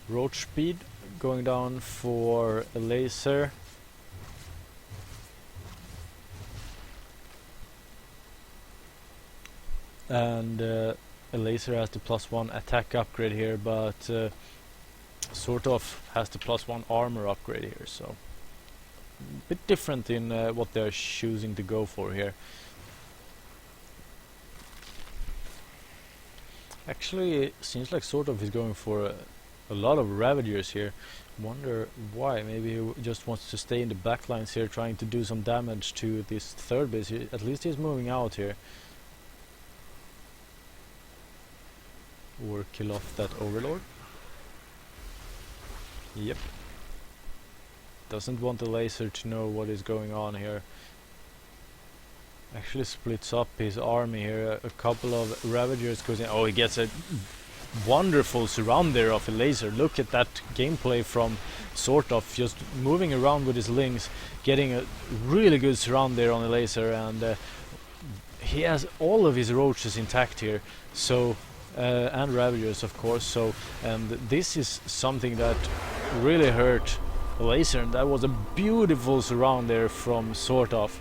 roach speed going down for a laser. And a laser has the +1 attack upgrade here, but sort of has the +1 armor upgrade here, so a bit different in what they're choosing to go for here. Actually, it seems like sort of he's going for a lot of Ravagers here. Wonder why. Maybe he just wants to stay in the backlines here, trying to do some damage to this third base. At least he's moving out here. Or kill off that Overlord. Yep. Doesn't want the laser to know what is going on here. Actually splits up his army here. A couple of Ravagers goes in. Oh, he gets a wonderful surround there of a laser. Look at that gameplay from sort of just moving around with his Lings, getting a really good surround there on the laser, and he has all of his roaches intact here. So and Ravagers, of course. So, and this is something that really hurt laser, and that was a beautiful surround there from sort of.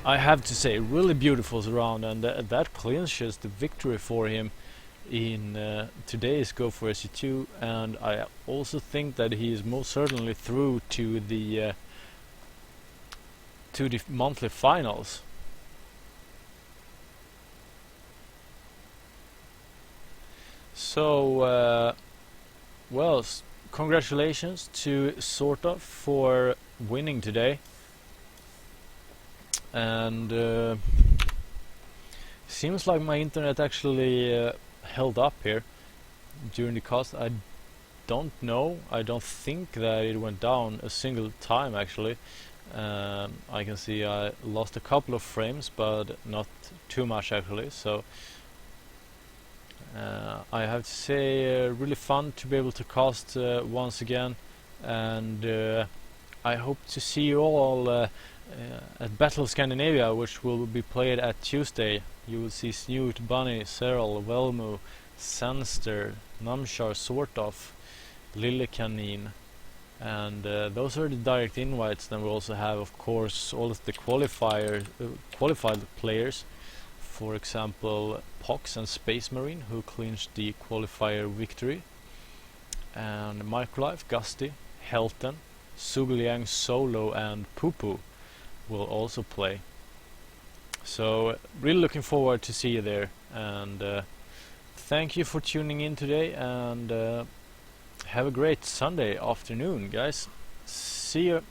I have to say, really beautiful surround, and that clinches the victory for him in today's Go for SC2. And I also think that he is most certainly through to the monthly finals. So, well, congratulations to sort of for winning today. And seems like my internet actually held up here during the cast. I don't know. I don't think that it went down a single time actually. I can see I lost a couple of frames, but not too much actually. So I have to say, really fun to be able to cast once again, and I hope to see you all at Battle of Scandinavia, which will be played at Tuesday. You will see Snoot, Bunny, Cyril, Velmu, Sanster, Namshar, sort of, Lillecanin, and those are the direct invites. Then we also have, of course, all of the qualified players. For example, Pox and Space Marine, who clinched the qualifier victory, and Microlife, Gusty, Helton, Sugliang, Solo, and Poopoo will also play. So really looking forward to see you there, and thank you for tuning in today, and have a great Sunday afternoon, guys. See you.